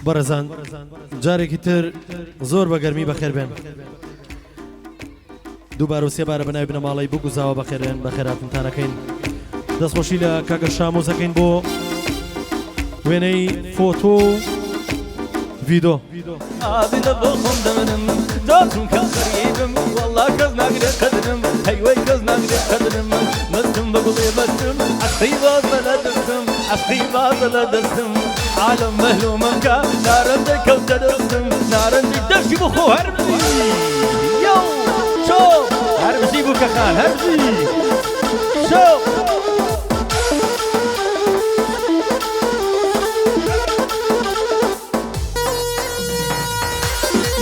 بەڕێزان جارێکی تر زۆر بە گەرمی بەخێر بێن دووبارە و سێبارە بەناوی بنەماڵی بگوزاوە بەخێرێن بە خێراتتانەکەین دەستخۆشی لە کاگە شامۆزەکەین بۆ وێنەی فۆتۆ و ڤیدۆ ئابی لە بۆ خۆم دەمنم دۆچم کە خەریبم وەڵا کەس ناگرێت قەدرم هەیوەی کەس ناگرێت قەدرم مەستم بە گوڵێ مەستم عەشقی بازە لە دەستم عەشقی بازە لە دەستم عالم مەهلوومەکە نارەنجەی کەوتە دەستم نارەنجی دەشتی بخۆ هەربزی یۆ شۆ هەربزی بوو کەخان هەربزی شۆ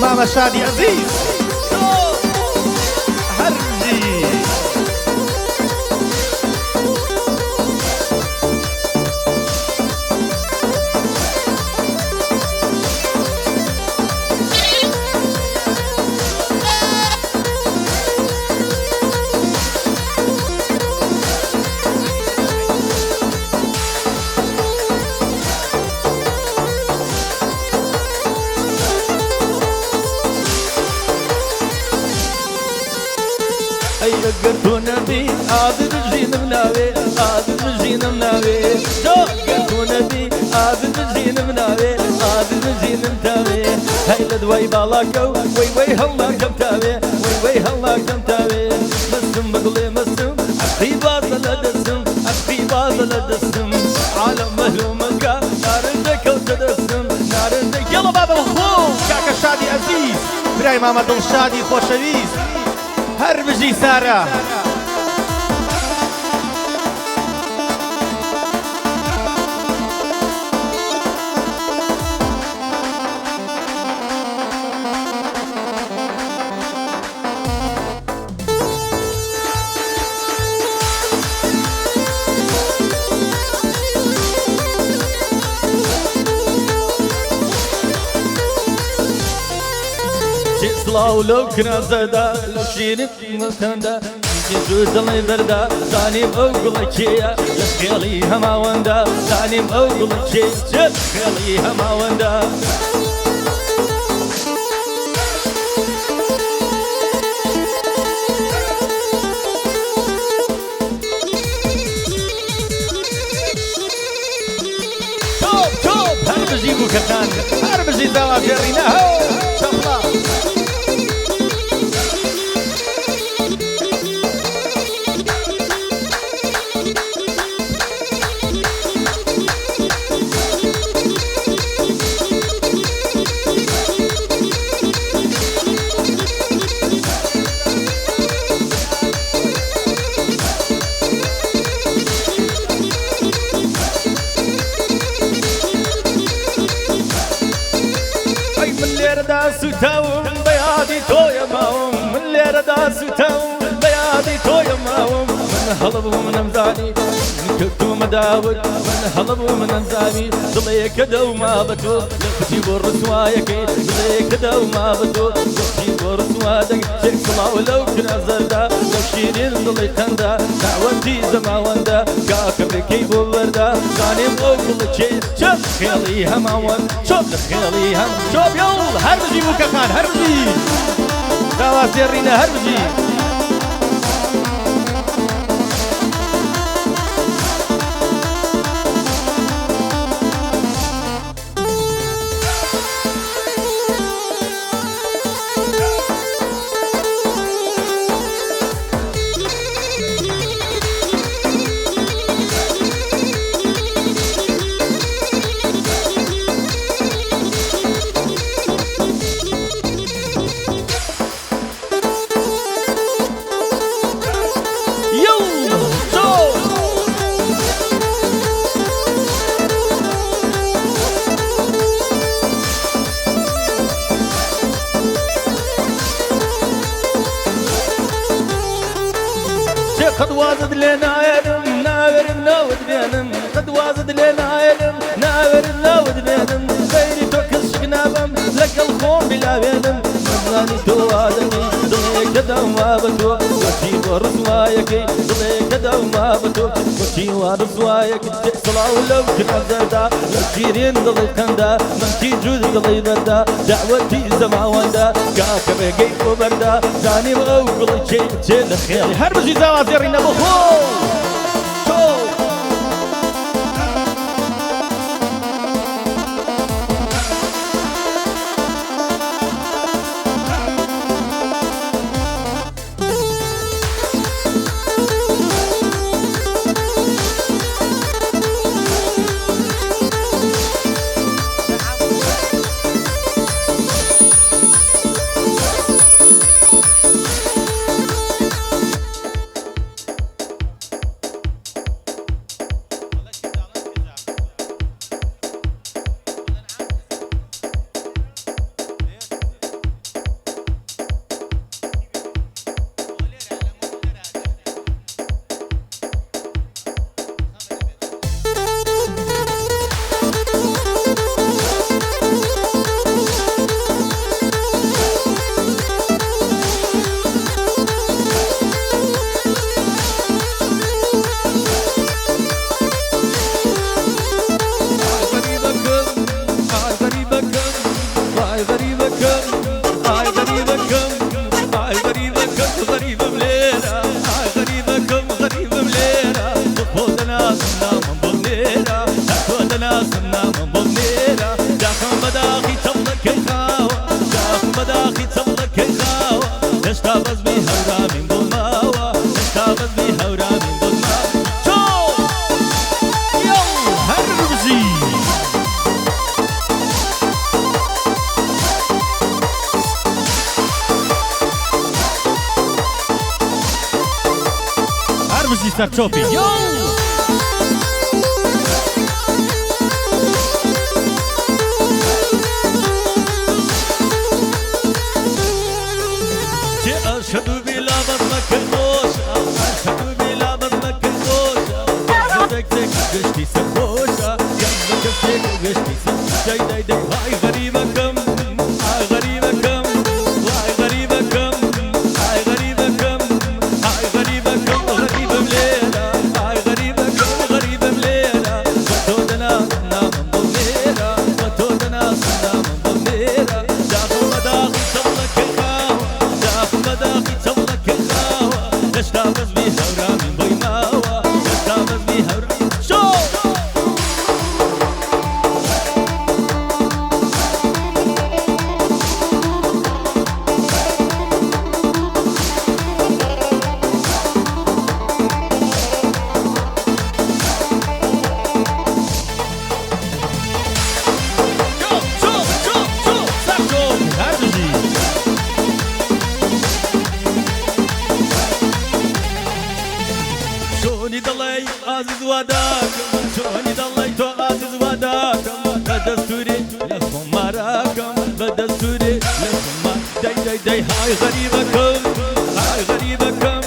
ماما شادي عزيز هرجي قرتو نبي عادل جينم ناوي عادل جينم ناوي جو قرتو نبي عادل جينم ناوي عادل جينم تاوي هاي لدواي بالاكو وي وي هلا كم تاوي وي وي هلا كم تاوي مسم بقلي مسم عقي باطل لدسم عقي باطل لدسم عالم مهلومك نارنجك وتدسم نارنجك يلا بابا الخوف كاكا شادي عزيز براي ماما دل شادي خوشويست هربجي سارة سلااو لەو کرازەدا لە شیرت مەکەندا زوو دڵی بەردا زانیم ئەو گوڵە کێیە لە خێڵی هەماوەندا زانیم ئەو گوڵە کێیە لە خێڵی هەماوەندا تۆپ تۆپ هەربژی بوو کەخان هەربژی داوا گەڕینە هەو شەڵا سوتاوم بيادي تويا ماوم من ليرة دا سوتاوم بيادي تويا ماوم من هلب ومن امزاني من كتو مداود من هلب ومن امزاني ضليك دو ما بتو لفتي برسوايكي ضليك دو ما بتو لفتي برسوادك شيك صلاة ولو كنا زردا لو شيرين ضلي تندا دعوتي زماوندا كاكبركي بوردا زاني بوكل شيء شوف خيالي هماون شوف خيالي هم شوف يلا هربجي مكخان هربجي داوا سيرينا هربجي قد وازد لنا عالم ناور ناود بينم قد وازد لنا عالم ناور ناود بينم غيري توكس شقنابم لك الخوم بلا بينم مزاني تو آدمي ضليك دوما بتو وشي ورسوايك دليك دوما بتو وشي ورسوايك صلاة ولو كنا زردا وشيرين دلي كندا من كي جود دلي بردا دعوتي زماوندا كاكا بقيت وبردا زاني بغوغل شي لخير هربجي زوازيرين بخو Sarciopi. Yo! أشهد بلا بطنك الغوشة أشهد بلا بطنك الغوشة قلبك قشتي سخوشة قلبك قشتي سخوشة داي داي هاي غريبة كم هاي غريبة كم هاي غريبة كم هاي غريبة كم هاي غريبة كم غريبة مليلة هاي غريبة كم غريبة مليلة وتودنا نام ضميرة وتودنا نام ضميرة داخل مداخل صبلك الخاوة داخل مداخل صبلك الخاوة تشتغل بيها ورامي بيماوة تشتغل بيها ورامي شو شوني ضلي عزيز وداكم شوني ضلي تو عزيز وداكم بدستوري لكم مراكم بدستوري لكم داي داي داي هاي غريبكم هاي غريبكم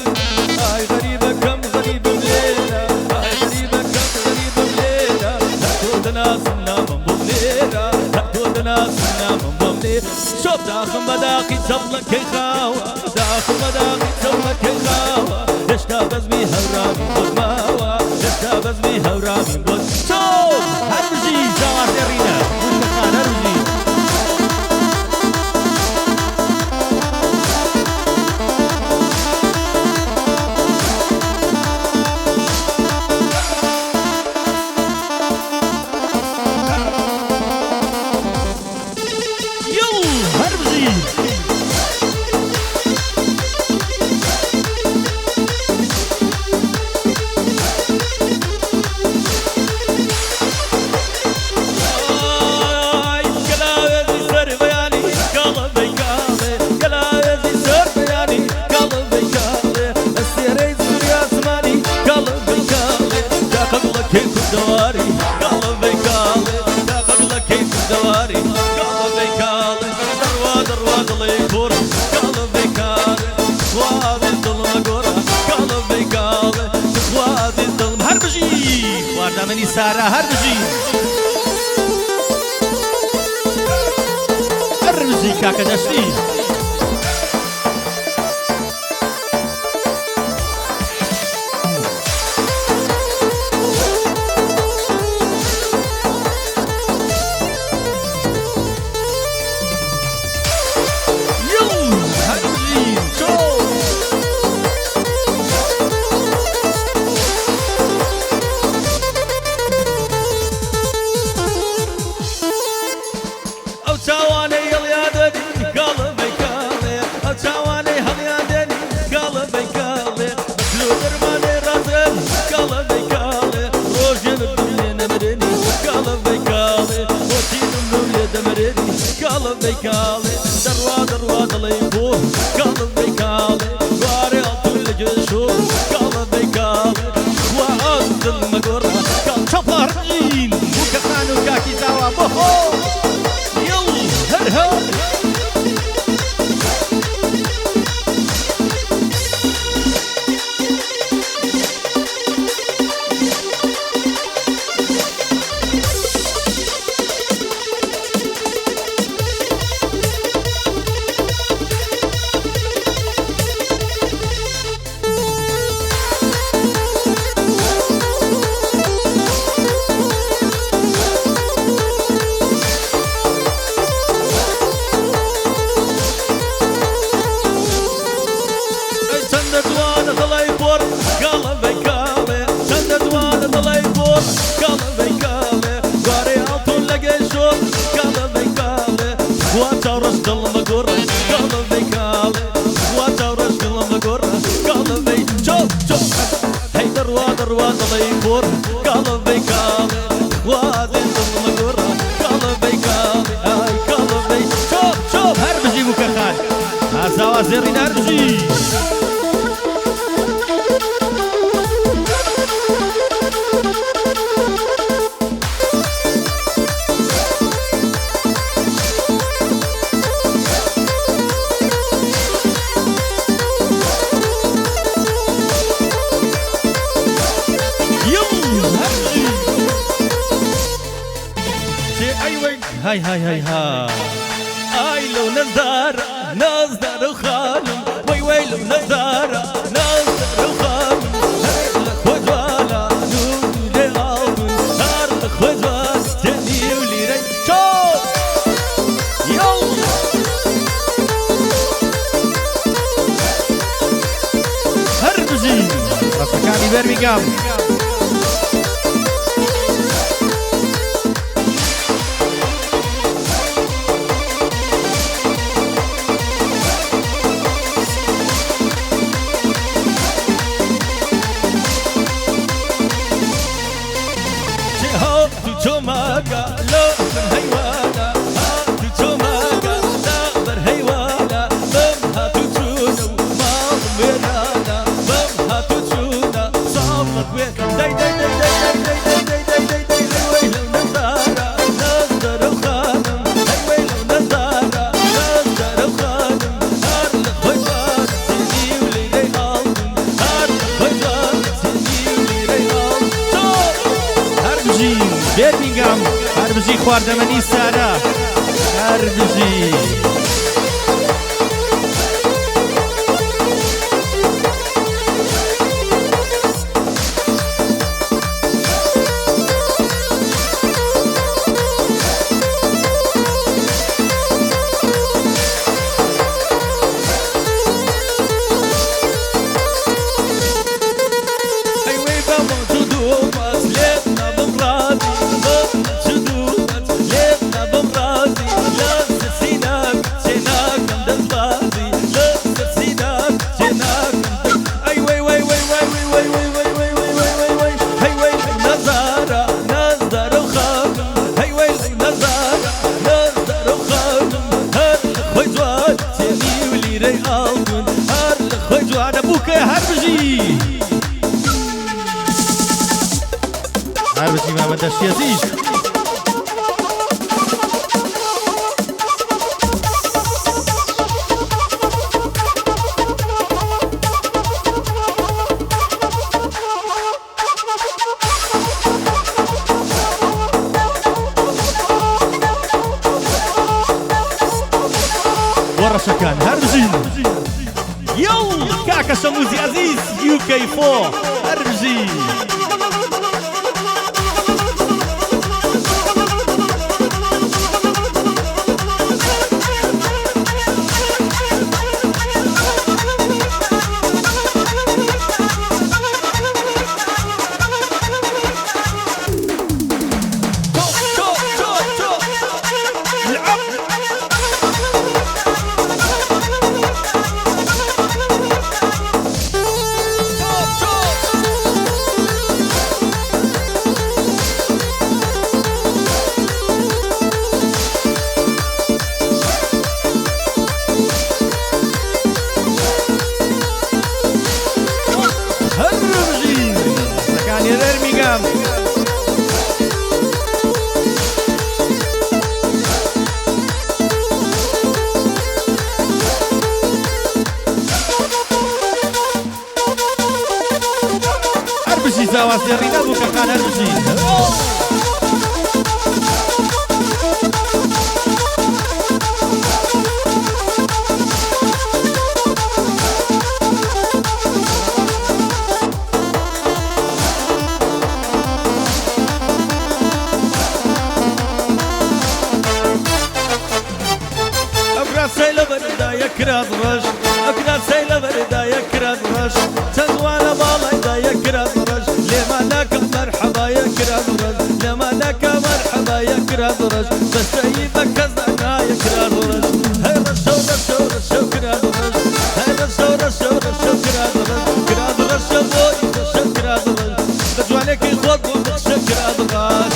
هاي غريبكم غريبة مليلة هاي غريبكم غريبة مليلة هتودنا سنة من بمليلة هتودنا سنة من بمليلة شوف داخل مداخل صبلك الخاوة داخل مداخل صبلك الخاوة تشتغل بيها ورامي بماوة تشتغل بيها ورامي بماوة شوف هربجي زوازيرينا والمكان هربجي سارة هربجي هربجي كاكا دشتي قلبي كالي دروا دلي بور قلبي كالي واري طول جشور قلبي كالي وعز المقرة قلب شفرين وكمان وكاكي زاوا بوهو يلا هرهر زير انرجي هاي هاي هاي هاي اي لو نظر خانم وي لو نظر خانم خجوالا نور لعالم هار خجوال تني ولي شوف يلا هربجي رفكاني برمنغهام برمنغهام هربجي خواردەمەنی سارا هربجي هربجي ما بدش يزيد ورا شكان هربجي يو كاكا شموزي عزيز UK4 هربجي زێڕی نەبوو کەکان هەربژی سيلة بردا يا كراز رش أكنا سيلة بردا يا كراز رش تزوانا بالا دا يا كراز رش لما لك مرحبا يا كراز رش لما لك مرحبا يا كراز رش تسيبك كزنا يا كراز رش هاي رشو رشو رشو كراز رش هاي رشو رشو رشو كراز رش كراز رش بوي رشو كراز رش تزوانك يخوض رشو كراز رش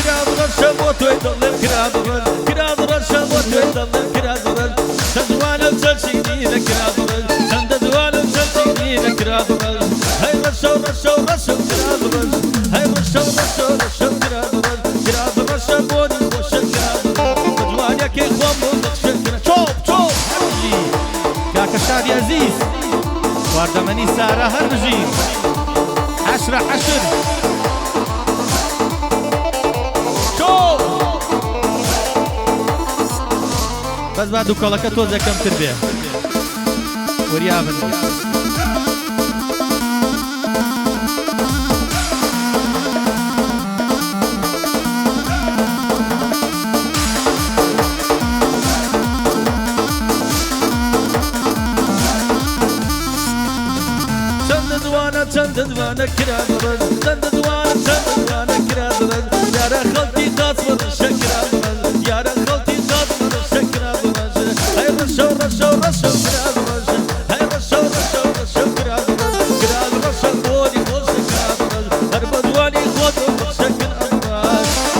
كراز رش وتويت الله كراز رش تزوال وتلشيني كراز رش تزوال وتلشيني كراز رش هاي رشو رشو رشو كراز رش هاي رشو رشو رشو كراز رش كراز رش بوني خوش كراز رش تزوال يا كي خوام وخش كراز شوف شوف هەربژی کاکە شادی عەزیز واردەمەنی سارا هەربژی حەشرە حەشر بەس با دووکەڵەکە تۆزە کەمتر بێ وەریابن چەند دوانە کراز رش چەند دوانە کراز رش یارە خەڵکی قاچ وەرشە کراز رش یارە خەڵکی قاچ وەرشە کراز رش هەی رەشە رەشە رەشە کراز رش هەی رەشە رەشە رەشە کراز رش کراز رەشە بۆنی خۆشە کراز رش هەر بە دوانی خۆت وەرشە کراز رش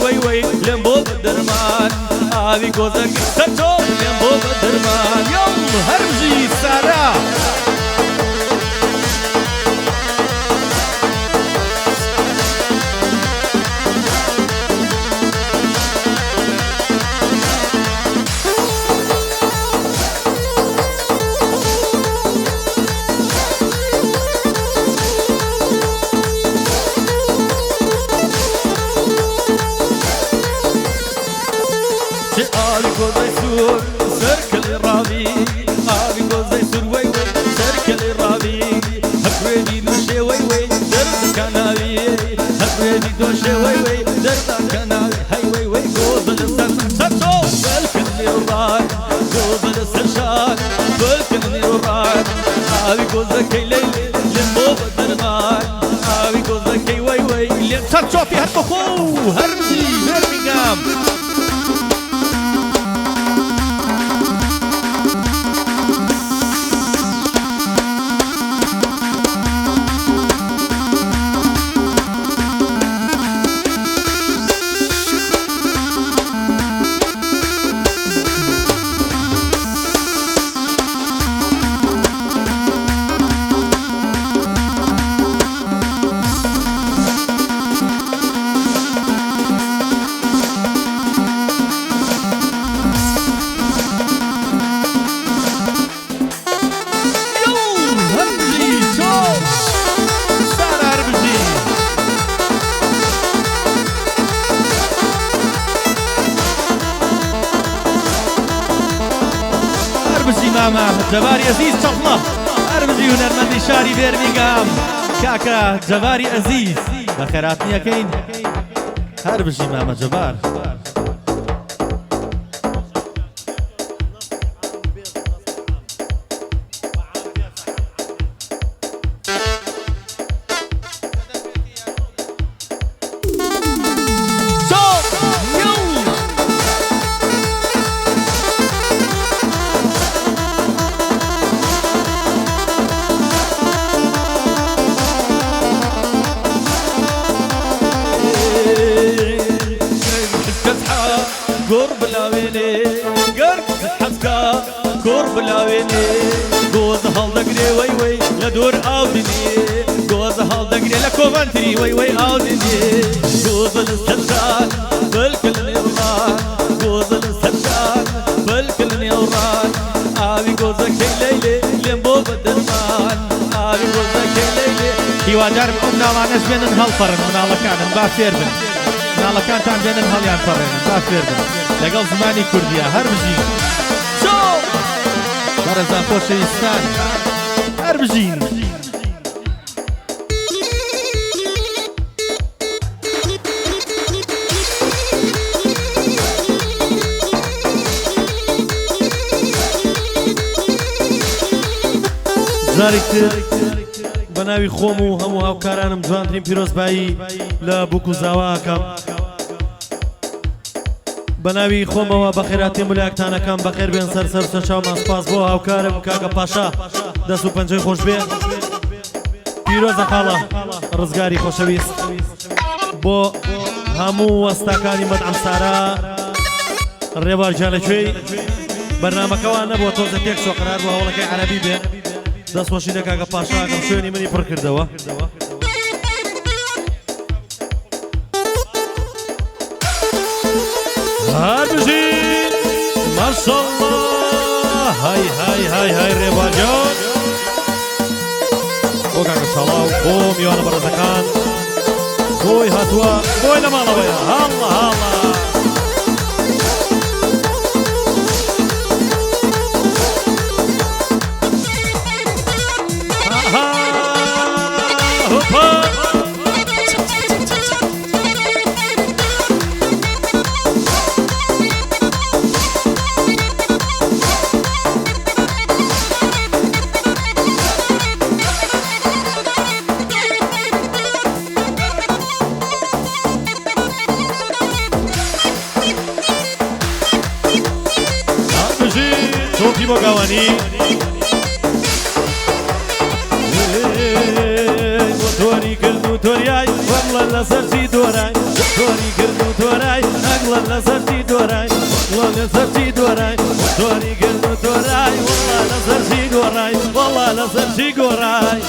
وي وي لمبو بدرمان هذه قوزك سرتو لمبو بدرمان يوم هەربژی سارا هذه قوزي سور سركل الرابي هذه قوزي سور وي وي سركل الرابي هكويني دوشي وي وي درد كنابي هكويني دوشي وي وي درد كنابي هاي وي وي قوز السرسو بالكني وراك قوز السرشان بالكني وراك هذه قوزك ليلي لمو بدرمان هذه قوزك وي وي سەرچۆ پێ هەتبخۆ هەربژی بێرمینگام ماما جبار عزیز چەڵمە هەربژی هونەرمەندی شاری بێرمینگام كاكا جەباری ئەزیز بە خێراتنیەکەین هەر بژی مامە جەبار قرب لاويني قرب حسكا قرب لاويني جوز هالدقري وي وي لدور اودني جوز هالدقري لكوفنتري وي وي اودني جوز الاسترشاد بالكل نوران جوز الاسترشاد بالكل نوران ابي جوزك ليلي لمبو بدرمان ابي جوزك ليلي هیوادارم ئەم ناڵانەش بێنن هەڵپەڕن مناڵەکانم با فێر بن مناڵەکانتان بێنن هەڵیان پەڕێنن با فێر بن لەگەڵ زمانی کوردیە هەر بژین بەڕێزان خۆشەویستان هەر بژین جارێک تر بە ناوی خۆم و هەموو هاوکارانم جوانترین پیرۆزبایی لە بووکوزاواکەم بە ناوی خۆمەوە بە خێراتیم ولاکتانەکەم بەخێر بێن سەر چاومان سپاس بۆ هاوکارم کاکە پاشا دەست و پەنجەی خۆش بێ پیرۆزە خاڵە ڕزگاری خۆشەویست بۆ هەموو وەستاکانی مەدعەمسارە ڕێبارجان لەکوێی بەرنامەکەوان نەبووە تۆزە پێک شۆ قرار بوو هەوڵەکەی عەرەبی بێ دەستخۆشی لە کاکە پاشاکەم شوێنی منی پڕ کردەوە هەر بژین ماشەڵڵا های های های های ڕێبارجان بۆ کاکە ساڵاو بۆ میوانە بەڕێزەکان بۆی هاتووە بۆی لە ماڵەوەیە هاڵڵا هاڵڵا چۆکی بۆ گاوانی بۆ تۆری کرد و تۆریای وەڵە لەسەرچی دۆرای تۆری کرد و تۆرای ئەگڵە لەسەرچی دۆرای وەڵە لەسەرچی دۆرای تۆری کرد و تۆرای وەڵە لەسەرچی گۆڕای وەڵە لەسەرچی گۆڕای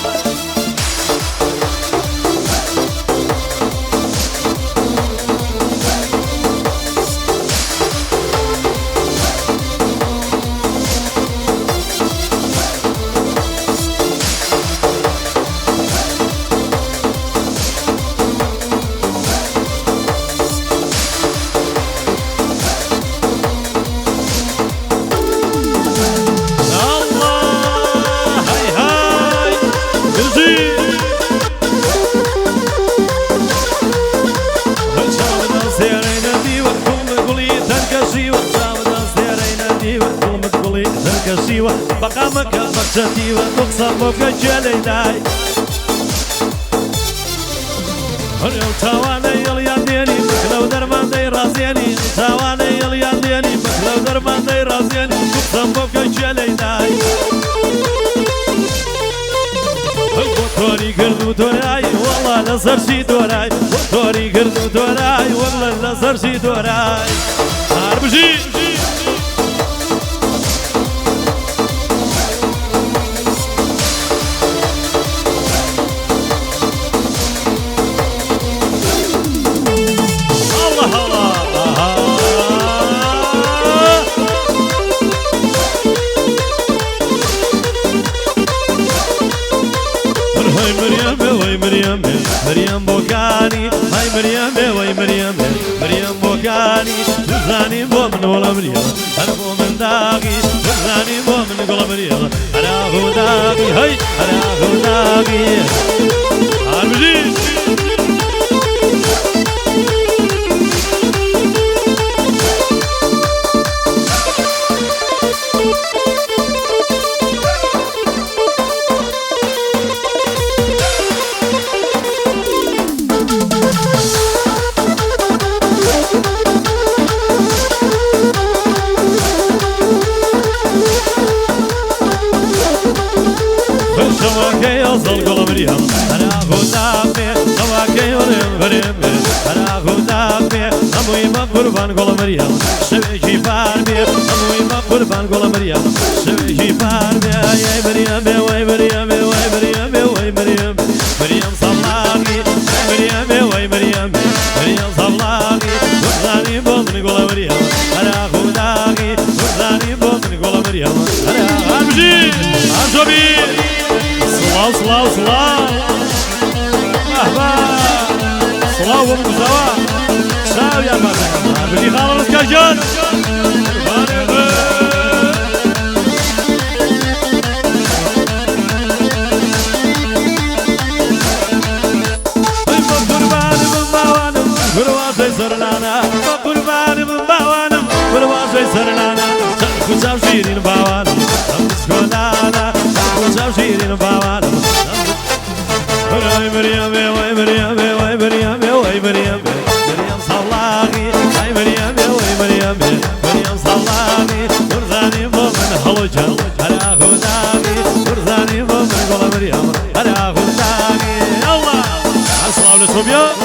بقامك بچتي وتقصر بك جليلاي هريو تاواني يليانيني لو درمان دي رازيني تاواني يليانيني لو درمان دي رازيني تقصر بك جليلاي توري كردو توراي والله لسرشي دوراي توري كردو توراي والله لسرشي دوراي هربجي مريم بوكاني هاي مريم وي مريم بوكاني زاني بو من ولا مريم انا بو من داغي وزاني بو من قلب رياض أراغو داغي هاي أراغو داغي عالمجيد أنا غنامي نواكي ورم برمي أنا غنامي أموي ما قربان قول مريم شبيكي بارمي أموي ما قربان قول مريم شبيكي بارمي يا مريم وي مريم وي مريم وي مريم مريم صلاقي مريم وي مريم مريم صلاقي وزاني بومن قول مريم أنا غنامي وزاني بومن قول مريم أنا أمجي أنتوبي صلاة صلاة صلاة أهبا صلاة ومزوى شاو يا مازن بدي خالص كجان قربان سرلانا قربان من باوانم قربان سرلانا كوزاو شيرين باوانم سكولانا كوزاو شيرين باوانم وي مريم وي مريم وي مريم وي مريم مريم صلاقي وي مريم وي مريم مريم صلاقي ورزاني من هلوجل انا خدامي ورزاني من قول مريم انا خدامي الله الصلاه للصبيان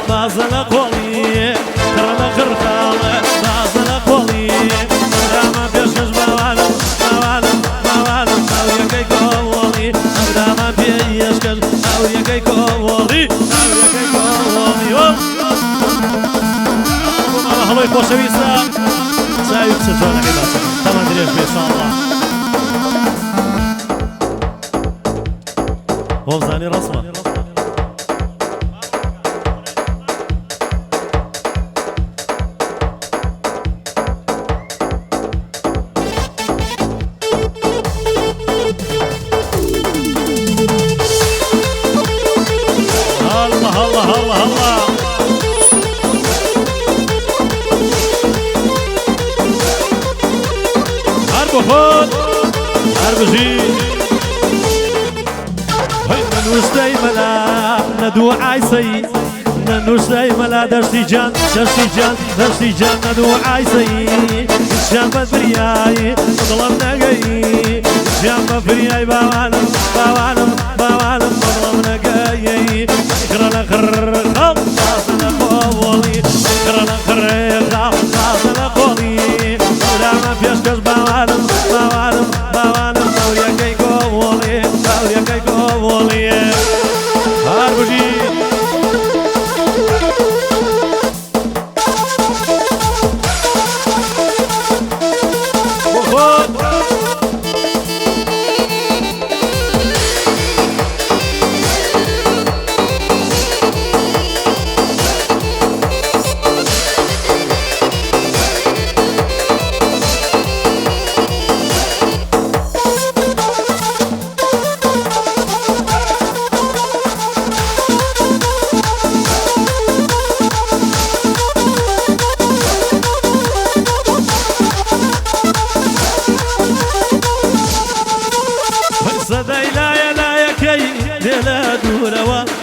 بازل قولي كرم خرخالة بازل قولي داما بيشكش باوالم باوالم باوالم أوريا كي قولي داما بيشكش أوريا كي قولي أوريا كي قولي الله يخوش بيسا سايق سجونا كده تمام دريش بإن شاء الله وفزاني رسمة بخود أربجي ننوش دايما ندو عايسي ننوش دايما درسي جان درسي جان درسي جان ندو عايسي شام برياي ظلم نجاي شام برياي باوانم باوانم باوانم ظلم نجاي خرنا خر خاصنا قولي خرنا خر خاصنا قولي ما بيشكش باوانم باوانم باوانم باوريا كي قولي باوريا كي قولي هاربجي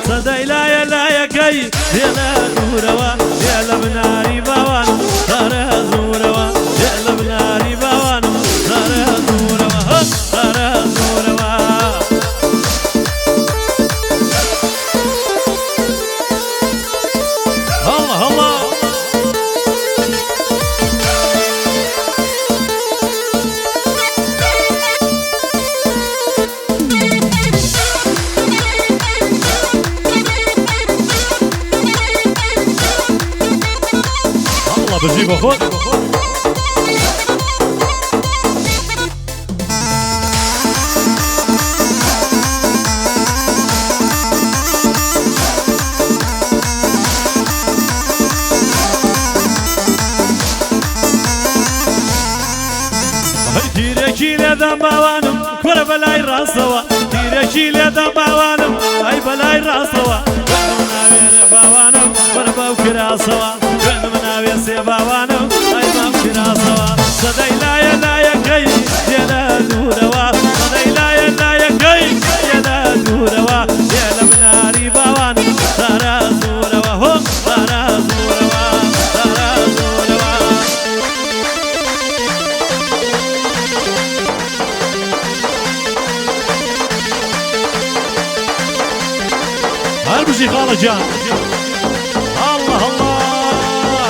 صدى لا لا يكي يلا دوروا يلا بناري باوان صار زوروا يلا بناري باوان صار زوروا صار زوروا الله الله بجيب خود تیرکی لدم باوانم کور بلای راستوا تیرکی لدم باوانم ای بلای راستوا مناویر باوانم کور باو کراسوا مناویر سی باوانم ای باو کراسوا صدای لای لای کی یلا دوروا صدای لای لای کی یلا دوروا یلا بناری باوانم سارا زوروا هو سارا زوروا سارا زوروا هربجي خالة جان الله الله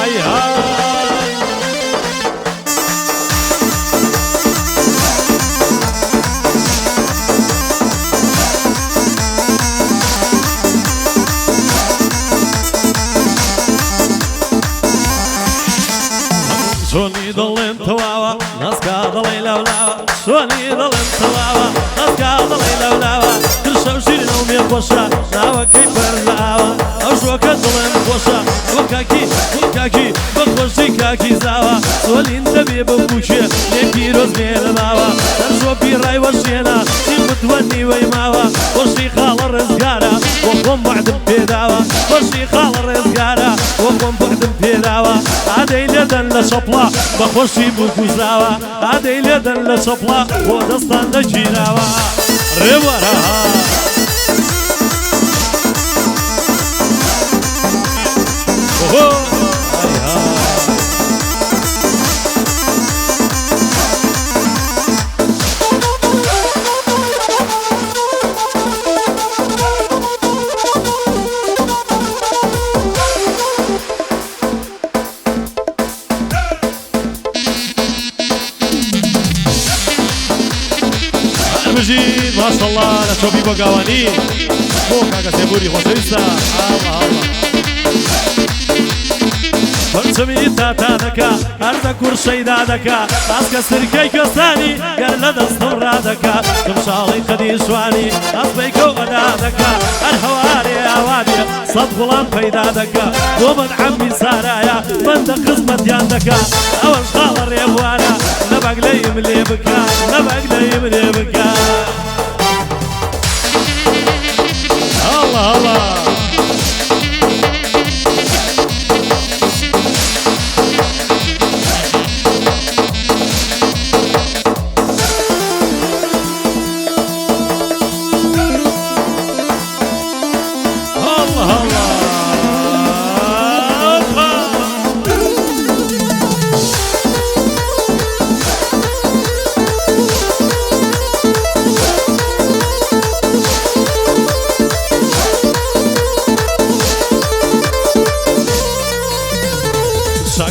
هاي هاي شوني ضلين تواوا ناس قاضي لولاوا شوني ضلين تواوا ناس قاضي لولاوا كرشا وشيرنا وميقوشا ناوا كيف اللاوا أوشوك ضلين قوشا وكاكي وكاكي بخوشي كاكي زاوا سولين تبي ببوشي ليكي روز ميل داوا ترشو بيراي وشينا تيمتوني ويماوا وشي خال الرزقارا وقوم بعد بيداوا وشي خال الرزقارا وقوم بعد بيداوا عادي لدن لشبلا بخوشي بكوزاوا عادي لدن لشبلا ودستان لجيراوا ريوارا مجيد ما شاء الله لشوفي بقواني فوق هكا سيبوري خوشويستا الله الله فرسمي تاتانكا أردا كرشي دادكا أسكا سركي كساني قال لدستم رادكا كمشالي خديشواني أصبيكو غدادكا الحواري أوادي صد غلام فيدادكا ومن عمي سارايا من دخزمت ياندكا أول شغال الريبوانا نبق لي ملي بكا نبق لي ملي بكا الله الله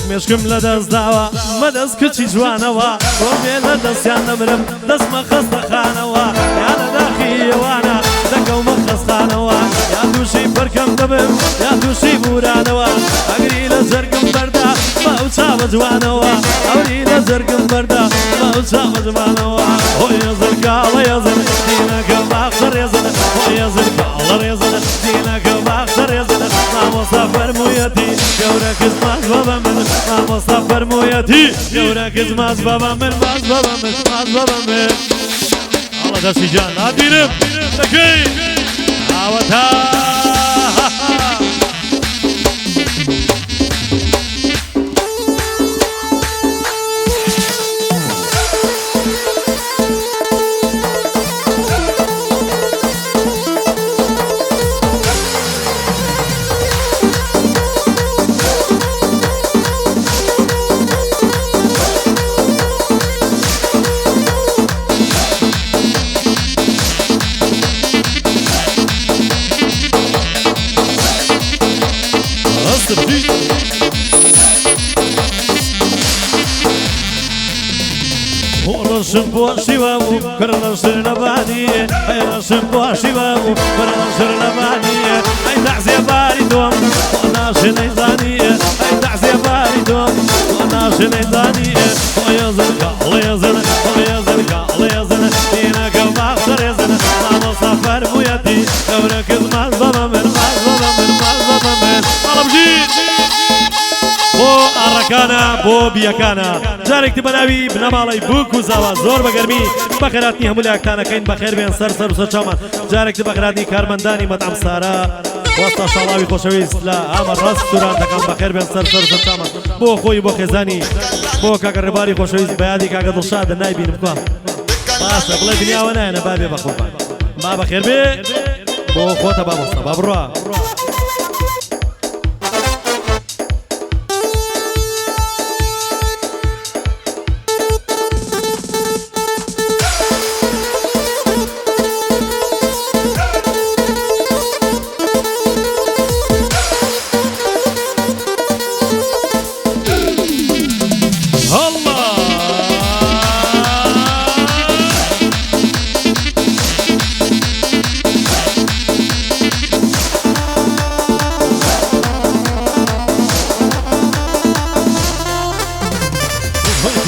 مشكم لدست داوا مدست كتشي جوانوا رومي لدست يا نمرم دست مخص خانوا يا لداخي وانا دقو مخص خانوا يا دوشي بركم دبم يا دوشي بورانوا اقري لزرقم بردا ما وصاب جوانوا اقري لزرقم بردا ما وصاب جوانوا هو يزرق الله يزرق دينك باخر يزرق هو يزرق الله يزرق دينك باخر يزرق ما مسافر مويتي جورك اسمع بابا من ما مصطفى مويتي جورك ماز بابا من ماز بابا من ماز بابا من الله داشي جان هاديرم تكي عاوتها رسم بوشي وامو كرنصر نباني اي رسم بوشي وامو كرنصر نباني اي تعزي باري دوم وناس نيزاني اي تعزي باري دوم وناشن داني ويزن ويزن ويزن ويزن دينك باخر يزن ما مصفر بويتي وركز مع الظلمن مع الظلمن مع الظلمن طلبجين بۆ ئاڕەکانە بۆ بیەکانە جارێکتی بەناوی بنەماڵی بووک و زاوا زۆر بەگەرمی بەخێراتنی هەموو لاکتانەکەین بەخێر بێن سەر سەر و چامان جارێکتی بەخێراتنی کارمەندانی مەتعەم سارا وەستا شاڵاوی خۆشەویست لە ئامە ڕەستورانتەکان بەخێر بێن سەر سەر و چامان بۆ خۆی بۆ خێزانی بۆ کاکە ڕێباری خۆشەویست بەیادی کاکە دڵشادە نایبینم بکە باشە بڵێ دنیاوە نایەنە بابێ بەخۆپان با بەخێر بێ بۆ خۆتە بابۆستە با بڕوا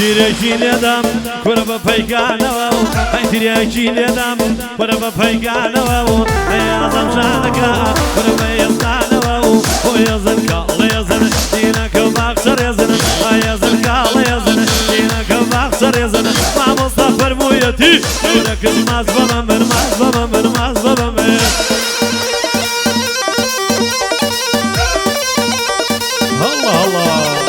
تیرێکی لێدام کورە بە پەیگانەوە و ئەی تیرێکی لێدام کورە بە پەیگانەوە و ئەیازەم ژانەکە کورە بە ئێستانەوە و بۆ ێزن کاڵە ێزن دینەکە باخشە ڕێزن ئەیەزن کاڵە ێزن دینەکە باخشە ڕێزن مامۆستا فەرموویەتی کورەکەش ماز بەمە من ماز بەمە من ماز بەمە من هەڵڵا هەڵڵا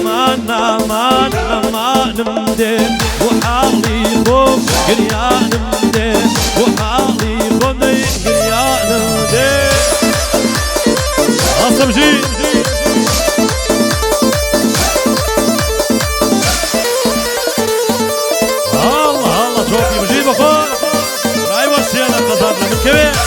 أمان أمان أمان مدين وحالي خوف قريان مدين وحالي خذي قريان مدين أصب جي الله الله شوفي بجيب أخوك راي وشينا قصدنا من كبير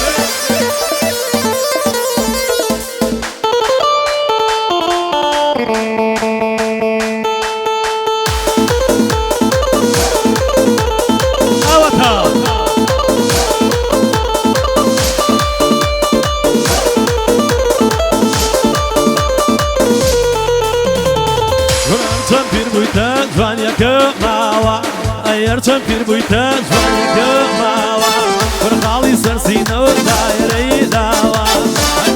چەند پیر بوویتە جوانێکە ماوە خاڵی سەرسینەوە دایرەی داوە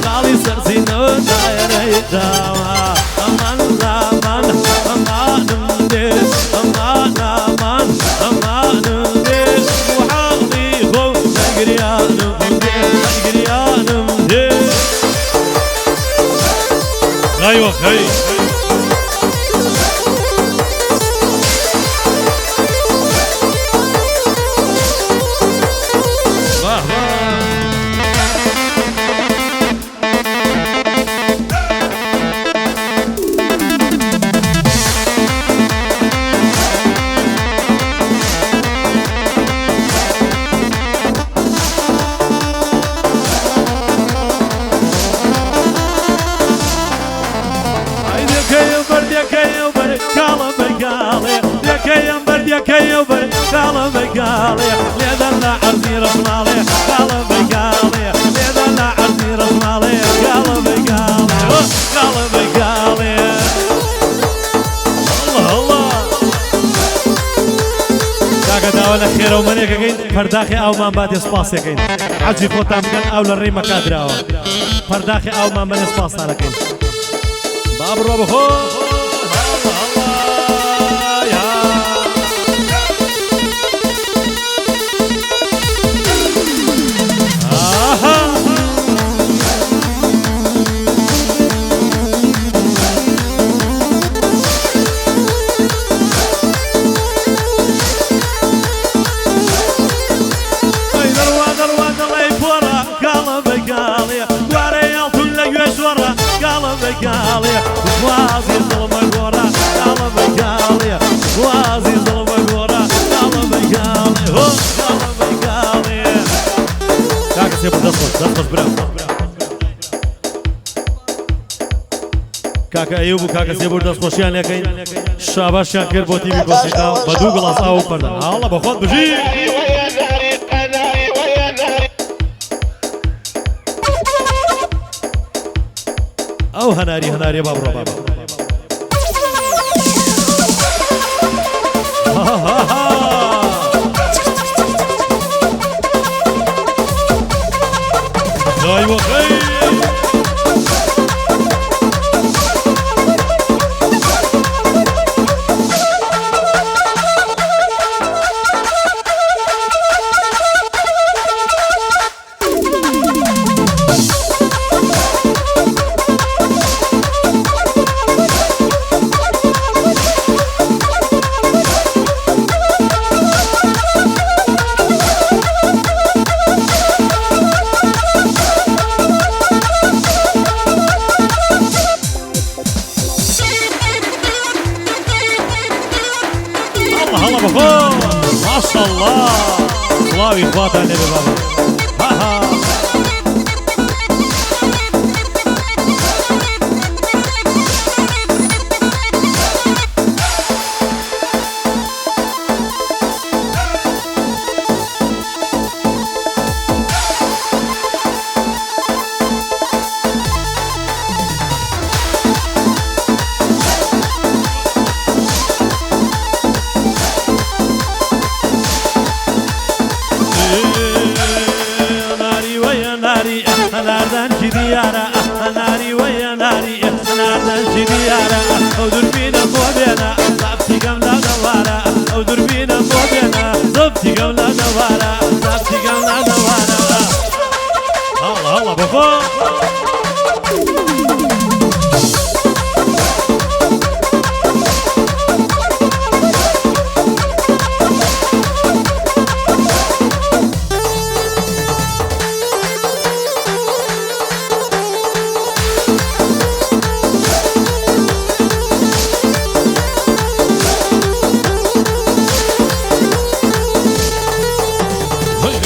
خاڵی سەرسینەوە دایرەی داوە ئەمان ئامان ئەمانم دێت ئەمان ئامان ئەمانم دێت وحاڵی خۆ دەگریانم دێت دەگریانم دێت خەیوە خەی قال بقالي ليدنا عرضي رسمالي قال بقالي ليدنا عرضي رسمالي قال بقالي قال بقالي الله الله كاكا داولا خير ومنيك كاين فرداخي او ما بادي سباسي كاين عجي خوتام كان او للريمة كادراوا فرداخي او ما من سباس على كاين باب الربو خو الله الله يا گاڵێ وازی دڵمە گۆڕە گاڵەمە گاڵێ وازی دڵمە گۆڕە گاڵەمە گاڵێ هۆ گاڵەمە گاڵێ کاکە سێ دەست خۆش برا کاکە ئەیوب و کاکە سێبور دەستخۆشیان لێکەین شاباشیان کرد بۆ تیمی گۆسیقا بە دوو گڵاس ئاو پەردان هاڵە بە خۆت بژی ئەو هەناریە با بڕۆ بابا خەی وە خەی هلا بخور ما شاء الله صلاوي اخواتها النبي بابا ها ناردان شي ديارة ناري ويا ناري ناردان شي ديارة أو دربينا فوبينا صابتي قملا دوارة أو دربينا فوبينا صابتي قملا دوارة صابتي قملا دوارة هلا بفوق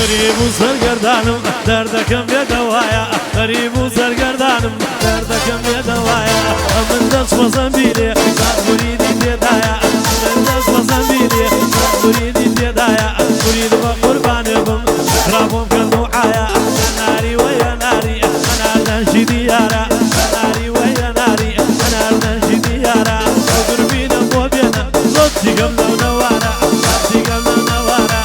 غريب وسرقردانم دردكم يا دوايا غريب وسرقردانم دردكم يا دوايا من دس وزنبيلي صار مريدي تدايا من دس وزنبيلي صار مريدي تدايا مريد بقرباني بم رابهم كالنوعايا ناري ويا ناري انا ننشي ديارا ناري ويا ناري انا ننشي ديارا قربينا فوبينا صوتي قبل ونوارا صوتي قبل ونوارا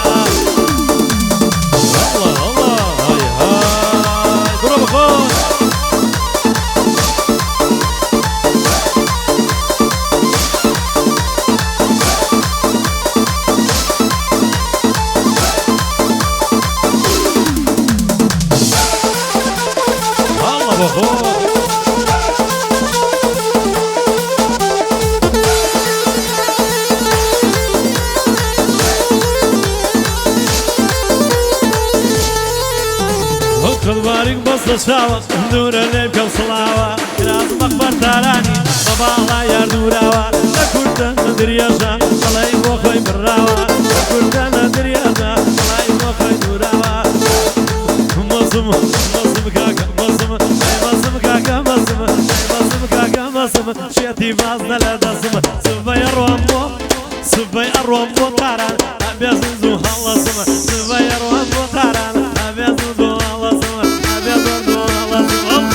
خذبارك بس شاوة دور اللي بكم صلاوة كراس مقبر تاراني بابا الله يردوراوة لكورتا ندري يجا الله يبو خوي براوة لكورتا ندري يجا الله يبو خوي دوراوة مصم كاكا مصم كاكا شيتي مازنا لا دسم سبي الرومبو تاران أبيزنزو هلا سما سبي الرومبو تاران أبيزنزو هلا سما أبيزنزو هلا سما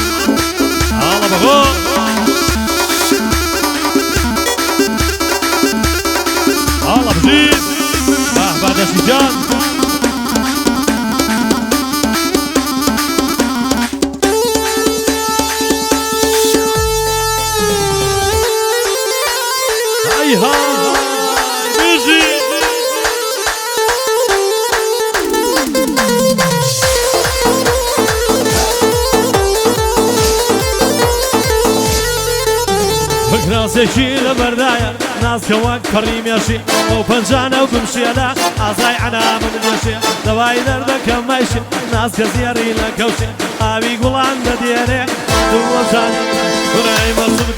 هلا بخو هلا بجيد بعد شجان ناسێکی لە بەردایە ناسکەوەک کەڕی مێشی ئەو پەنجانە و بمشێدا ئازای عەنا من دێشێ دەوای دەردەکەم مایشێ ناسکە زیێڕی لە کەوشێ ئاوی گوڵان دەدێنێ دووەشان کوڕای مەسم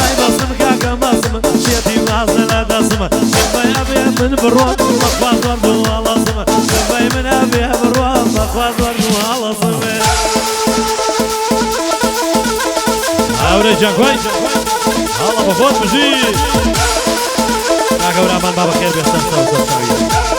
ئای بەسم کاکە مەسم شێتی مازە لە دەسمە بەی ئەبێ من بڕۆم بەخوا زۆر بوو هەڵەسمە بەی من ئەبێ بڕۆم بەخوا زۆر بوو هەڵەسمە ئەورە جەنگۆی هەڵە بە خۆت بژی کاکە ورامان با بەخێر بێستەن سەوزەشاوی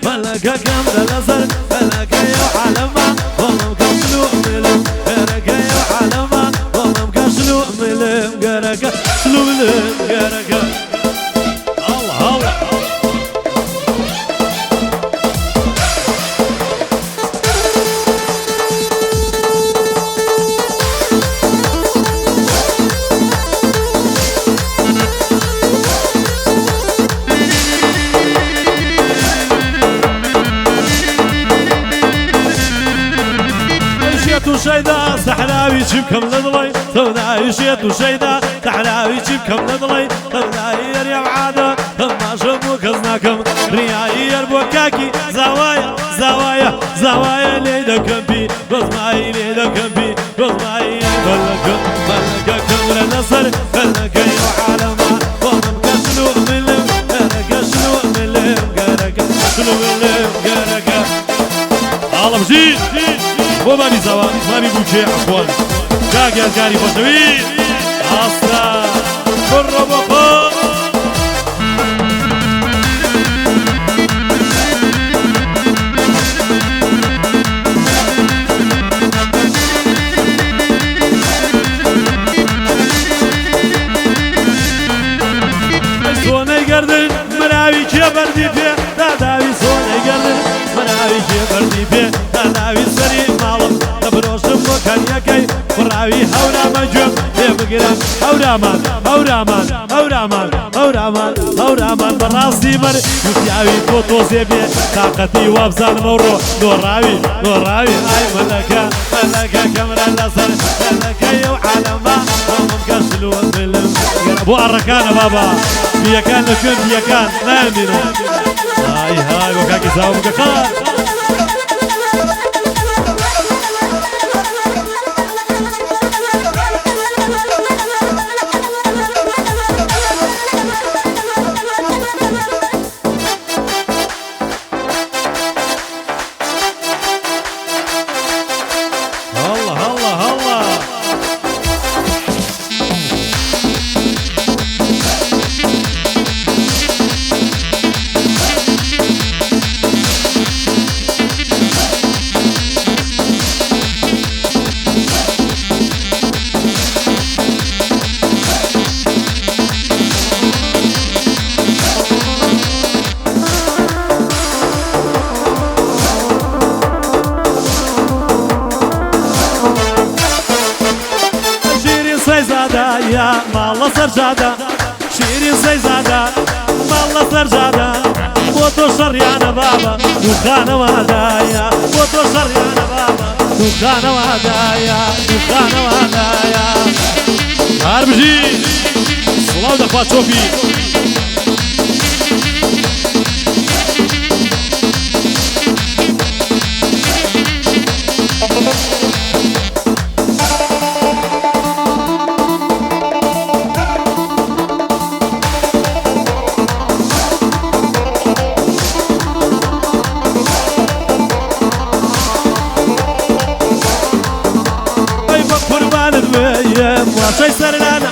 ملكة كامرة لزر ملكة يا علمة والله مكسلو ملم قرقة يا علمة والله مكسلو ملم قرقة سلو ملم قرقة الله الله شيدا سحلاوي جيب كم لضلي ثنائي شيت وشيدا سحلاوي جيب كم لضلي ثنائي يا عادة ما شمو كزناكم رياي يربوكاكي زوايا زوايا زوايا ليدا كمبي بزماي ليدا كمبي بزماي ملكة كمرة نصر ملكة يا عالمة وهم كشلو ملم كشلو ملم قرقة شلو ملم قرقة الله بجيد بۆ بانی زەوان ئیسلامی بووکێ ئەخوان کاگیانکاری خۆشەوی ئاستا بڕۆ بۆ خۆ سۆنەی گەردن مراوی کێ بەردی پێ داداوی سۆنەی گەردن مراوی کێ بەردی پێ داداوی سەری ماڵم دەبرۆشم بۆ کەنیەکەی فڕاوی هەورامە گوێم لێ بگرم هەورامان هەورامان هەورامان هەورامان هەورامان بەڕاستی بەر گوتیاوی تۆ تۆزێ بێ تاقەتی وابزانمە ڕۆ نۆڕاوی نۆڕاوی ئای مەلەکە مەلەکە کەمرە لەسەر مەلەکەی و عالەمە هەمم کەشلو ملم بۆ ئەڕەکانە بابا بیەکان لە کوێن بیەکان نامێنە های های بۆ کاکی زاوە بگەخان يا مالا سرجادا شيرين سيزادا مالا سرجادا بوتو شريانا بابا دخانا وهدايا بوتو شريانا بابا دخانا وهدايا دخانا وهدايا هاربجي صلاة دخوات شوفي واشي سرلانا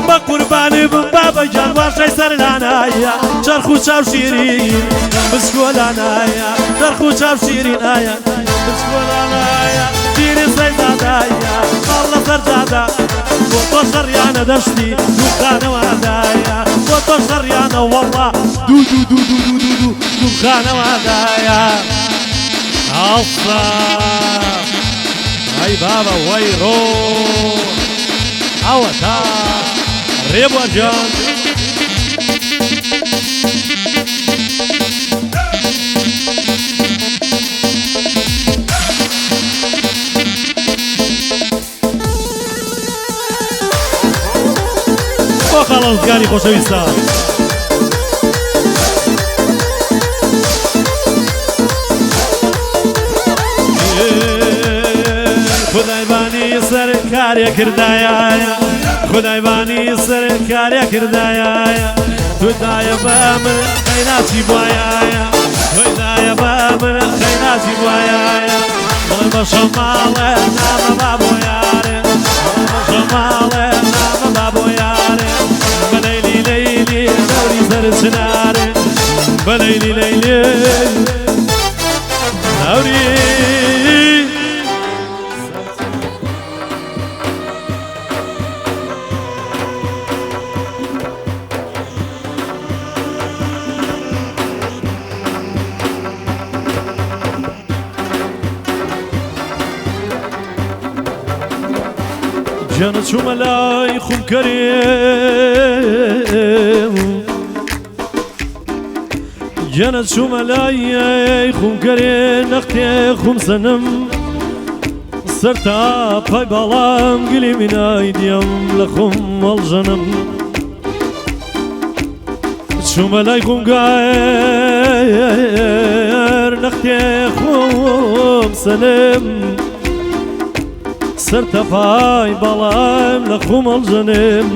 بقرباني من بابا جان واشي سرلانا يا شرخو شاو شيرين بسكولانا يا شرخو شاو شيرين يا بسكولانا يا شيرين سيزادا يا الله سرجادا بوتو شريانا دشتي دخانا وهدايا بوتو شريانا والله دو دو دو دو دو دو دو دخانا وهدايا الله هاي وەی بابە وەی ڕۆ ئەوە تا ڕێبوار جان بۆ خاڵەزگانی خۆشەویستان خدایبانی سەر کارێ کردایە خدایبانی سەر کارێ کردایە تودایە بە من خەیناچی بوایە تودایە بە من خەیناچی بوایە بڵێ بە شەماڵێ نامە با بۆ یارێ بڵێ بە شەماڵێ نامە با بۆ یارێ بە لەیلی لەیلی دەوری سەر چنارێ بە لەیلی لەیلی دەوری جانا چوومە لای خومکەرێم جانا چوومە لای خومکەرێ نەختێ خومسەنم سەر تا پای باڵام گلی مینای دیەم لە خۆم هەڵژەنم چوومە لای خومگار نەختێ خومسەنم سەر تا پای باڵام لە خۆم هەڵژەنم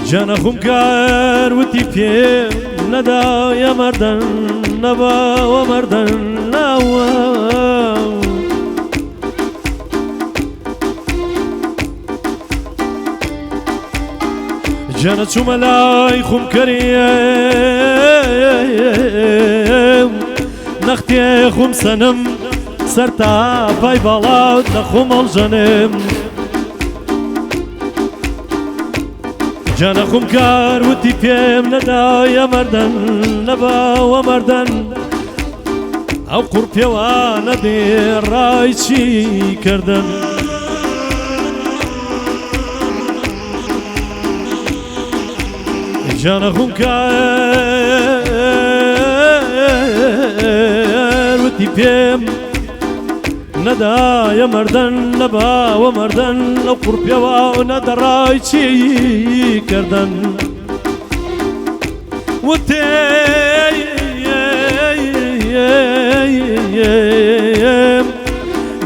جانا خومکار وتی پێم نەدایە مەردەن نەباوە مەردەن ناوە جانا چوومە لای خومکەرێم نەختێ خومسەنم سەر تا پای باڵاوت لە خۆم هەڵژەنم جانا خومکار وتی پێم نەدایە مەردەن نەباوە مەردەن ئەو قوڕپێوانە بێ ڕای چی کردن جانا خومکار وتی پێم نەدایە مەردەن نەباوە مەردەن لەو قوڕپێوانە دەڕای چی کردن وتێم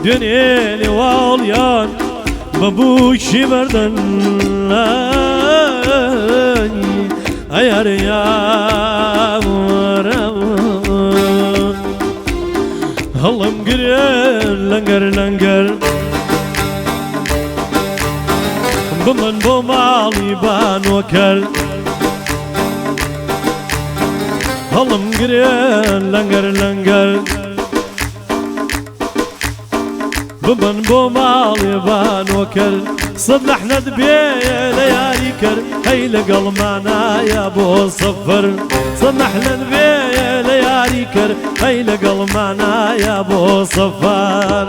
دوێنێ لێواڵیان بەبووشی بەردەن هەڵم گرێ لەنگەر لەنگەر بمن بۆ ماڵی بانۆکەر هەڵم گرێ لەنگەر لەنگەر بمن بۆ ماڵی بانۆکەر سەد لەحنەت بێ لە یاری کرد هەی لەگەڵمانایە بۆ سەفەر سەد لەحنەت بێ لە یاری کرد هەی لەگەڵمانایە بۆ سەفەر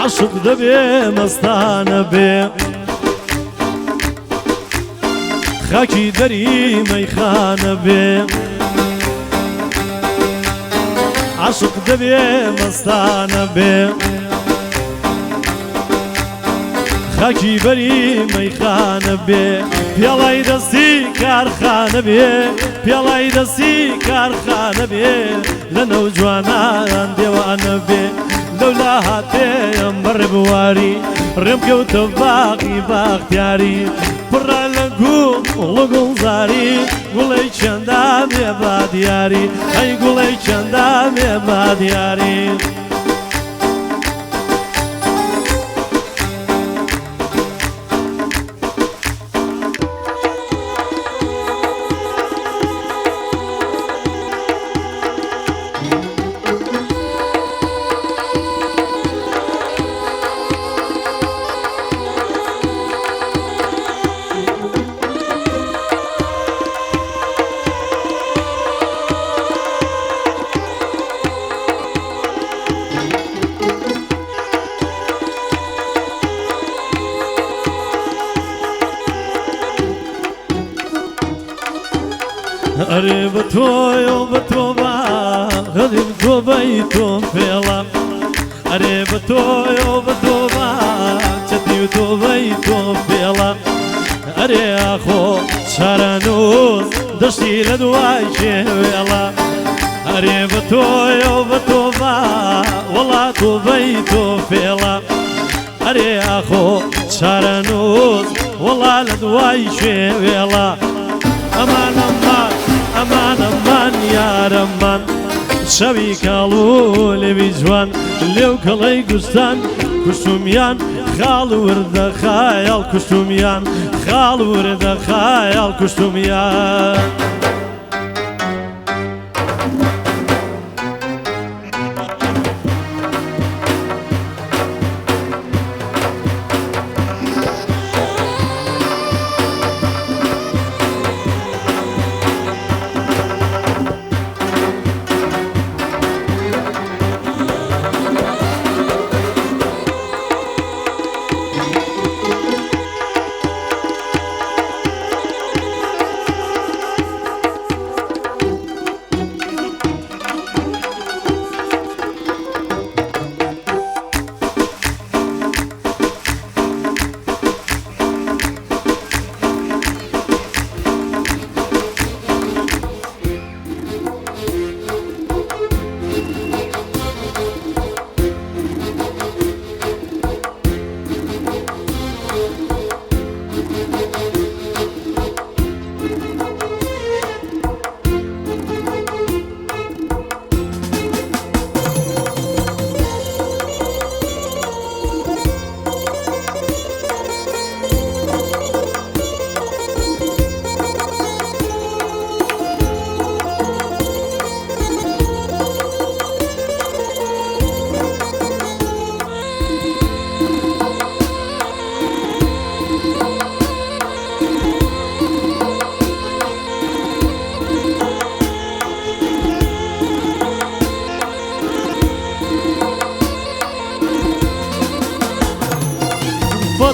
عاشق دەبێ مەستانە بێ خاکی دەری مەیخانە بێ عاشق دەبێ مەستانە بێ خاکی بەری مەیخانە بێ پیاڵای دەستی کارخانە بێ پیاڵای دەستی کارخانە بێ لە نەو جوانان دێوانە بێ لەولا هاتێم بەڕێ بواری ڕێم کەوتە باقی باختیاری پڕە لە گوڵ لە گوڵزاری گوڵەی چەندامێ با دیاری ئەی گوڵەی چەندامێ با دیاری ئەرێ بە تۆیە و بە تۆ با هەدیم تۆ بەی تۆم پێڵە ئەرێ بە تۆیە و بە تۆ با چەتی و تۆ بەی تۆم پێڵە ئەرێ ئاخۆ چارەنووس دەشتی لە دوای شێوێڵە ئەرێ بە تۆیە و بە تۆ با وەڵا تۆ بەی تۆ پێڵە ئەرێ ئاخۆ چارەنووس وەڵا لە دوای شێوێڵە ئەمانەمان ئەمانەمان یارەمان شەوی کاڵ و لێوی جوان لێو کەڵەی گوستان کوشتومیان خاڵ وردە خایاڵ کوشتومیان خاڵ وردە خایاڵ کوشتومیان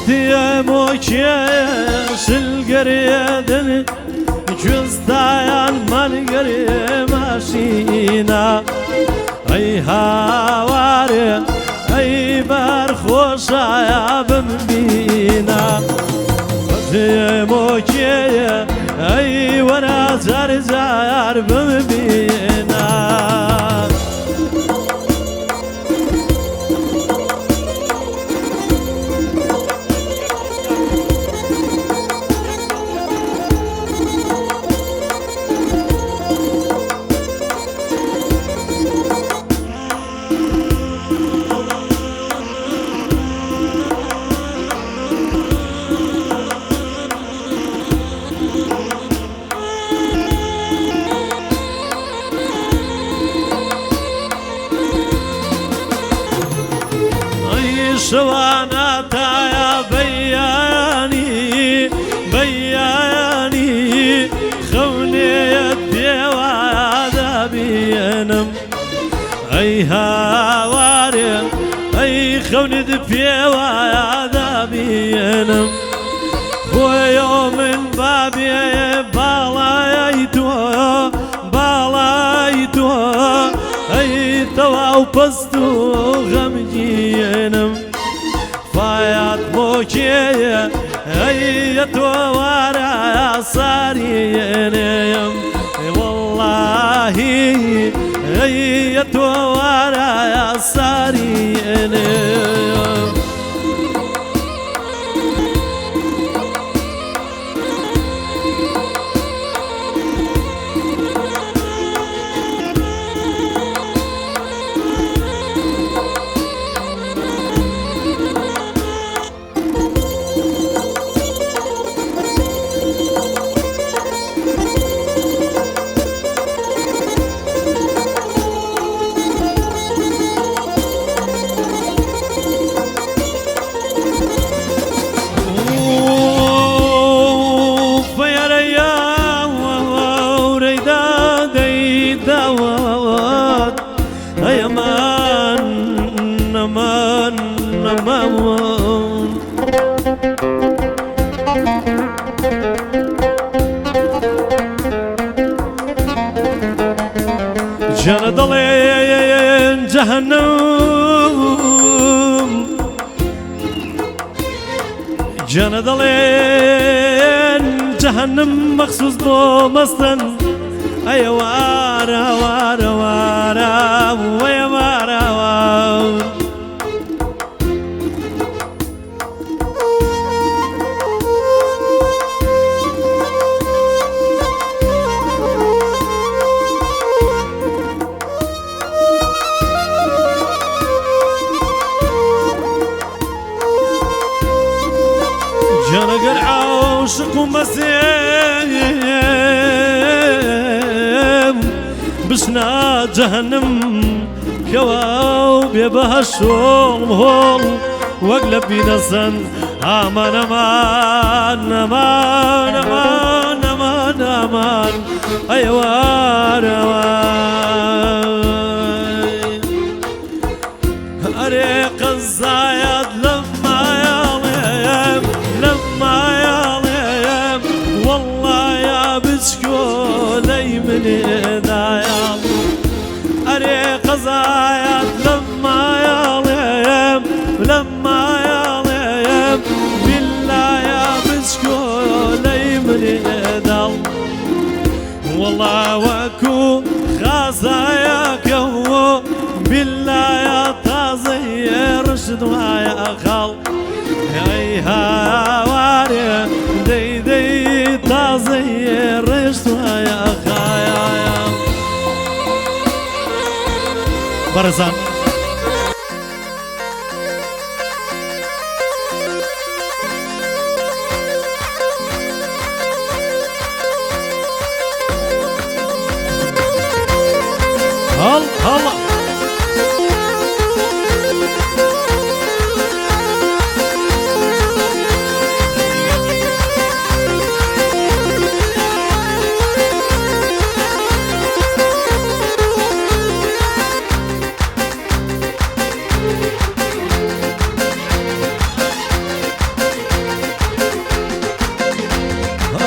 Fatiye moçye şilgeriyedin Cüzdayan malgeri maşina Ey havari ey berhoşaya bmbina Fatiye moçye ey vana zar zar bmbina شوانا تايا بياني بياني خوني الديوان بينم اي هواري اي خوني الديوان بينم ويوم بابي بالايتو بالايتو اي تواو بستو غمجينم فايات موكيه اي توارا صارينم والله اي توارا صارينم جانا ضلين جهنم جانا ضلين جهنم مخصوص بو مستن أي وارا وارا وارا ويا وارا وارا جانا قرعة وشق ومسيم بشنا جهنم كواو بيبها الشوم هول واقلب بنسن امان امان امان امان امان امان ايوان ايوان اريق الزايد لما ياليم لما ياليم والله يا بشكولي من ايدايا اريق الزايد لما ياليم لما ياليم بالله يا بشكولي من ايدايا والله وكو خزاياك هو بالله يا طازي رشد ويا خال يا واري دي دي طازي رشد ويا خايا برزان هلا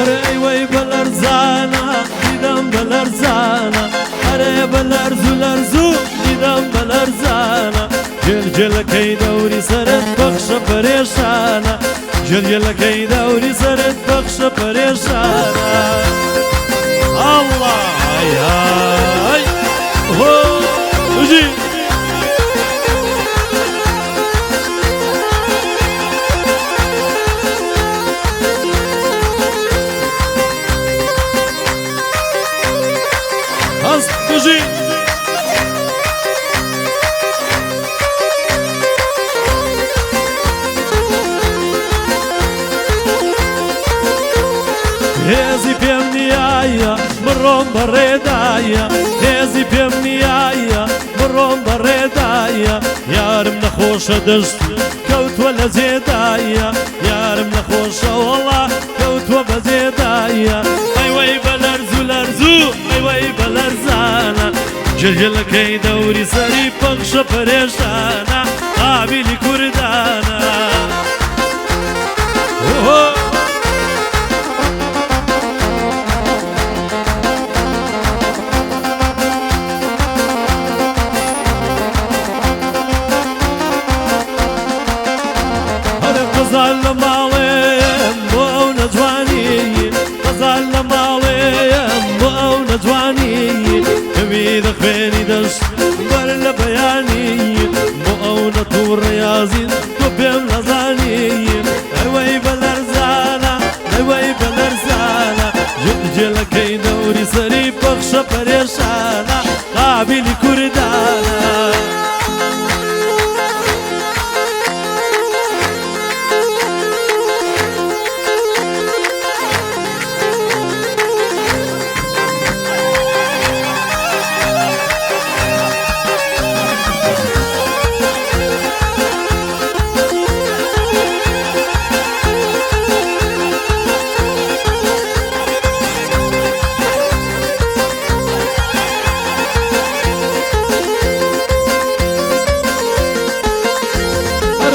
أري وي بالأرزانة دم بالأرزانة أري بالأرزو الأرزو دم بالأرزانة جل جل كي دوري سرت بخش بريشانة جل جل كي دوري سرت بخش بريشانة الله يا هو وجي وجي هزي بيمنيايا بروم بريدايا هزي بيمنيايا بروم بريدايا يارم نخوش دشت كوت ولا زيدايا يارم نخوش والله كوت ولا زيدايا اي وي بالارزو الارزو اي وي بالارزانا جلجل كي دوري سري بخش بريشانا قابلي كردانا غزال ماليم بو نجواني غزال ماليم بو نجواني بيد خيني دش برل بياني بو نطور يازين تبيم لزاني ايوي بالارزانة ايوي بالارزانة جل جل كي دوري سري بخش بريشانة قابلي كردانا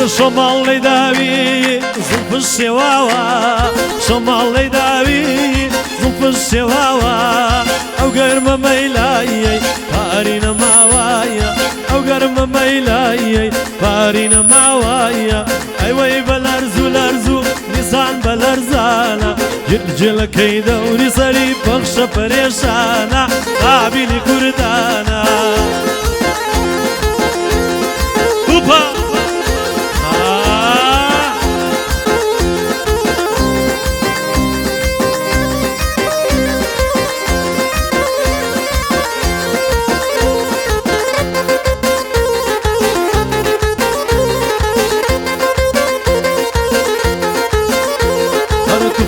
شمال ليداوي زلف الشواوة شمال ليداوي زلف الشواوة أو قرم ميلاي بارينا ماوايا أو قرم ميلاي بارينا ماوايا أيوة بالأرزو الأرزو نسان بالأرزانا جل كيدا ورسالي بخش بريشانا قابلي كردانا هوبا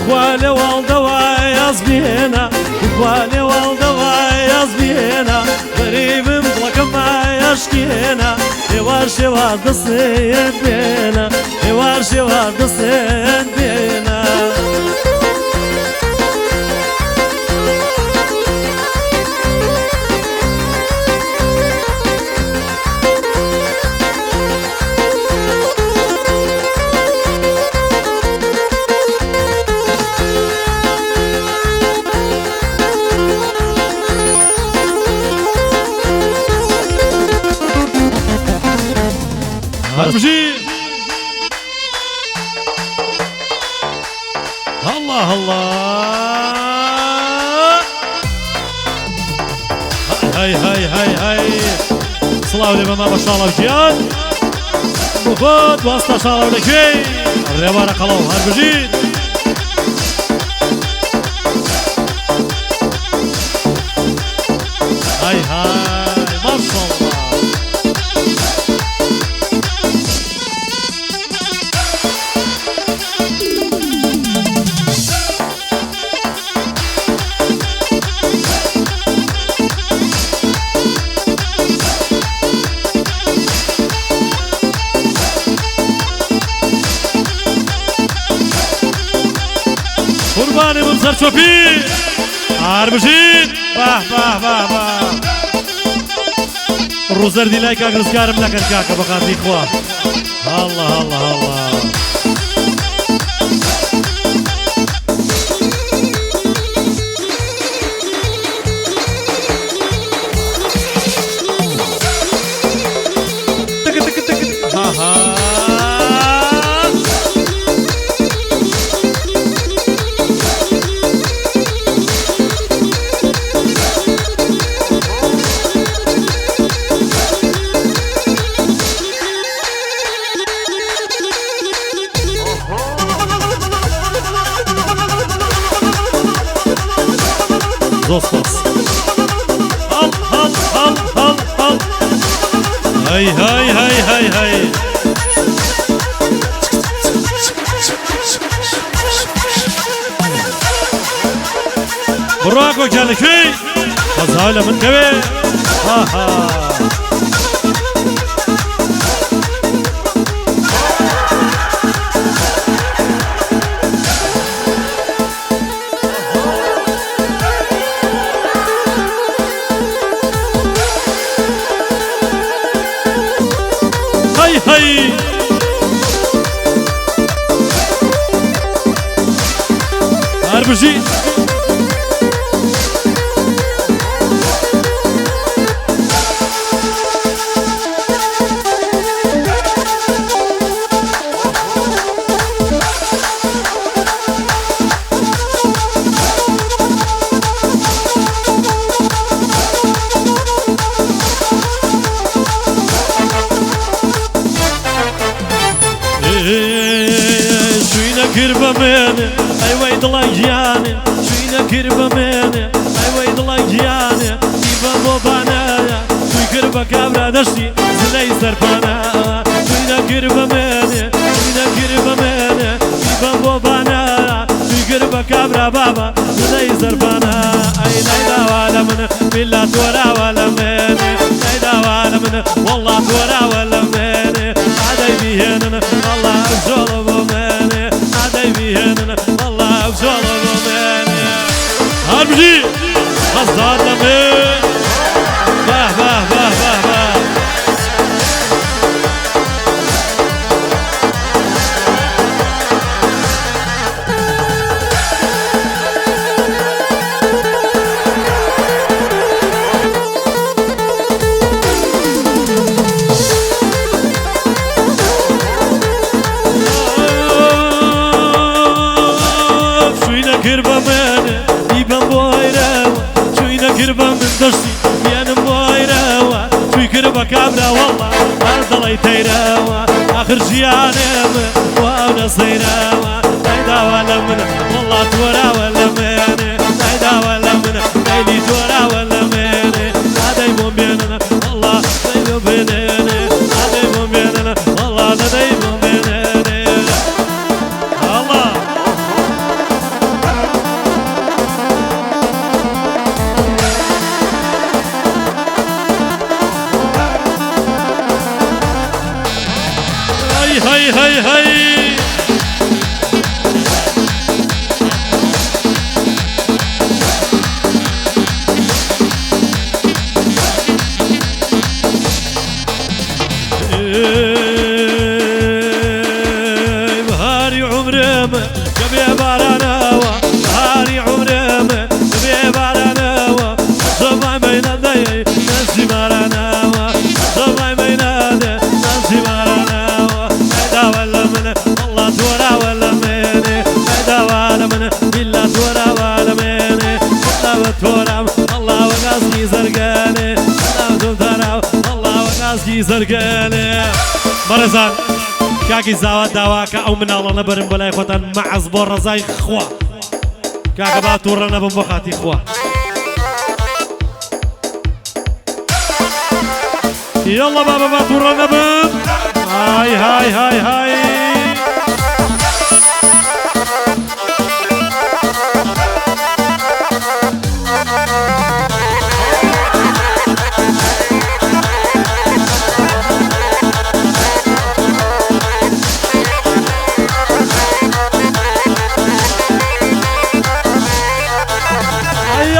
خوالي والدواء يزبينا خوالي والدواء يزبينا غريب مطلق ما يشكينا يوارش وادسين بينا يوارش وادسين بينا هربجي الله الله هاي هاي هاي هاي صلاة لمن ما شاء الله بجيان مفاد واسطة شاء الله ولكي الريبارة قلو هربجي هاي هاي ما شاء الله قرباني من سر شوفي عربشين باه باه باه باه الروزر دي لايك اقرز كارم لكن كاكا بقاتي اخوة الله الله الله تك تك تك ها ها زوستاس هل هل هل هل هل هاي هاي هاي هاي هاي براكو كالكي غزالة من كبير ها ها هاي هاي هربجي شوينا كربة ماني اي ويد الله جياني شوينا كربة ماني اي ويد الله جياني يبا بوبانا شوي كربة كابرا دشتي زلي سربانا شوينا كربة ماني شوينا كربة ماني يبا بوبانا شوي كربة كابرا بابا زلي سربانا اي ليلى ولا من بالله تورا ولا ماني ليلى ولا من والله تورا ولا ماني عدي بيهنن الله ظلم ماني عدي بيهنن الله ظلم ماني هربجي خزار لمي باه باه باه باه باه كابرا والله أرضلي تيراوا آخر جيانم وأنا صيراوا نايدا ولا من والله تورا ولا من نايدا ولا من نايدي تورا ولا من هذا يمون بيننا والله دايما بيننا هذا يمون بيننا والله دايما بيننا الله هاي هاي هاي بهاري عمري جبي باراناوا بهاري عمري جبي باراناوا صباي بين الدي نسي باراناوا صباي بين الدي نسي باراناوا هيدا ولا من والله تورا ولا مني هيدا ولا من إلا تورا ولا مني الله تورا الله وقاسكي زرقاني الله تورا الله وقاسكي زرقاني برزان كاكي زاوات داواكا او من الله نبرم بلاي خوتان مع زبور رزاي خوا كاكا باتورنا بمبخاتي خوا يلا بابا باتورنا بم هاي هاي هاي هاي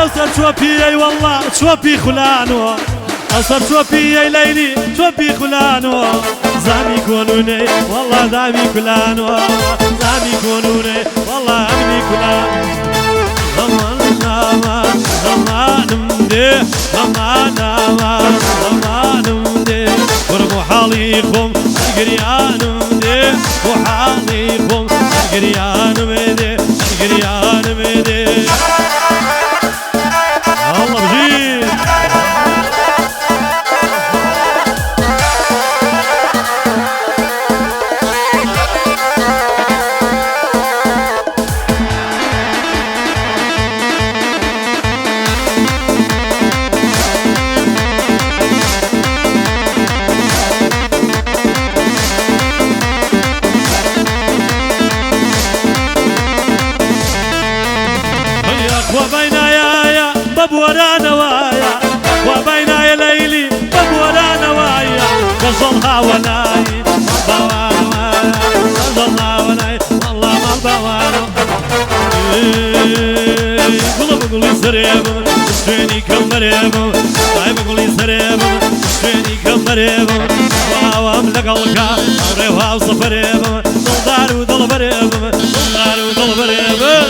أصر شوبي أي والله شوبي خلانو أصر شوبي أي ليلي شوبي خلانو زامي كونوني والله زامي خلانو زامي كونوني والله أمني خلانو زمان ناما زمان مدي زمان ناما زمان مدي ورمو حاليكم القريان مدي وحاليكم القريان مدي القريان مدي الله بجيب ببورا نوايا وبينا يا ليلي ببورا نوايا قصلها وناي بوانا قصلها وناي والله ما بوانا قلب قولي سريب اشتريني كم مريب طيب قولي سريب اشتريني كم مريب واوام لقلقا اوريوها وصفريب ضلدار وضل بريب ضلدار وضل بريب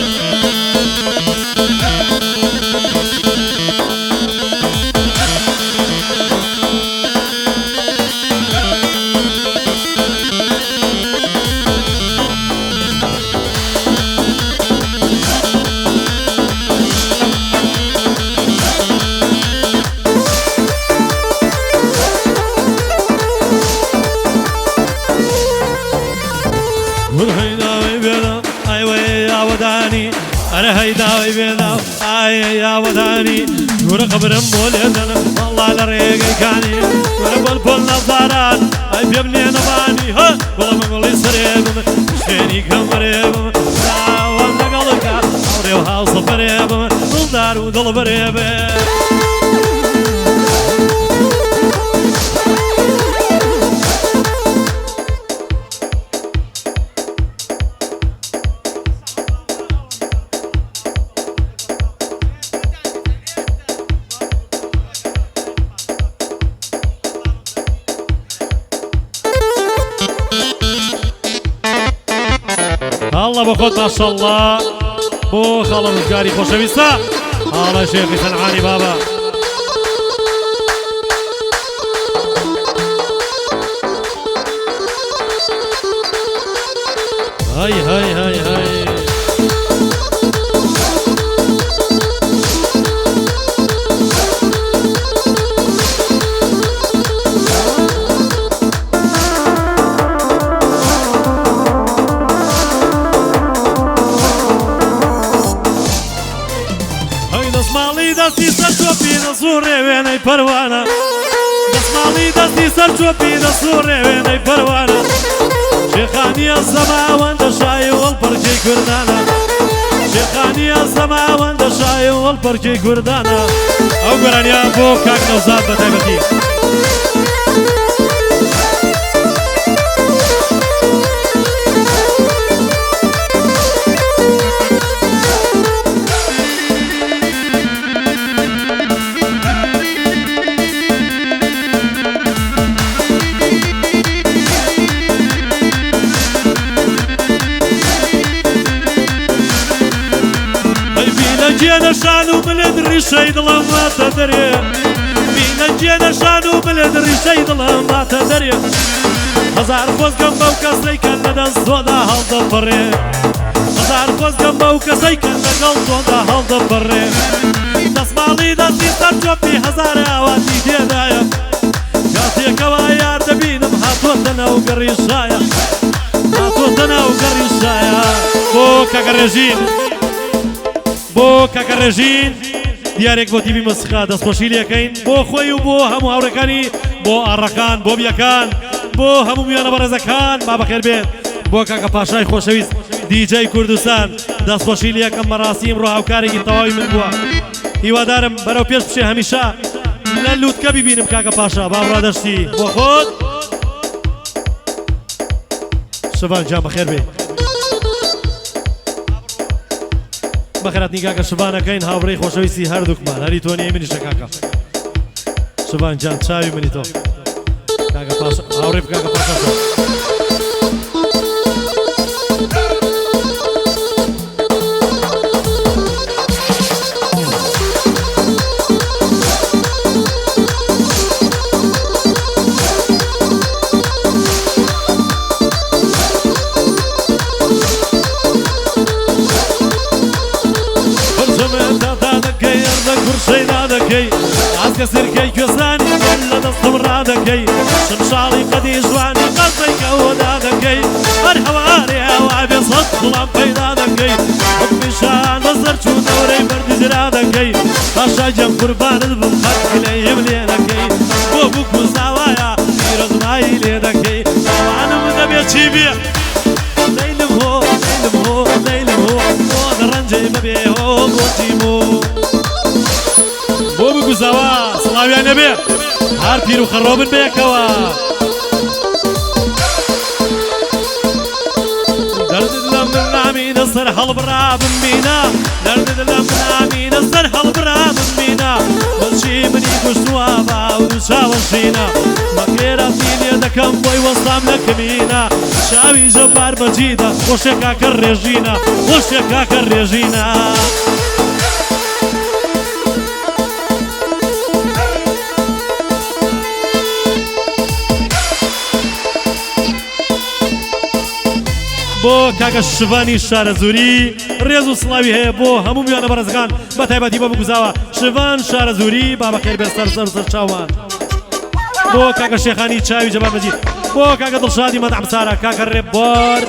أنا هيدا ويبينا آي يا وداني نور قبر مولدنا والله لريقي كاني نور بالبول نظارات أي بيبني نباني ها والله مقولي سريب شيني كمريب لا والله قلقا أوري وهاو صفريب ضلدار ودل بريب الله بخوت ما شاء الله بو خاله رزقاري خوشويستا الله شيخي سنعاني بابا هاي هاي هاي هاي کەروانە دەستماڵی دەستی سەر چۆپی دەسوڕێ وێنەی پەروانە شێخانیە زەماوەندە شای وەڵپەرکەی کوردانە شێخانیە زەماوەندە شای وەڵپەرکەی کوردانە ئەو گۆرانیان بۆ کاک نەوزاد بە تایبەتی جێنە شان و ملێت ڕیشەی دڵم ماتە دەرێ بینە جێنە شان و ملێت ڕیشەی دڵم ماتە دەرێ هەزار خۆزگەم بەو کەسەی کە لەدەست تۆدا هەڵدەپەڕێ هەزار خۆزگەم بەو کەسەی کە لەگەڵ تۆدا هەڵدەپەڕێ دەستماڵی دەستی سەر چۆپی هەزار ئاواتی تێدایە کاتێکەوە یار دەبینم هاتۆتە ناو گەڕی شایە هاتۆتە ناو گەڕی شایە بۆ کەگەڕێژین بۆ کاکە ڕێژین دیارێک بۆ تیوی مەسخا دەستخۆشی لەکەین بۆ خۆی و بۆ هەموو هاوڕەکانی بۆ ئاڕەکان بۆ بیەکان بۆ هەموو میوانە بەڕێزەکان با بەخێر بێت بۆ کاکە پاشای خۆشەویست دیجەی کوردستان دەستخۆشی لەکەم بەڕاستی ئەمڕۆ هاوکارێکی تەواوی من بووە هیوادارم بەرەو پێش بچێ هەمیشە لە لووتکە ببینم کاکە پاشا با ڕادەشتی بۆ خۆت شەوان جان بەخێر بێت بەخێراتنی کاکە شەوانەکەین هاوڕێی خۆشەویستی هەردووکمان هەری تۆنی منیشە کاکە شەوان جان چاوی منی تۆ کاکە پاشا هاوڕێی کاکە پاشا ئاسکە سرکەی کوێستانی لە دەستم ڕادەکەی شمشاڵی قەدی جوانی قەزەی کەوەدا دەکەی هەر هەوارێ هەوا بێ سەد گوڵام پەیدا دەکەی حکمیشان بەسەر چوونەوەرەی بەردیجرا دەکەی پاشا جەم قوربانت بم خەرکی لەیم لێ دەکەی بۆ بووک و زاوایە پیرۆزمایی لێ دەکەی ئەوانم دەبێت چی بێ لەیلم هۆ لەیلم هۆ لەیلم هۆ بۆ دەڕەنجەی بەبێ هۆ بۆچیمۆ بۆ بگوزەوە سڵاویان نەبێ هەر پیر و خەڕۆ بن بێکەوە دەردت لە من نامینە سەر هەڵبڕا بمبینە دەردت لە من نامینە سەر هەڵبڕا بمبینە بەچی منی کوشتووە باو و چاوەشینە مەکێرەتی لێ دەکەم بۆی وەستام لە کمینە چاوی ژەبار بەجیدە خۆشێ کاکە ڕێژینە خۆشێ کاکە ڕێژینە بۆ کاکە شڤانی شارە زووری ڕێز و سڵاوی هەیە بۆ هەموو میوانە بەڕێزەکان بە تایبەتی بۆ بگوزاوە شڤان شارە زووری با بەخێر بێ سەر چاوان بۆ کاکە شێخانی چاوی جەبار بەجید بۆ کاکە دڵشادی مەدەعم سارە کاکە ڕێبوار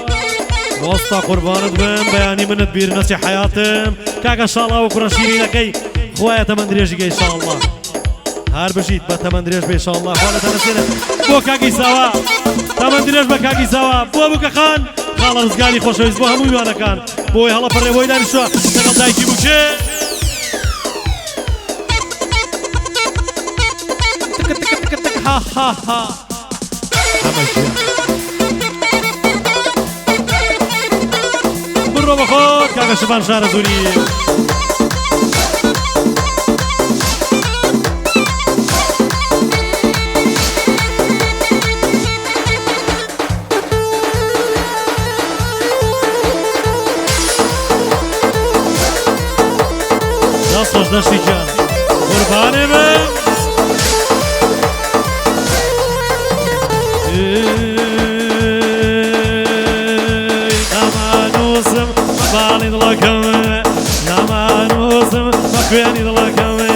وەستا قوربانت بم بەیانی منت بیر نەچی حیاتم کاکە شاڵا و کوڕە شیرینەکەی خوایە تەمەند درێژی ئینشاءالله هەر بژیت بە تەمەند درێژ بێ ئینشاءالله خوا لەتەنەسێنێت بۆ کاکی ساوا تەمەند درێژ بە کاکی ساوا بۆ بووکەخان خاڵە ڕزگاری خۆشەویست بۆ هەموو میوانەکان بۆی هەڵەپەڕێ بۆی دانیشتووە لەگەڵ دایکی بووکێ ها ها ها بڕۆ بە خۆت کاکە شەفان شارە زووری دەستخۆش دەشتی جان قوربانێ بم نامانووسم باڵی دڵەکەمە نامانووسم بە خوێنی دڵەکەمە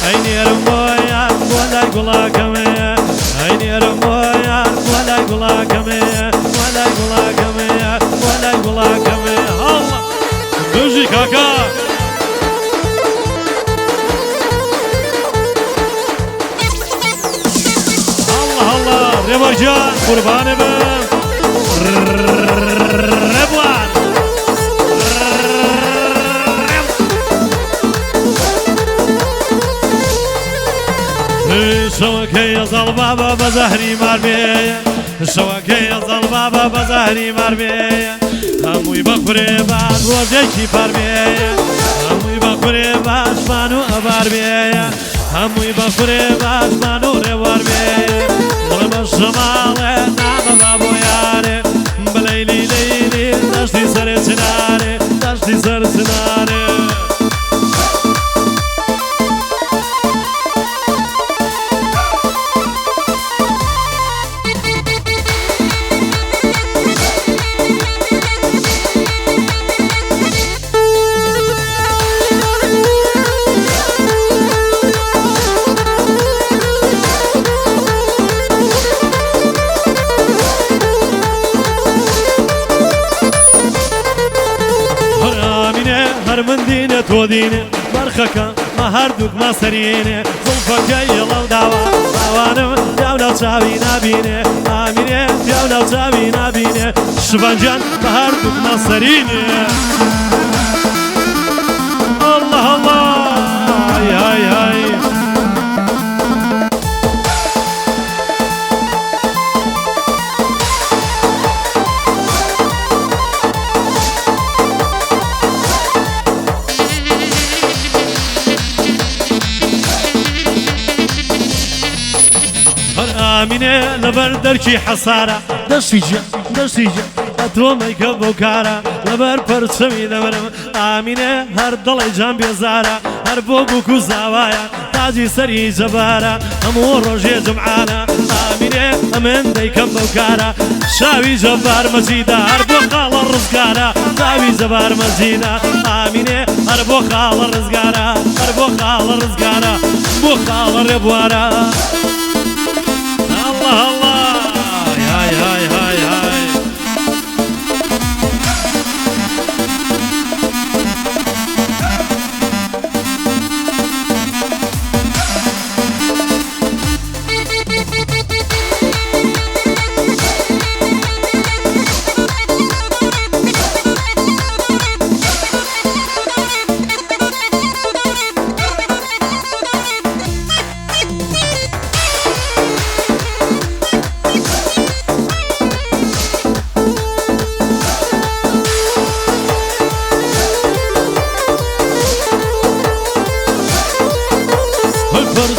ئەی نێرم بۆ یار بۆ لای گوڵاکەمە ئەی نێرم بۆ یار بۆ لای گوڵاکەمە بۆ لای گوڵاکەمە بۆ لای گوڵاکەمە هەڵە دوژی کاکە رێوەرجان قوربانە بم ڕێبوار شەوەکەی ئەزەڵ بابە بە زەهری ماربێیە شەوەکەی ئەزەڵ بابە بە زەهری ماربێیە هەمووی بە قورێ باش ڕۆژێکی پاربێیە هەمووی بە قورێ باشمان و ئەبار بێیە هەمووی بە قورێ باشمان و ڕێوار بێیە بڵێ بە شەماڵێ نامە با بۆ یارێ بلەیلی لەیلی دەشتی سەرێ چنارێ دەشتی سەر چنارێ هەرمندینە تۆ دینێ بەرخەکە مە هەردووک مەسەرینێ زوڵفەکەی یەڵەو داوا داوانم پیاو ناو چاوی نابینێ ئامینێ پیاو ناو چاوی نابینێ شڤەنجان بە هەردووک مەسەرینێ الله الله های های های ئامینێ لەبەر دەرکی حەسارە دەستیجە دەستیجە ئەتۆمەیکە بۆ کارە لەبەر پەرچەمی دەبرم ئامینێ هەر دڵی جان بێزارە هەر بۆ بووک و زاوایە تاجی سەری جەبارە هەموو ڕۆژێ جمعانە ئامینێ ئەمن دەیکەم بەو کارە شاوی جەبار مەجیدە هەر بۆ خاڵە ڕزگارە شاوی جەبار مەجیدە ئامینێ هەر بۆ خاڵە ڕزگارە هەر بۆ خاڵە ڕزگارە بۆ خاڵە ڕێبوارە الله الله هاي هاي هاي هاي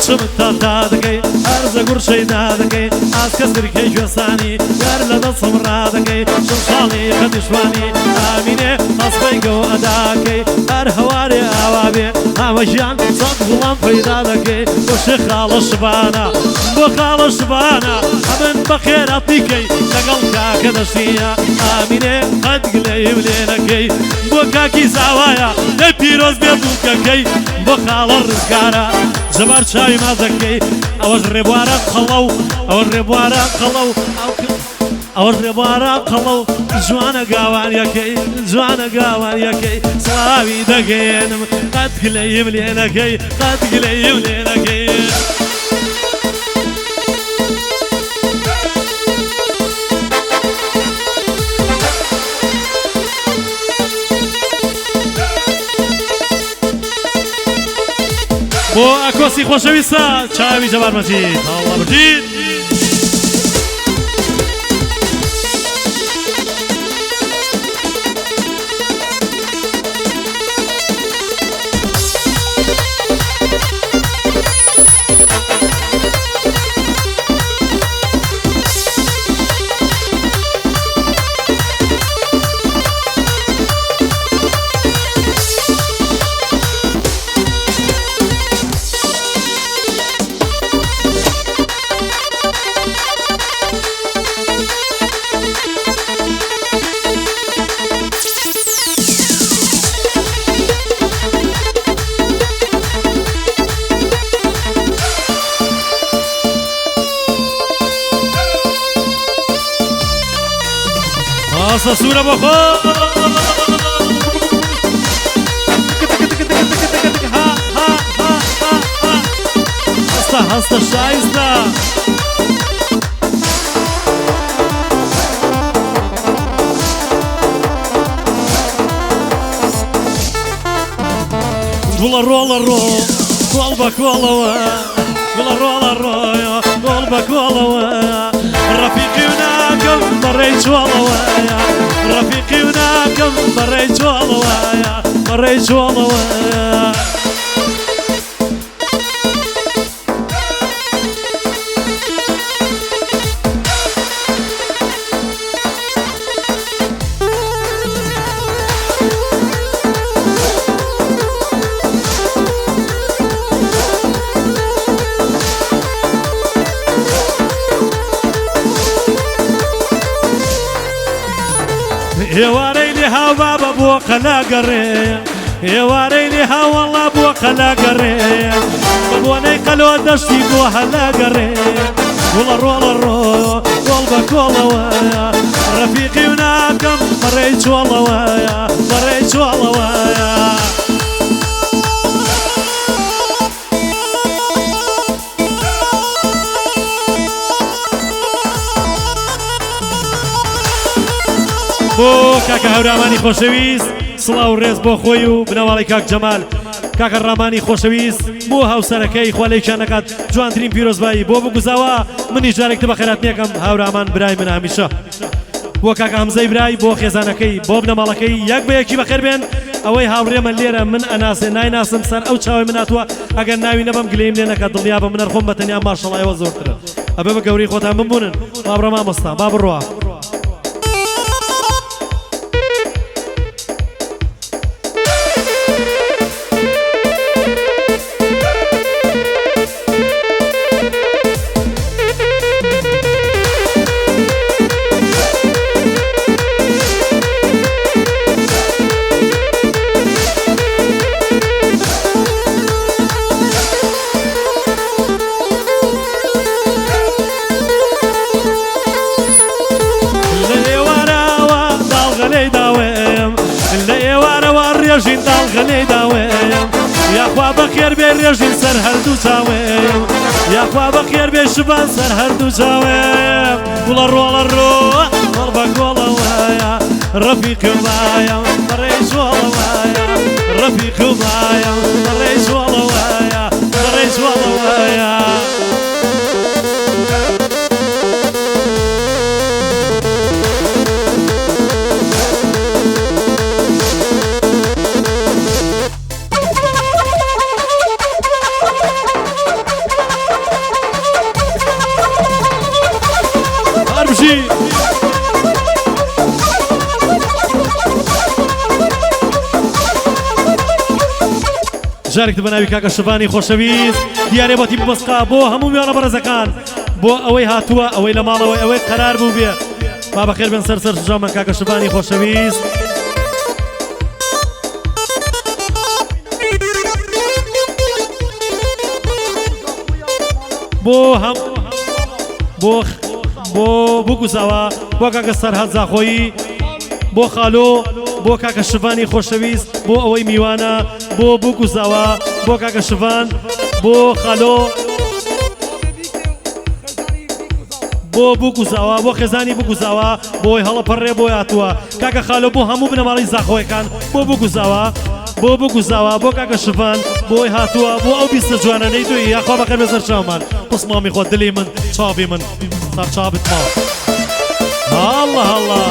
پرچمت تا دەکەی هەرزە گوڕشەی دادەکەی ئاسکە سرکەی گوێسانی یار لە دەستم ڕادەکەی شەو ساڵی خەتیشوانی ئامینێ ئەسپەی گەو ئەداکەی هەر هەوارێ ئاوا بێ ئاوەژیان سەد وڵام پەیدا دەکەی بۆ شێ خاڵە شبانە بۆ خاڵە شبانە ئەمن بە خێراتیکەی لەگەڵ کاکە دەشتیە ئامینێ قەت گلەیم لێ نەکەی بۆ کاکی زاوایە لێ پیرۆز بێ بووکەکەی بۆ خاڵە ڕزگارە جەبار چاوی مازەکەی ئەوەش ڕێبوارە قەڵە و ئەوەش ڕێبوارە قەڵە و ئەوەش ڕێبوارە قەڵە و جوانە گاوانیەکەی جوانە گاوانیەکەی سڵاوی دەگەێنم قەت گلەیم لێ نەکەی قەت گلەیم لێ نەکەی بۆ ئەکۆسی خۆشەویستە چاوی جەبار مەجید هەڵا بژید هسه صورة بخور هسه شايستا قول الرو قلبك والله والله قلبك والله رفيقي وناكم مريت والله رفيقي وناكم مريت والله مريت والله يا واريلي ها بابا بوق لا قري يا واريلي ها والله بوق لا قري بابوني قالوا دشتي بوها لا قري والله قلبك والله ويا رفيقي وناكم مريت والله ويا مريت والله ويا بۆ کاکە هەورامانی خۆشەویست سڵاو و ڕێز بۆ خۆی و بنەواڵی کاک جەمال کاکە ڕامانی خۆشەویست بۆ هاوسەرەکەی خوالێکیان نەکات جوانترین پیرۆزبایی بۆ بگوزاوە منی جارێک بە خێراتنیەکەم هاورامان برای من هەمیشە بۆ کاکە هەمزەی برای بۆ خێزانەکەی بۆ بنەماڵەکەی یەک بە یەکی بەخێر بێن ئەوەی هاوڕێمە لێرە من ئەناسێ نایناسم سەر ئەو چاوی مناتوە ئەگەر ناوی نەبم گلەیم لێ نەکات دڵنیا بە منەر خۆم بەتەنیا ماشەڵایەوە زۆرترە ئەبێ بە گەوری خۆتان بمبوونن بابڕە مامۆستا با بڕوا ڕێژین داڵغەلەی داوێم یاخوا بەخێر بێ ڕێژین سەر هەردوو چاوێم یاخوا بەخێر بێ شبان سەر هەردوو چاوێم گوڵە ڕۆڵە ڕۆ هەڵ بە گۆڵە وایە ڕەفیقی وایە بەڕێی جۆڵە وایە ڕەفیقی وایە بەڕێی جۆڵە وایە بەڕێی جۆڵە وایە جارێک بەناوی کاکە شڤانی خۆشەویست دیارێبەتی بمەسقا بۆ هەموو میوانە بەڕێزەکان بۆ ئەوەی هاتووە ئەوەی لە ماڵەوەی ئەوەی قەرار بوو بێ با بەخێر بن سەر سەرنجامە کاکە شڤانی خۆشەویست بۆ بگوزاوە بۆ کاکە سەرهەد زاخۆیی بۆ خالۆ بۆ کاکە شڤانی خۆشەویست بۆ ئەوەی میوانە بۆ بگوزاوە بۆ کاکە شڤان بۆ خالۆ بۆ بگوزاوە بۆ خێزانی بگوزاوە بۆی هەڵەپەڕێ بۆ هاتووە کاکە خالۆ بۆ هەموو بنەماڵی زاخۆیەکان بۆ بگوزاوە بۆ کاکە شڤان بۆی هاتووە بۆ ئەو بیستە جوانانەی دوی یاخوا بەخێر بەسەر چاومان قوسمامی خۆ دلی من چاوی من سەر چاوت ماوە هەڵڵا هەڵڵا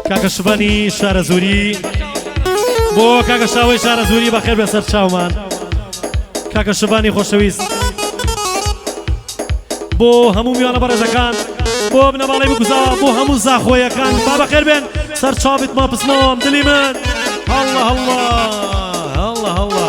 کاکە شڤانی شارە زووری بۆ کاکە شاوەی شارە زووری بەخێر بەسەر چاومان کاکە شڤانی خۆشەویست بۆ هەموو میوانە بەڕێزەکان بۆ بنەماڵەی بگوزاوە بۆ هەموو زاخۆیەکان با بەخێر بێن سەر چاوت ما پسمۆم دلی من هەڵڵا هەڵڵا هەڵڵا هەڵڵا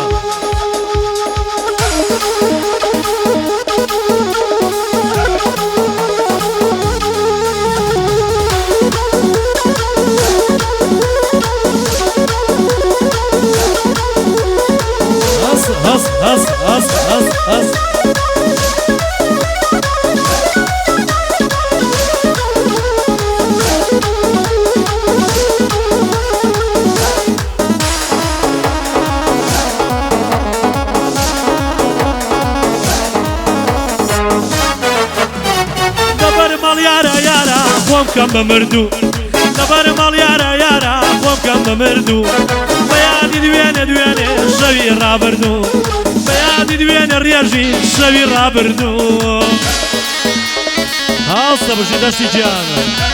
هەس مال يارا يارا بوم كم بمردو لبر مال يارا يارا بوم كم بمردو بيادي دوينه دوينه شوي رابردو بيادي دوينه رياجي شوي رابردو هاوسا بجي دشتي جانا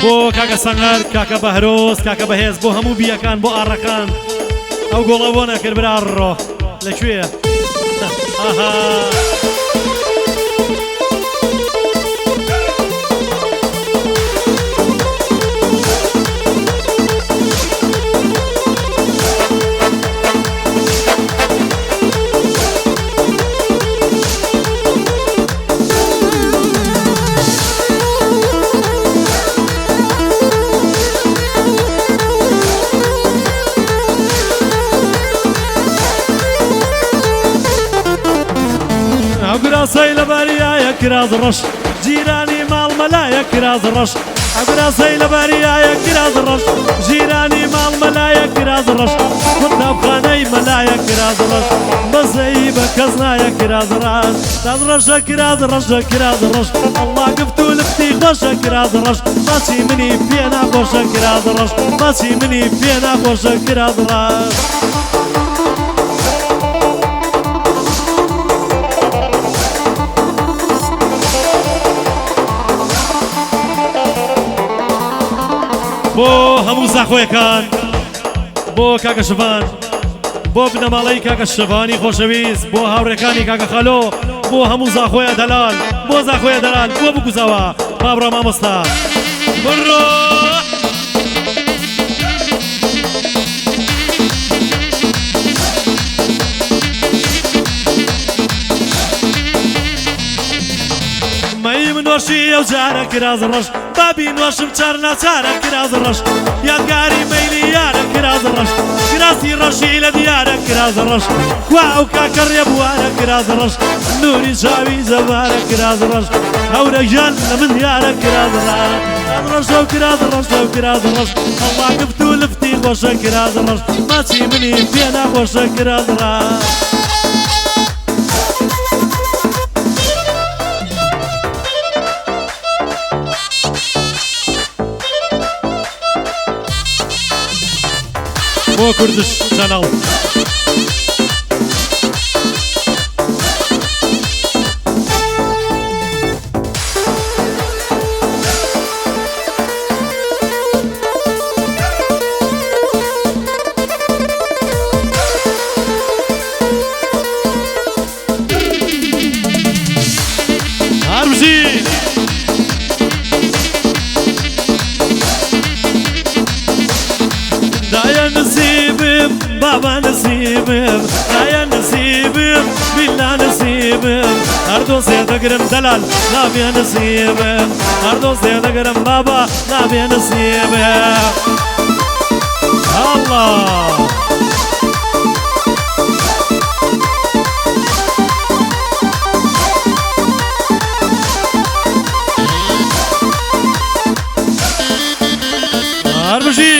بۆ کاکە سەنگەر کاکە بەهرۆز کاکە بەهێز بۆ هەموو بیەکان بۆ ئاڕەکان ئەو گۆڵە بۆ نەکرد برا ڕۆ لەکوێیە عقراسي لباريا يا كراز رش جيراني مال ملايا كراز رش عقراسي لباريا يا كراز رش جيراني مال ملايا كراز رش كنت بخاني ملايا كراز رش بزي بكزنا يا كراز رش كراز رش كراز رش كراز رش الله قفتو لفتي خوش كراز رش ماشي مني فينا خوش كراز رش ماشي مني فينا خوش كراز رش بۆ هەموو زاخۆیەکان بۆ کاکە شەڤان بۆ بنەماڵەی کاکە شەڤانی خۆشەویست بۆ هاوڕێکانی کاکە خەلۆ بۆ هەموو زاخۆیە دەلال بۆ زاخۆیە دەلال بۆ بگوزەوە مابڕە مامۆستا بڕۆ نوشی او جاره کراز رش بابی نوشم چار ناچاره کراز رش یادگاری میلی یاره کراز رش کراسی رشی لدیاره کراز رش خوا او کاکر یبواره کراز رش نوری شاوی زواره کراز رش هوره جان من یاره کراز رش او کراز رش او کراز رش الله قفتو لفتی خوشه کراز رش ماچی منی فینا خوشه کراز رش بۆ کوردش چەنەڵ هەربژی دایە نسیبم بابا نسیبم دایە نسیبم بیلا نسیبم هەر دۆزێ دەگرم دەلال نابێ نسیبم هەر دۆزێ دەگرم بابا نابێ نسیبم الله هەربژی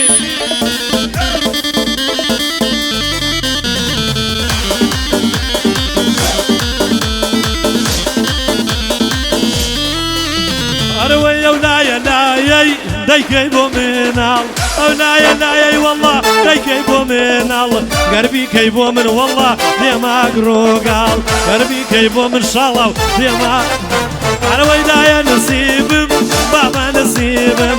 دايكي بو منال او نايا نايا والله دايكي بو منال قربي كيبو من والله ديما قروقال قربي كيبو من شالله ديما انا ويدايا نسيبم بابا نسيبم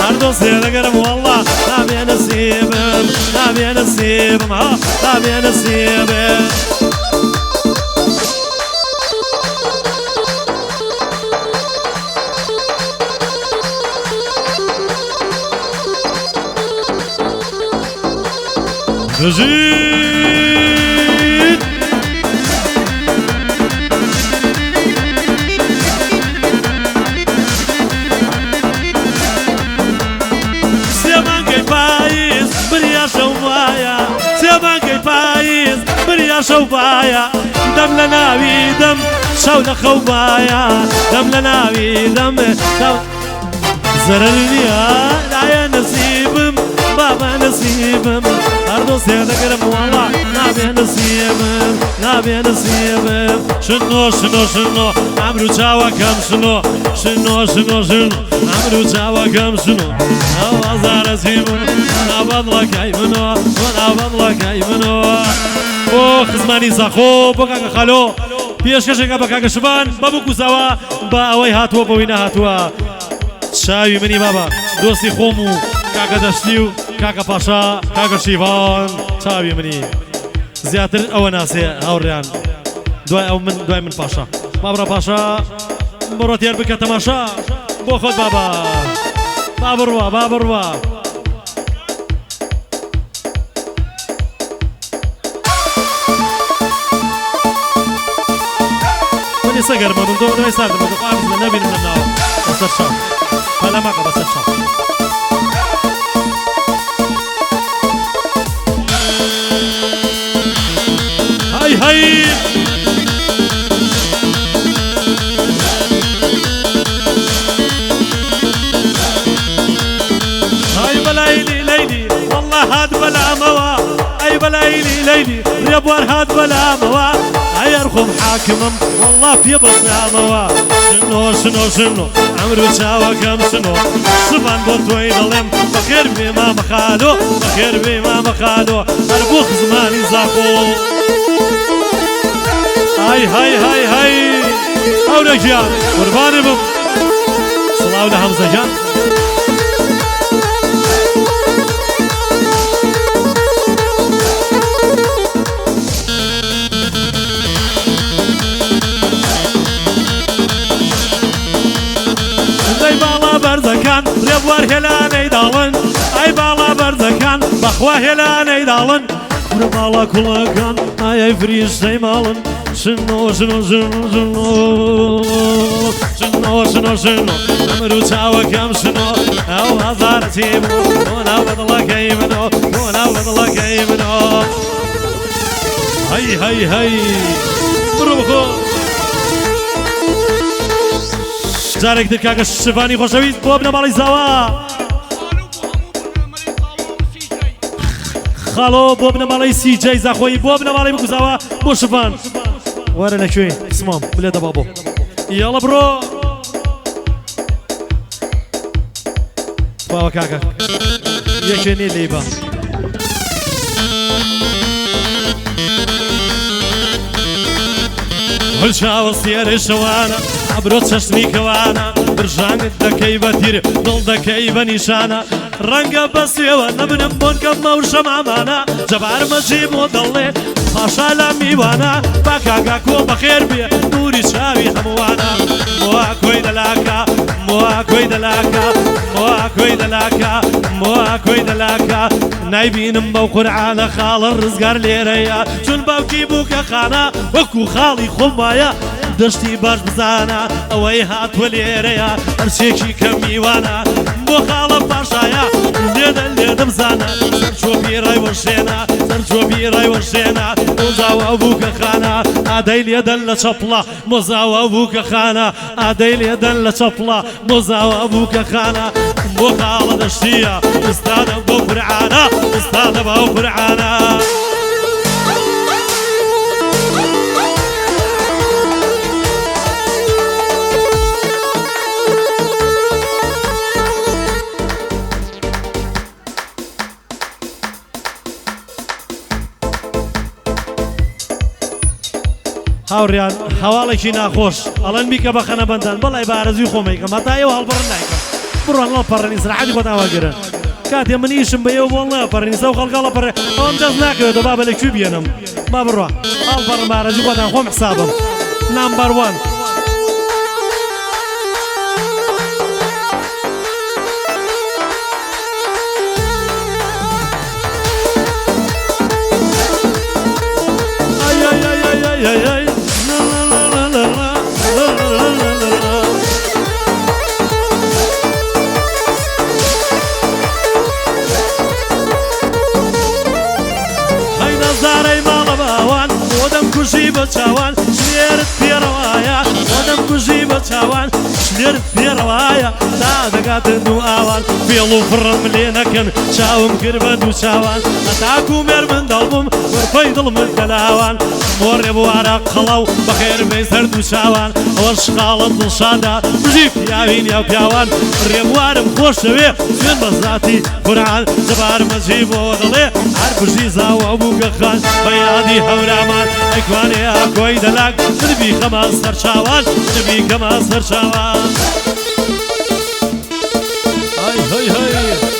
اردو سيدا قرب والله نابي نسيبم نابي نسيبم ها نابي نسيبم زيد سيمان كي بايز بريا شوفايا سيمان كي بايز بريا شوفايا دەم لە ناوی دەم شەو لە خەوبایە دەم لە ناوی دەم شەو زەرەر نییە لایە نەسیبم بابا نەسیبم هەردوو سێ دەگەرم وەڵا نابێ نەسیبم نابێ نەسیبم شنۆ شنۆ شنۆ ئەمروو چاوەکەم شنۆ شنۆ شنۆ شنۆ ئەمروو چاوەکەم شنۆ ئەوازارە زیبم نابەدڵەکەی منۆ نابەدڵەکەی منۆ بۆ خزمانی زەخۆ بۆ کاکە خەلۆ پێشکەشێکە بە کاکە شبان بە بکوزەوە بە ئەوەی هاتووە بەوەی نەهاتووە چاوی منی بابا دۆستی خۆم و کاکە دەشتی و کاکە پاشا کاکە شیڤان چاوی منی زیاتر ئەوە ناسێ هاوڕێیان دوای من پاشا بابڕە پاشا بڕۆ تێر بکە تەماشا بۆ خۆت بابا با بڕوە با بڕوە منی سەگەرمە من دۆ دوای ساردمە دخوام لە نەبینم لە ناوە بەسەر شەو پەلەمەکە بەسەر شەو هەی هەی هەی بەلایلی لەیلی والله هات بەلامەوە ئەی بەلایلی لەیلی ڕێبوار هات بەلامەوە ئەیەر خۆم حاکمم والله پێ بەسامەوە شنۆ شنۆ شنۆ ئەمروو چاوەکەم شنۆ سبان بۆ تۆی دەڵێم بەخێر بێ مامە خالۆ بەخێر بێ مامە خالۆ هەر بۆ خزمانی زاخۆ هەی هەی هەی هەی ئەورە گیان قوربانی بم سڵاو لە هەمزە گیان بەرزەکان ڕێبوار هێلانەی داڵن ئای باڵا بەرزەکان بەخوا هێلانەی داڵن کوڕە باڵا کوڵەکان ئای فریشتەی ماڵن شنۆ شنۆ شنۆ شنۆ شنۆ شنۆ شنۆ ئەمروو چاوەکەم شنۆ ئەو هەزارە چی بوو بۆ ناو بەدڵەکەی منۆ بۆ ناو بەدڵەکەی منۆ هەی هەی هەی بڕۆ بخۆ جارێک تر کاکە شیڤانی خۆشەویست بۆ بنە ماڵی زاوا خاڵۆ بۆ بنە ماڵی سیجەی زاخۆی بۆ بنە ماڵی بکوزاوە بۆ شیڤان وەرە لەکوێ قسمام بلێ دەبا بۆ یاڵە بڕۆ باوە کاکە یەکێ نێ لێیبە هەلچاوە سێرەی شەوانە ئەبرۆ چەشنی کەوانە برژانت دەکەی بە تیر دڵ دەکەی بە نیشانە ڕەنگە بە سوێوە نەبنم بۆن کەمە و شەمامانە جەبارمەجی بۆ دەڵێ پاشا لە میوانە با کاگا کۆ بەخێر بێ نوری چاوی هەمووانە موا کۆی دەلاکە موا کۆی دەلاکە موا کۆی دەلاکە موا کۆی دەلاکە نایبینم بەو قورعانە خاڵە ڕزگار لێرەیە چون باوکی بووکە خانە وەکو خاڵی خۆمایە دەشتی باش بزانە ئەوەی هاتووە لێرەیە هەرچێکی کەم میوانە بۆ خاڵە پاشایە لێدە بزانە سەرچۆبی ڕای وەشێنە سەرچۆبی ڕای وەشێنە مۆزاوە بووکە خانە ئادەی لێدەن لە چەپڵە مۆزاوە بووکە خانە ئادەی لێدەن لە چەپڵە مۆزاوە بووکە خانە بۆ خاڵە دەشتیە ئستادە بۆ قورعانە ئستادە بۆ قورعانە هاوڕیان هەواڵێکی ناخۆش ئەڵەن بیکە بە خەنەبەندان بەڵای بارەزوی خۆمەیکەم هەتا ئێوە هەڵبڕن نایکەم بڕۆن هەڵپەڕێنی سرعەتی خۆت ئاواگرن کاتێ من ئیشم بە ئێوە بۆڵ نەپەڕێنی سەو خەڵکەڵە پەڕێ ئەوم دەست ناکەوێتەوە با بە لەکوێ بێنم با بڕۆ هەڵپەڕن بارەزوی خۆتان خۆم حسابم نامبەر وان کوشی بە چاوان چاوان شلێرت پێڕەوایە وەدەم کوژی بە چاوان شلێرت پێڕەوایە تا دەگاتن دوو ئاوان فێڵ و فڕم لێ نەکەن چاوم کرد بە دوو چاوان هەتاکو مێر مندەڵ بووم وەرپەی دڵمت دەلاوان مۆڕێ بوارە قەڵاو بەخێر بێ سەر دوو چاوان ئەوە شقاڵم دڵشادا بژی پیاوی نێو پیاوان ڕێبوارم خۆشەوێ سوێن بە زاتی قورعان زەبارمەجی بۆ دەڵێ هەر بژی زاوە بوو گەخان بە یادی هەورامان ئەیکوانێ ئاکۆی دەلاک دربی خەمە سەرچاوان دربی کەمە سەرچاوان هەی هەی هەی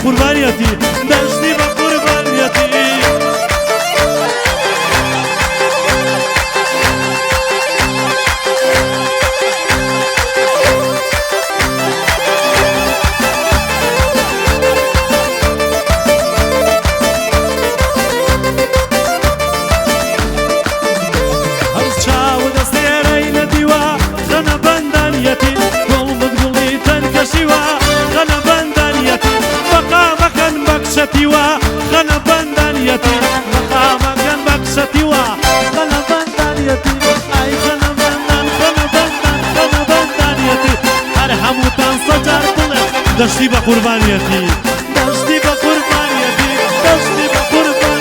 قربانيتي دشتي بقربانيتي هرشا ودستيرين ديوا خنا بندانيتي قوم بتقولي تنكشوا خنا بندانيتي مقامك بكشتيوا خنا بندانيتي مقامك بكشتيوا خنا بندانيتي اي خنا بندانيتي ارحم وتنصجر طلع دشتي بقربانيتي دشتي بقربانيتي دشتي بقربانيتي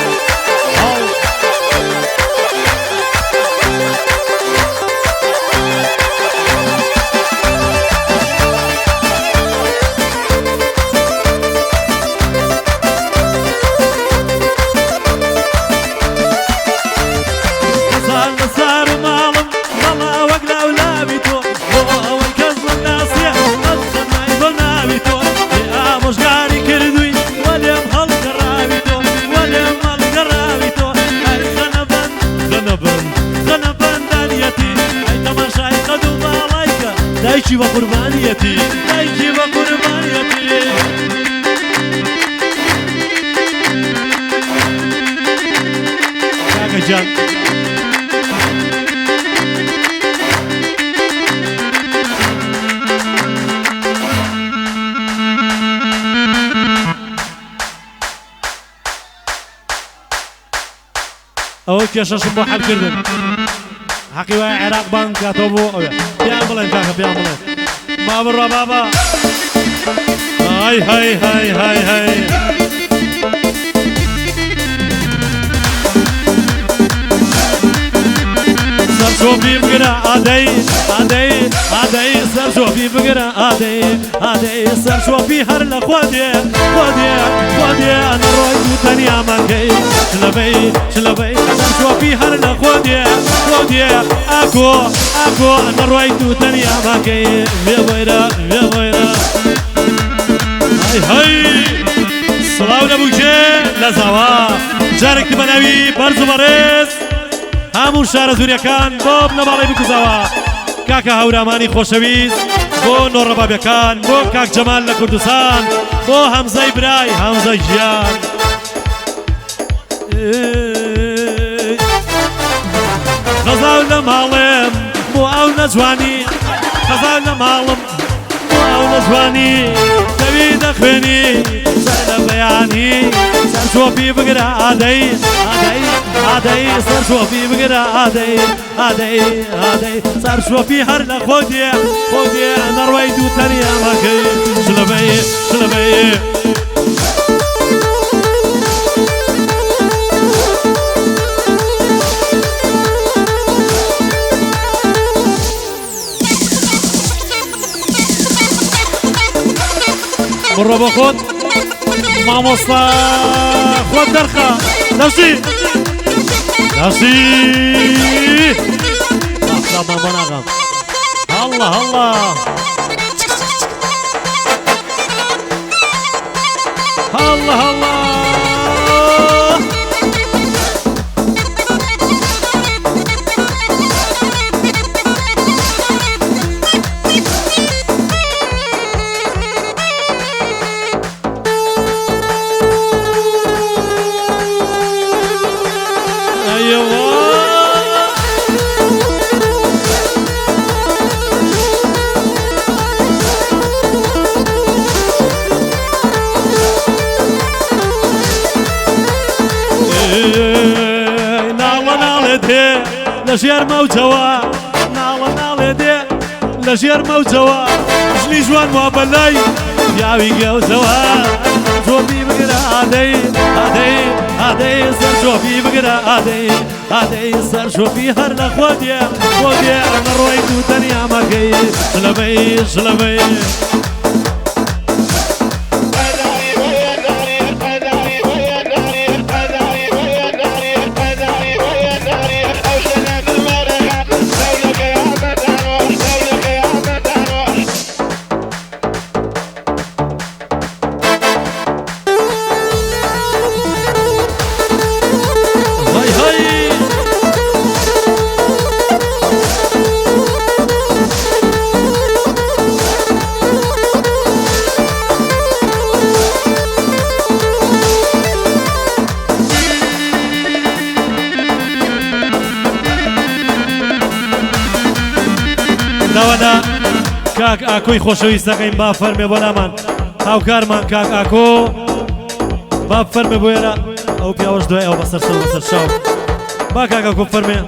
دايكي وقربانيتي دايكي وقربانيتي كاكا جان اوكي شاشم بو حل كردن حقي واي عراق بان كاتبو بيان بلين كاكا بيان بلين ما برا بابا هاي هاي هاي هاي هاي سرشوفي بقرا عادي عادي عادي سرشوفي بقرا عادي عادي سرشوفي هر لخوادي خوادي خوادي انا رويت تانيا مانكي شلبي شلبي سرشوفي هر لخوادي خوادي اكو اكو انا رويت تانيا مانكي يا ويرا يا ويرا هاي هاي سلاو نبوجه لزوا جارك بنوي برزو برز همون شهر زوریەکان بۆ بنەماڵی بکوزەوە کاکە هەورامانی خۆشەویست بۆ نۆڕەبابیەکان بۆ کاک جەمال لە کوردستان بۆ هەمزەی برای هەمزە گیان خەزاو لە ماڵێم بۆ ئەو نەجوانی خەزاو لە ماڵم بۆ ئەو نەجوانی دەوی دەخوێنی سەر لە بەیانی سەر شۆپی بگرە ئادەی ئادەی ئادەی سەر شۆپی بگرە ئادەی ئادەی ئادەی سەر شۆپی هەر لە خۆ دێ نەڕوەی دوو تەنیامەکەی شلەبەی شلەبەی بڕۆ بە خۆت مامۆستا خۆت دەرخە دەشتی دەشتی ماما ناغام هەڵڵا هەڵڵا هەڵڵا هەڵڵا لە ژێر مەوجەوە ناڵە ناڵێ دێ لە ژێر مەوجەوە ژنی جوان وا بەلای پیاوی گەوزەوە جۆبی بگرە ئادەی ئادەی ئادەی سەر جۆبی بگرە ئادەی ئادەی سەر جۆبی هەر لە خۆ دێ بۆ دێ نەڕۆی دوو تەنیامەکەی شلەبەی شلەبەی داوانا کاک ئاکۆی خۆشەویستەکەین با فەرمێ بۆ لامان هاوکارمان کاک ئاکۆ با فەرمێ بۆ ئێرە ئەو پیاوەش دوای ئەو بەسەر سەر بەسەر شاو با کاک ئاکۆ فەرمێ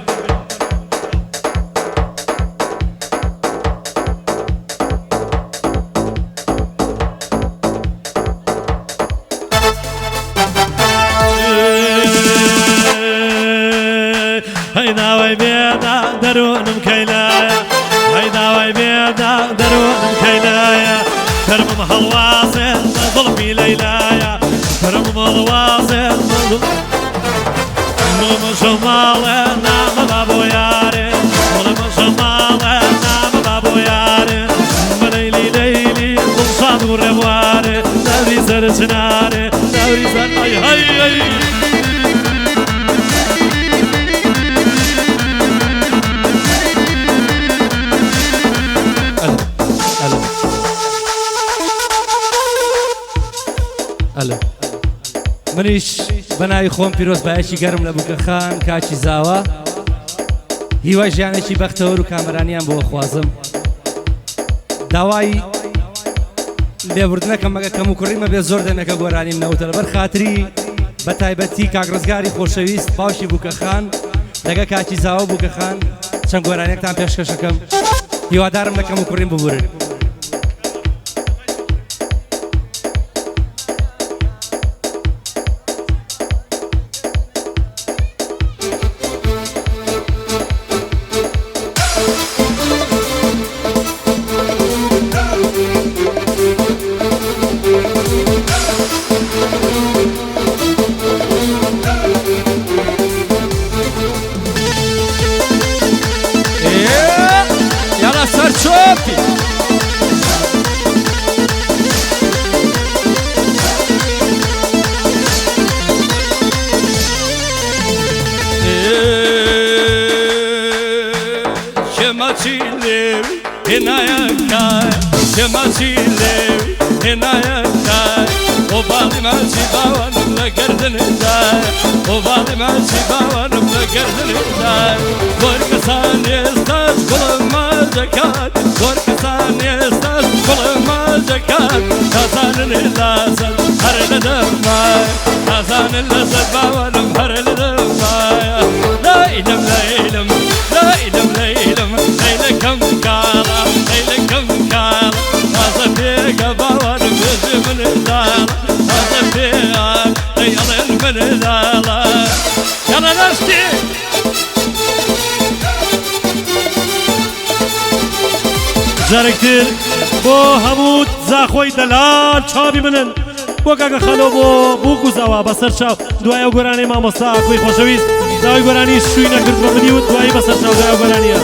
هەی ناوەی بێدا دەروونم کەیلایە هەی ناوەی بێدا دەروونم کەیلایە فرمم هەڵوازێت بە زڵمی لەیلایە فرمم هەڵوازێت بە مڵمەشە ماڵێ نامە با بۆ یارێ مڵمەشە ماڵێ نامە با بۆ یارێ بەلەیلی لەیلی دڵشاد و ڕێوارێ دەوری سەر چنارێ دەوری سەر هەی هەی هەی منیش بەناوی خۆم پیرۆز بایەکی گەرم لە بووکەخان کاکی زاوە هیوای ژیانێکی بەختەوەر و کامەرانیان بۆ خوازم داوای لێبوردنەکەم مەگە کەم و کوڕیمە بێ زۆر دەمێکە گۆرانیم نەوتە لەبەر خاتری بە تایبەتی کاکڕزگاری خۆشەویست باوشی بووکەخان لەگە کاکی زاوە بووکەخان چەند گۆرانێکتان پێشکەشەکەم هیوادارم لە کەم و کوڕیم ببورن Inayakay, Shemachile, Inayakay, ماشي باوانم لقردن هداي وبالي ماشي باوانم لقردن هداي ورقصان يستاش كل ما زكات ورقصان يستاش كل ما زكات تازان اللاسد هر لدماي تازان اللاسد باوانم هر لدماي لا إلم لا إلم لا إلم لا إلم ليلكم كالا ليلكم كالا هذا بيقى باوانم بيجي من الدار هذا بيقى يلا من الدار يلا نشتي جاركتر بۆ هەموو زاخۆی دەلال چاوی منن بۆ کاکە خەلۆ بۆ بووک و زەوا بەسەر چاو دوایە و گۆرانەی مامۆستا ئاکۆی خۆشەویست داوای گۆرانی شووی نەکرد بە منی و دوایی بەسەر چاو دوایە و گۆرانیە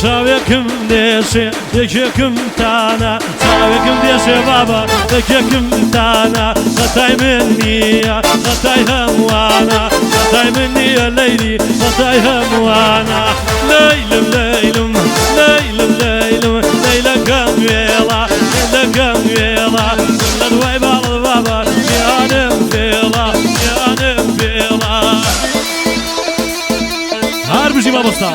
چاوێکم دێشێ یەکێکم تانە چاوێکم دێشێ بابا یەکێکم تانە خەتای من نییە خەتای هەمووانە خەتای من نییە لەیلی خەتای هەمووانە لەیلم لەیلم لەیلم لەیلم لەیلەکەم وێڵە لەیلەکەم وێڵە لە دوای باڵ بابا یانم فێڵە یانم فێڵە هەر بژی مامۆستا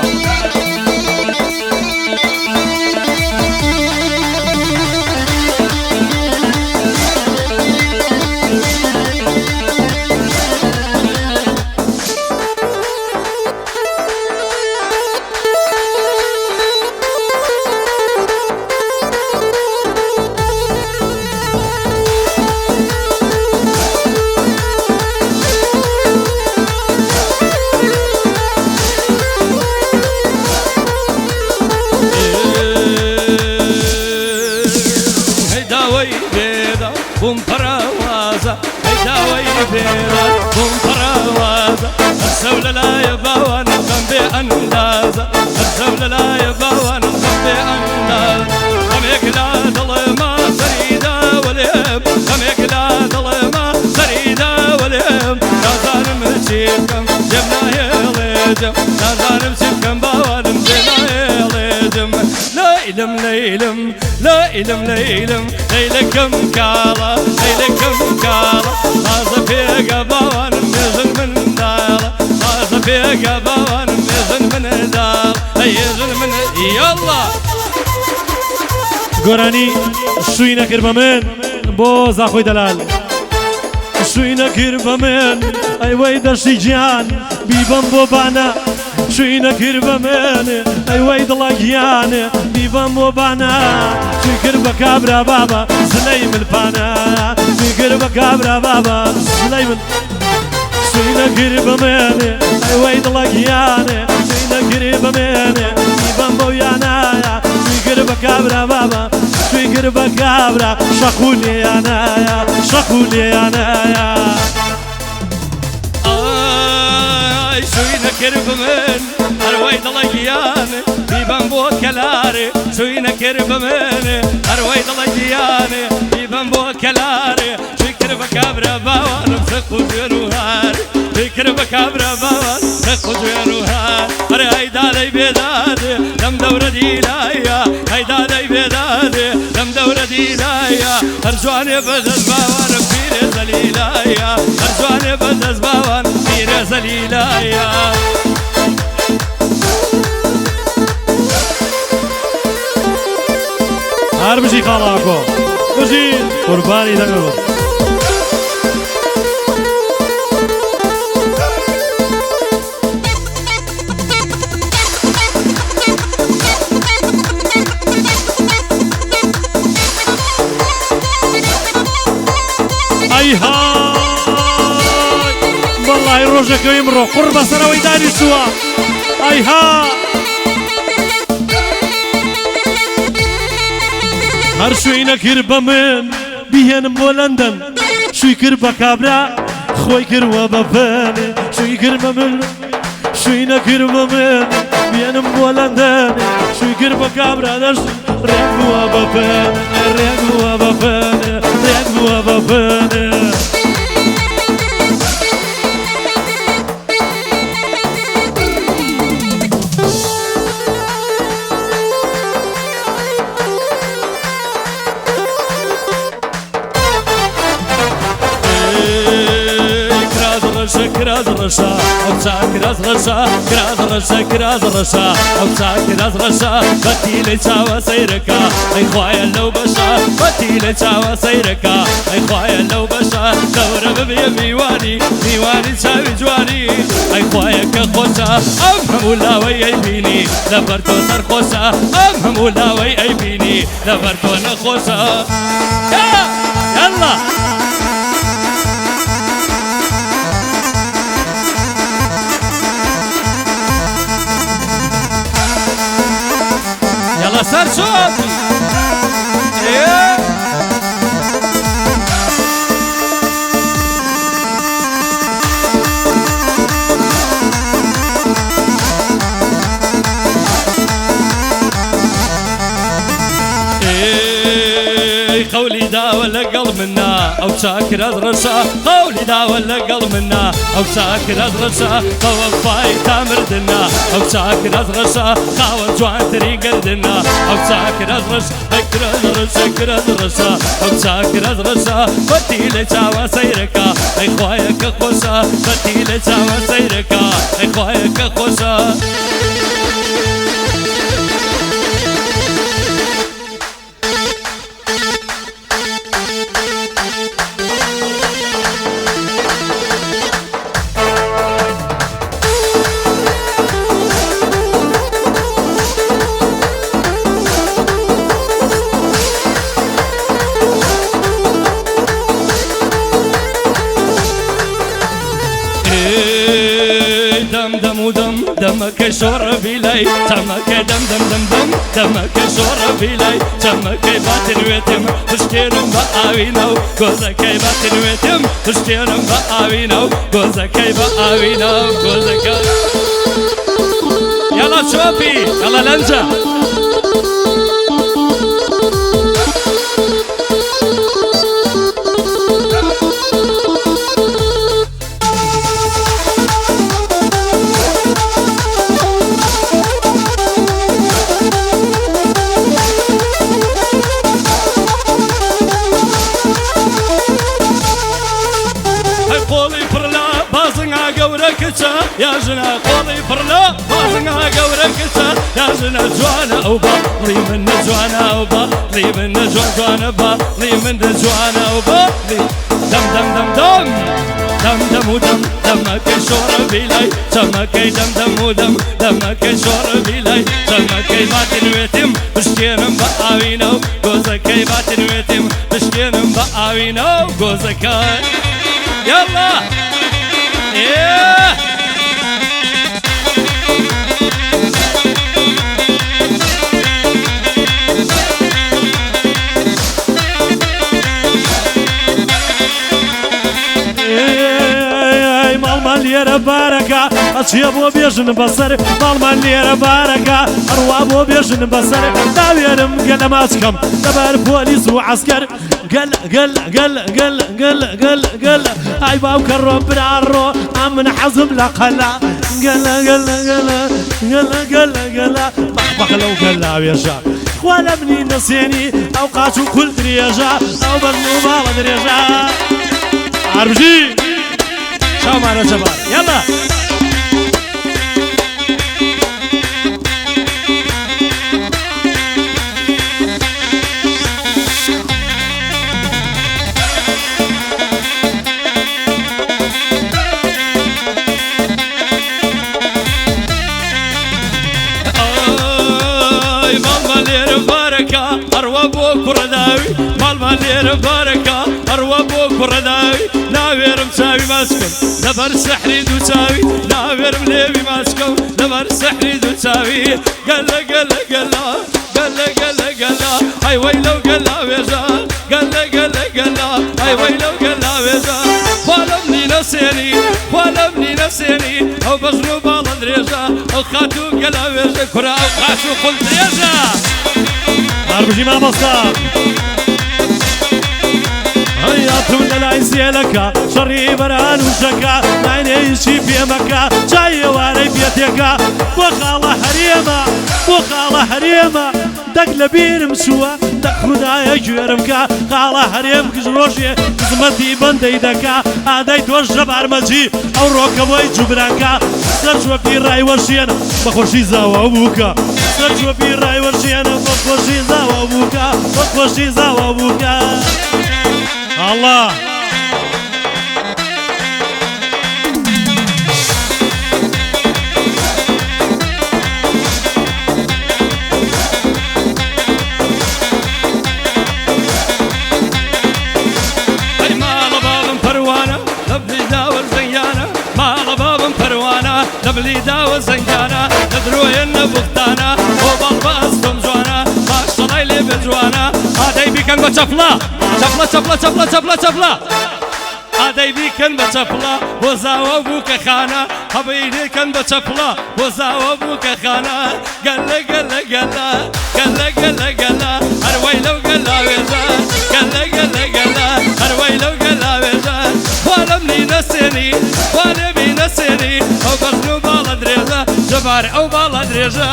بوم پروازه هیداوی بیرد بوم پروازه الزول لا يباوان غم بأندازه الزول لا يباوان غم بأندازه غم يكلا ظلمة سريدة واليم غم يكلا ظلمة سريدة واليم نازان مسيبكم جبنا يليجم نازان مسيبكم باوان جبنا يليجم ليلم ليلم ليلم ليلم ليلكم كالا ليلكم كالا هذا بيقى باوان يزن من دالا هذا بيقى باوان يزن من دالا يزن من يلا گۆرانی شووی نەکرد بە من بۆ زاخۆی دەلال شووی نەکرد بە من ئەیوەی دەشتی گیان بیبەم بۆ بانە شووی نەکرد بە من ئەیوەی دڵە گیانێ بیبەم بۆ بانە شووی کرد بە کابرا بابا زلەی ملپانە شووی کرد بە کابرا بابا زلەی من شووی نەکرد بە من ئەیوەی دڵە گیانێ شووی نەکرد بە من بیبەم بۆ یانایە شووی کرد بە کابرا بابا شووی کرد بە کابرا شەقولیانایە شەقولیانایە شوي نكرب من أروي ضليان بيبان بو كلاري شوي نكرب من أروي ضليان بيبان بو كلاري شوي كرب كابرا باوان مسخو جروهار شوي كرب كابرا باوان مسخو جروهار أري هيدا لي بيدادي دم دورة ديلايا هيدا لي بيدادي دم دورة ديلايا أرجواني بدل باوان بيري زليلايا أرجواني بدل باوان بيري زليلايا هەر بژی خاڵاکۆ بژی قوربانی دەگەڕۆ ئەیهای بەڵای ڕۆژەکەوی مرۆ قوڕ بەسەرەوەی دانیشتووە ئەیها هەر شووی نەکرد بە من بیهێنم بۆ لەندەن شووی کرد بە کابرا خۆی کردوە بە پەنێ شووی کرد بە من شووی نەکرد بە من بیهێنم بۆ لەندەن شووی کرد بە کابرا دەشت ڕێک بووە بە پەنێ ڕێک بووە بە پەنێ ڕێک بووە بە پەنێ رشا كراز رشا أو كراز رشا كراز رشا كراز رشا أو كراز رشا بتيلي تاوى سيركا أي خوايا لو بشا بتيلي تاوى سيركا أي خوايا لو بشا دورة ببي ميواني ميواني تاوي جواني أي خوايا كخوشا أم ولاوي أيبيني لبرتو سرخوشا أم ولاوي أيبيني لبرتو نخوشا يلا يلا سر صوت قولي دا ولا قلب منا أو شاكر أدرسا قولي دا ولا قلب منا أو شاكر أدرسا طوفاي تامر دنا أو شاكر أدرسا خاول جوان طريق دنا أو شاكر أدرسا كر أدرسا أو شاكر أدرسا بتيلي تاوى سيركا أي خوايا كخوسا بتيلي تاوى سيركا أي خوايا كخوسا دمك شور بيلاي تمك دم دم دم دم دمك شور بيلاي تمك باتن ويتم تشتيرم بقاوينو جوزك باتن ويتم تشتيرم بقاوينو جوزك بقاوينو جوزك يلا شوفي يلا لنجا يا جنا قولي فرلا بازنا قورك يا جنا جوانا وبطلي من جوانا وبطلي من جوانا بطلي من جوانا وبطلي دم دم دم دم دم دم ودم دمك شور بيلاي دمك دم دم ودم دمك شور بيلاي دمك باتن ويتم تشتيرم بقاوينو جوزك باتن ويتم تشتيرم بقاوينو جوزك يلا yeah مالماليرة باركة أشيابو بيجن بصر مالماليرة باركة أروابو بيجن بصر داويرم قل ماسكم دبر بوليس وعسكر قل هاي باب كرو برارو أمن حزم لقلا قل بخبخ لو قلا ويجا ولا بني نسيني أوقاتو كل دريجة أو بنو بالا دريجة عربجي شو معنا جبار يلا مالمالير باركة أروى بوك رداوي مالمالير باركة أروى بوك رداوي ناويرم ساوي ماسكم لبر سحري دوساوي ناويرم ليبي ماسكم لبر سحري دوساوي قلا قلا قلا قلا قلا قلا هاي ويلو قلا ويزا قلا قلا قلا هاي ويلو قلا ويزا ظلمني نفسيني ظلمني نفسيني أو بزنو بالا دريزا أو خاتو قلا ويزا كرا أو خاتو قل دريزا عربجي ما بصار هيا تمنى العزي لك شري بران وشكا عيني يشي في مكة چای وارەی پێتێکا بۆ خاڵە هەرێمە بۆ خاڵە هەرێمە دەک لە بیرم چووە دەک خودایە گوێرم کا خاڵە هەرێم کش ڕۆژێ خزمەتی بەندەی دەکا ئادای تۆش ژەبارمەجی ئەو ڕۆکەبۆی جوبرانکە سەر چوەپی ڕایوەشێنە بەخۆشی زاوە بووکە سەر چوەپی ڕایوەشێنە بەخۆشی زاوە بووکە بەخۆشی زاوە بووکە الله لبلي داوە زەنگانە دەدرۆیە نەبوختانە بۆ بەڵبەستم جوانە باشڵای لێ بێ جوانە ئادەی بیکەن بە چەپڵە چەپڵە چەپڵە چەپڵە چەپڵە چەپڵە ئادەی بیکەن بە چەپڵە بۆ زاوە بووکە خانە هەبەی لێکەن بە چەپڵە بۆ زاوە بووکە خانە گەلە گەلە گەلە گەلە گەلە گەلە هەروەی لەو گەلاوێژە گەلە گەلە گەلە هەروەی لەو گەلاوێژە وا لەم نینەسێنی وا لێ بینەسێنی ئەو بەزن و باڵە درێژە جەبار ئەو باڵە درێژە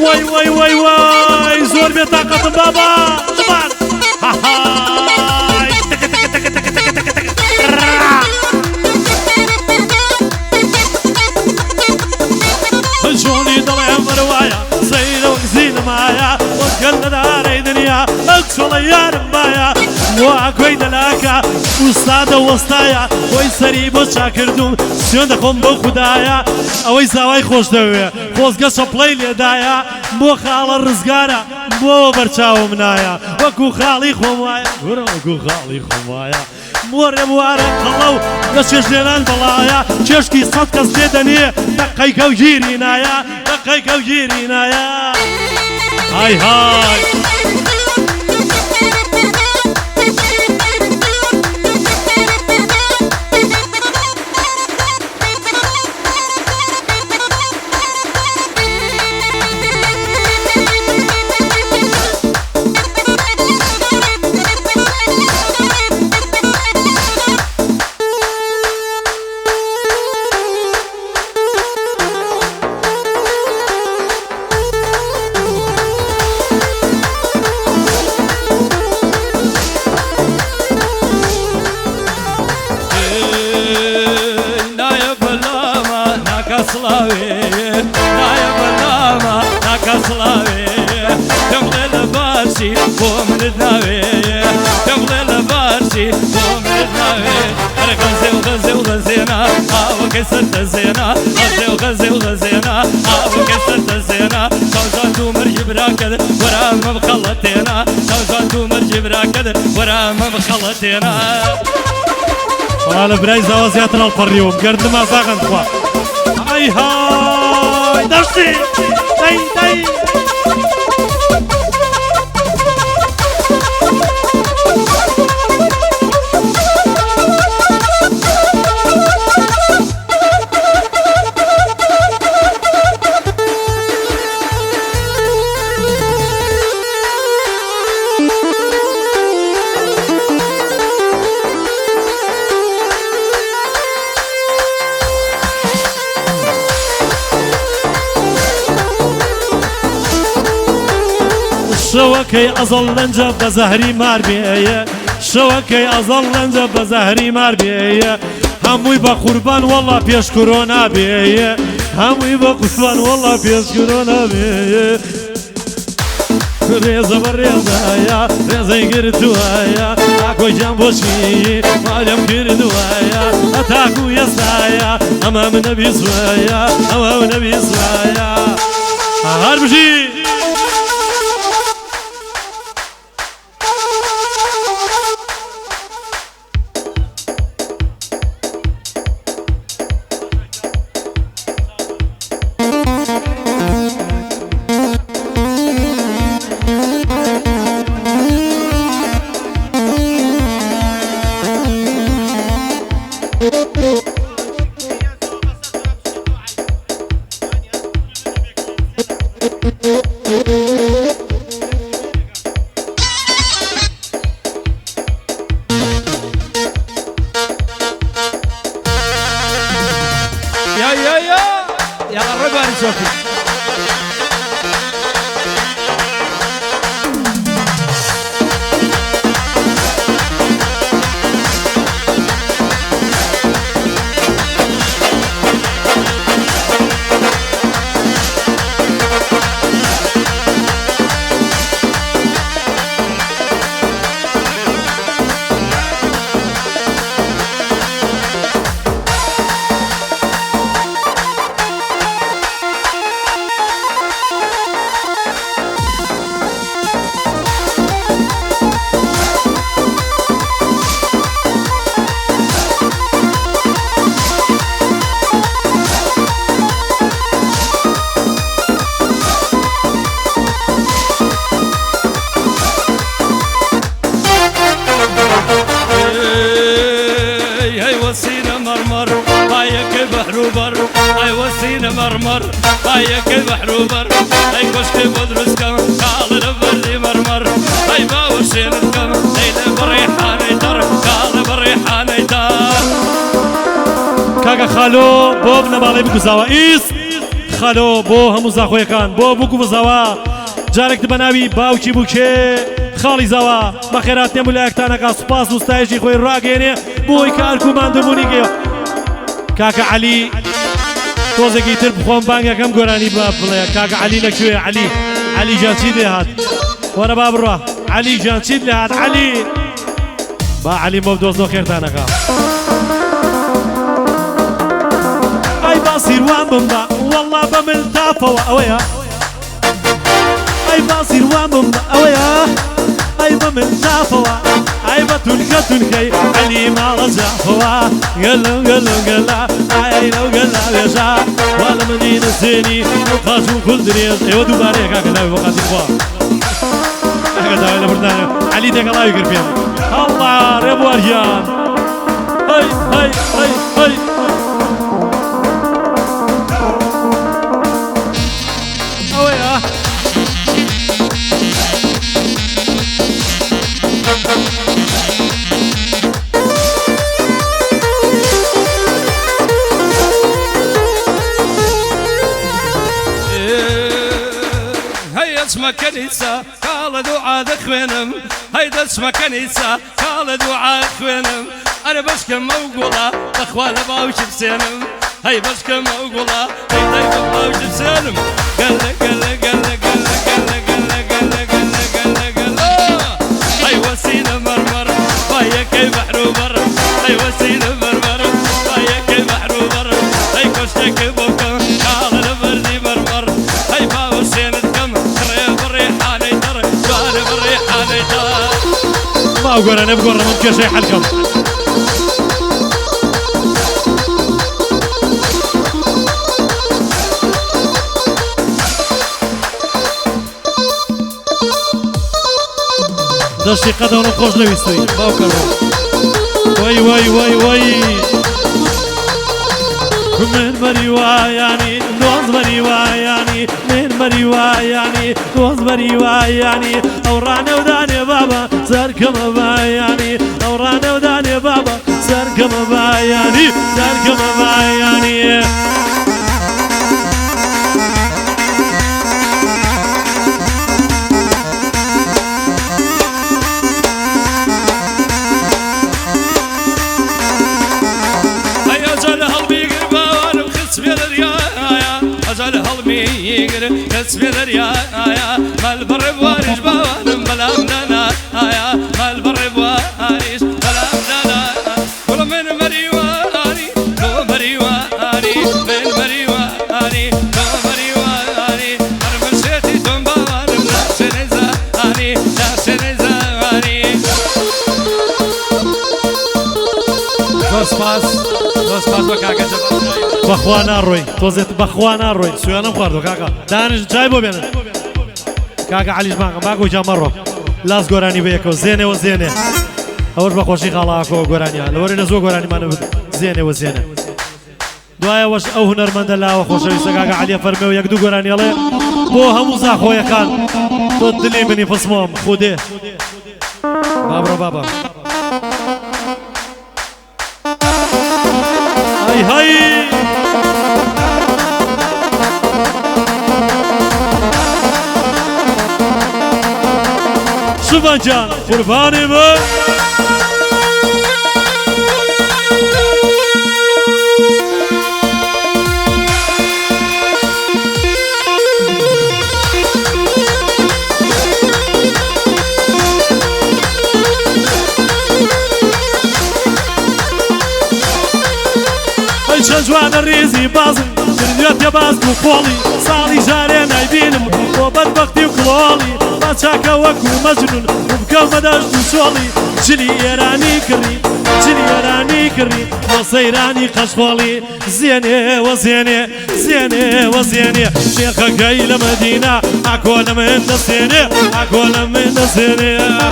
وای وای وای وای زۆر بێتاقەتم بابا جبار هاهای جۆنی دڵێم بەروایە سەیرە و زیلمایە وەگەر لەدارەی دنیا ئەکسۆڵە یارم بایە واکۆی دەلاکە ئوستادە وەستایە خۆی سەری بۆ چاکردوم سوێن دەخۆم بۆ خودایە ئەوەی زاوای خۆش دەوێ خۆزگە چەپڵەی لێدایە بۆ خاڵە ڕزگارە بۆ بەرچاوم نایە وەکو خاڵی خۆم وایە وەکو خاڵی خۆم وایە مۆرێ بوارە قەڵە و لە چێژلێنان بەڵایە چێشکی سەد کەس لێ دەنێ دەقەیکە و گیری نایە دەقەیکە و گیری نایە های های نایە بەلامە ناکەسڵاوێ پێم بڵێ لە باشی بۆ منت ناوێ پێم بڵێ لە باشی بۆ منت ناوێ هەر غەزێ و غەزێ و غەزێنە ئاوەکەی سەر دەزێنە غەزێ و غەزێ و غەزێنە ئاوەکەی سەر دەزێنە چاوزان و مەرجی براکەد وەرامە بخەڵەتێنە چاوزان و مەرجی براکەد وەرامە بخەڵەتێنە لە برای زاوە زیاتر هەڵپەڕیوم گەردنم ئازاغن خوا های های دەشتی دەی دەی شەوەکەی ئەزەڵ لەنجە بە زەهری مار بێیە شەوەکەی ئەزەڵ لەنجە بە زەهری مار بێیە هەمووی بە قوربان وەڵا پێش کۆرۆنا بێیە هەمووی بە قوربان وەڵا پێش کۆرۆنا بێیە ڕێزە بە ڕێزایە ڕێزەی گرتووایە ئاکۆی گیان بۆچی مالێم کردوایە هەتاکو ئێستایە ئەمە منە بیسوایە ئەمە منە بیسوایە هەر بژی يلا الرقم نشوفي مرمر هايك البحر وبر هاي كشك بدرس كم قال البردي مرمر هاي باوشين الكم ليل بريحان يدر قال بريحان يدر كاكا خالو بو بنبالي بكو زاوا إيس خالو بو همو زاخوي كان بو بكو زاوا جارك تبناوي باوشي بوكشي خاڵی زاوا بەخێرات نێم لە یەکتانەکە سوپاس و ستایشی خۆی ڕاگەێنێ بۆی کارکوماندەبوونی گەیە کاکە عەلی تۆزێکی تر بخۆم بانگەکەم گۆرانی بڵێ کاکە عەلی لەکوێ عەلی جان چیت لێ هات وەرە با بڕوا عەلی جان چیت لێ هات عەلی با عەلی مۆ بدۆزنەوە خێرتانەکە ئەی باسیروان بمدا وەڵڵا بە من تافەوە ئەوەیە ئەی باسیروان بمدا ئەوەیە ئەی بە من تافەوە ئەی بە تونکەی عەلی ماڵە جافەوە گەلە گەلە گەلا ئای لەو گەلا وێژە وا لە مدینە سێنی ئەو قاش و کول درێژ ئێوە دووبارەیە کاکە داوی بۆ قاتی خوا کاکە داوی لە بردانە عەلی تێکەڵاوی کرد پێم هەڵڵا ڕێبواریان هەی هەی هەی هەی ئەوەیە اسمه كنيسة قال دعاء خوينم هيدا اسمه كنيسة قال دعاء خوينم أنا بشكى موقولة أخوال باوش بسينم هي بشكى موقولة هيدا باوش بسينم قال قال قال قال قال قال قال قال قال هي وسيلة مرمر وهي كي بحر وبر هي وسيلة مرمر وهي كي بحر وبر هي كشتك بوكا قال البردي مرمر هي باوشين ما أقول أنا بقول ممكن شيء حلكم دشتي قدم نخرج لويستوي باوكر وي وي وي وي من مريوا يعني نوز مريوا يعني من مريوا يعني نوز مريوا يعني أورانا وداني بابا سركم با يعني أورانا وداني بابا سركم با يعني سركم با يعني تسبيل يا مال برب وارج بوانم بلام لنا مال برب وارج بلام لنا كل من مريواني لو مريواني من مريواني لو مريواني أرمشيتي توم بوانم ناسنزاني ناسنزاني سپاس بكاكا بخوانا روي توزيت بخوانا روي سويانا مخاردو كاكا دانش جاي بو بينا كاكا عليش ماكو جا مرو لاس غوراني بيكو زينه وزينه اوش بخوشي خلاكو غورانيا لوري نزو غوراني ما زينه وزينه دوايا واش او هنرمند الله وخوشوي سكاكا علي فرميو يكدو غوراني الله بو همو زاخويا كان تدلي مني فصمام خودي بابا هاي باباجان قرباني من جوان الريزي بازم كرديوت يا باز وقولي صالي جاري نايبينم وبدبختي وكلولي باتشاكا وكو مجنون وبكو مداش دوشولي جلي يراني كري جلي يراني كري وصيراني قشخولي زيني وزيني زيني وزيني شيخة جاي لمدينة أكون من نسيني أكون من نسيني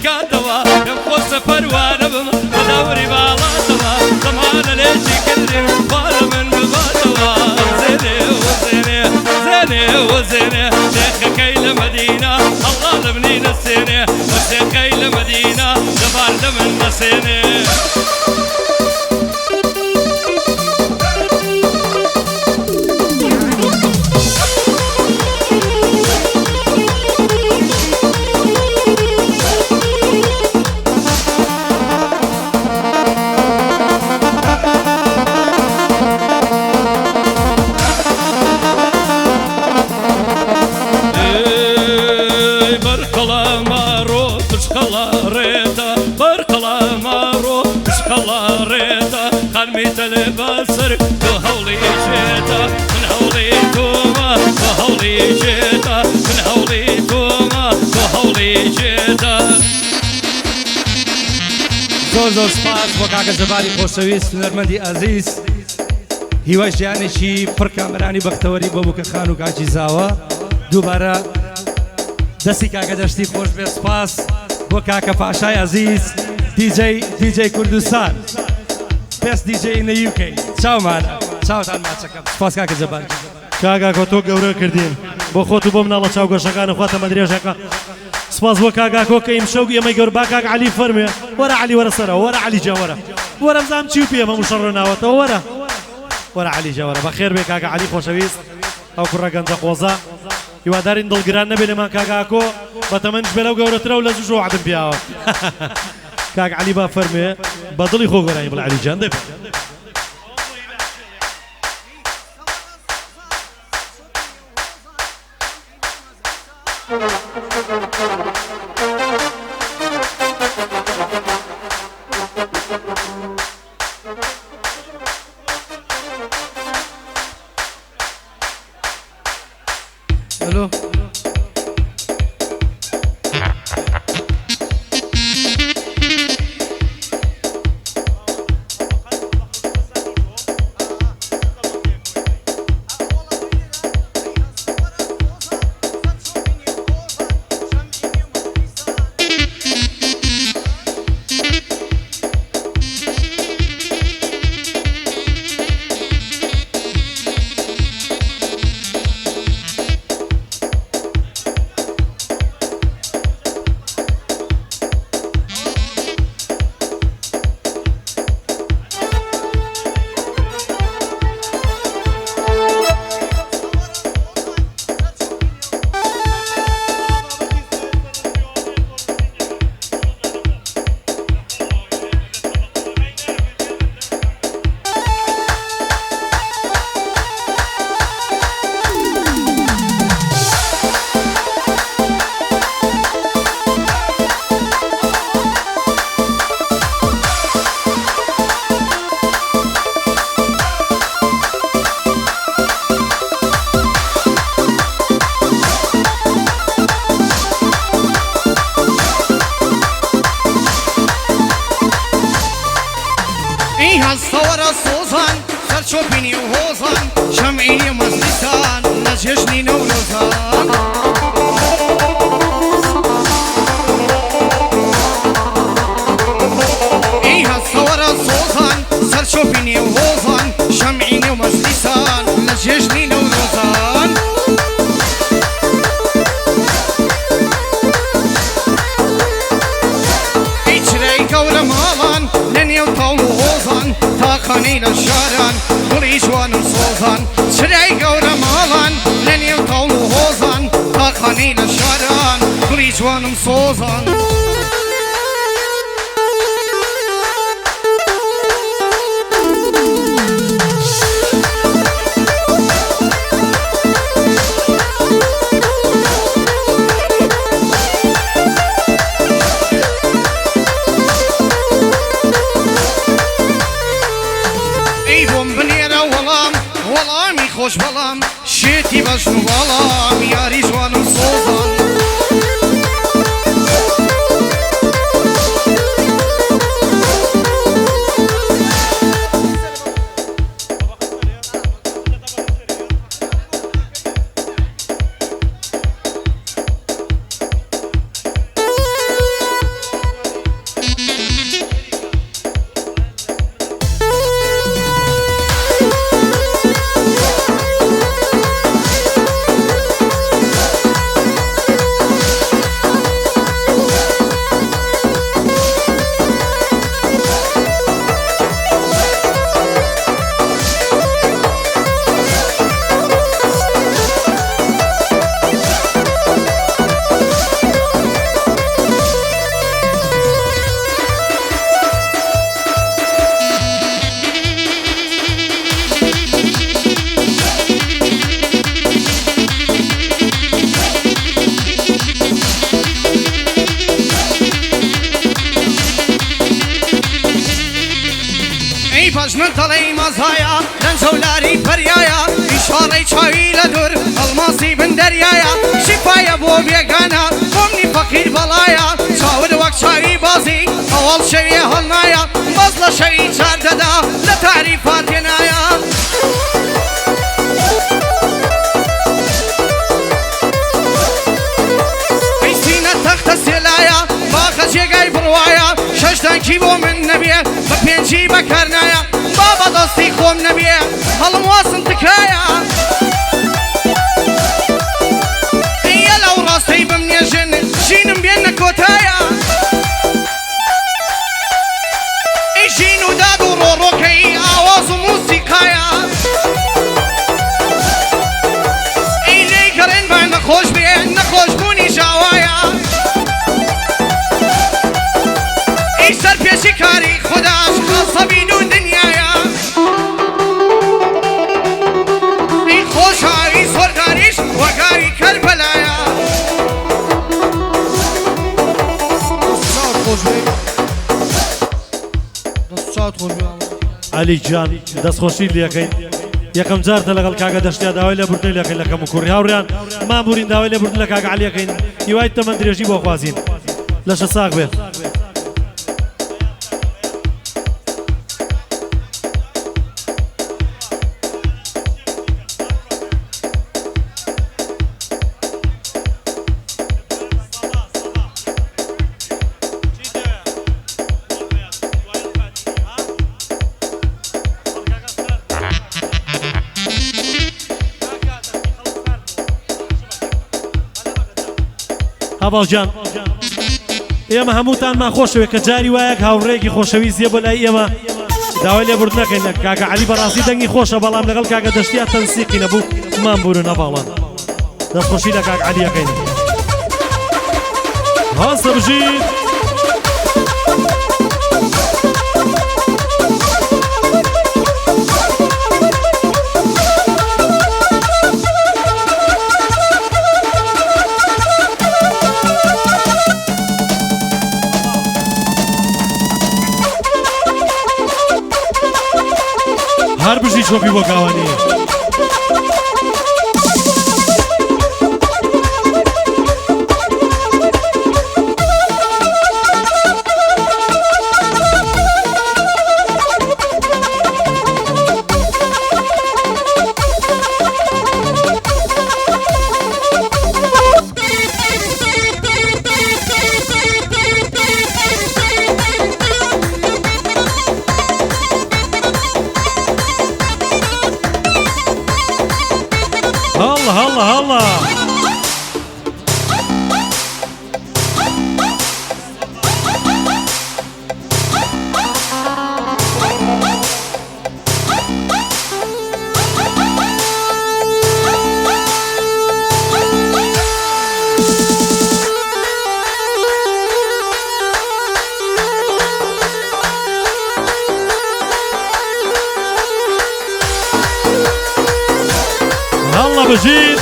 كاتوا كم قصة فروانة بم ودوري بالاتوا زمان ليشي كدري فار من بغاتوا زيني وزيني زيني وزيني شيخ كيل مدينة الله لبني نسيني وشيخ كيل مدينة زبان دمن نسيني البصر وهولي جيتا من هولي توما وهولي جيتا من هولي توما وهولي جيتا زۆر سپاس بۆ کاکە زەباری خۆشەویست هونەرمەندی ئازیز هیوای ژیانێکی پڕ کامەرانی بەختەوەری بۆ بووکەخان و کاکی زاوە دووبارە دەستی کاکە دەشتی خۆش بێ سپاس بۆ کاکە پاشای ئازیز دیجەی کوردستان Best DJ in the UK. Ciao man. Ciao tan maçakam. Spas kaka زەبان. کاگا کۆ گەورە کردین بۆ خۆت و بۆ مناڵە چاو گۆشەکان خواتە مەدرێژەکە سپاس بۆ کاگا کۆ کە ئیمشەو ئێمەی گەور با کاک علی فەرمێ وەرە علی وەرە سەرەوە وەرە علی جا وەرە بزانم چی و پێ هەموو شەڕ ناوەتەوە وەرە علی جا وەرە بەخێر بێ کاگا علی خۆشەویست ئەو کوڕە گەنجە قۆزە هیوادارین دڵگران نەبێ لێمان کاگا کۆ بەتەمەنش بێ لەو گەورەترە و لە زوو وعدم پیاوە کاک علی با فەرمێ بە دڵی خۆ گۆرانی بڵێ علی جان دەبێت Hello. سوزان سرچوبینی و هوزان شمعینی مزدیسان نجشنی نوروزان تاقاني للشاران قولي جوانم صوزان شراي قورا مالان لني وطول وهوزان تاقاني للشاران قولي جوانم صوزان خوش بلام شیتی بجنو بالام یاری جوانم صوزان بجنن طلعي مزايا لنجولاري فريايا إشاري شاوي لدور الماصي بن دريايا شفايا بو بيقانا قمني فقير بلايا شاور وقت شاوي بازي أول شوي هالنايا بزلا شوي جارددا لتعريفات ينايا ايسينا تخت السلايا باخش يقاي بروايا ششتان كيبو من نبيه ببينجي بكرنايا بابا دوستي خوم نبيه هالمواصن تكايا ايا لو راستي بمني جن جينم بينا كوتايا اي جينو دادو روروكي آواز موسيقايا اي ليكرين باين نخوش بيه نخوش بوني جاوايا اي سر بيشي كاري خداش قصبي دون دنيايا اي خوشاي سرداريش وقاري كربلايا علی جان دەستخۆشی لەکەین یەکەم جارتە لەگەڵ کاگە دەشتیا داوای لە بردنی لەکەین لەکەم و کوڕی هاوڕیان مابورین داوای لە بردن لە کاگە عەلیەکەین هیوای تەمەند درێژی بۆ خوازین لەشە ساق بێت هەباڵجان ئێمە هەمووتانمان خۆشەوێت کە جاری وایەک هاوڕێکی خۆشەویستیە بۆ لای ئێمە داوای لێ بردن نەکەین کاگە عەلی بەڕاستی دەنگی خۆشە بەڵام لەگەڵ کاگە دەشتیا تەنسیقی نەبوو مامبورن هەباڵان دەستخۆشی لە کاگە عەلیەکەین هەستە بژیت هەر بژی چۆپی بۆ کاوانی هلا هلا الله بجيد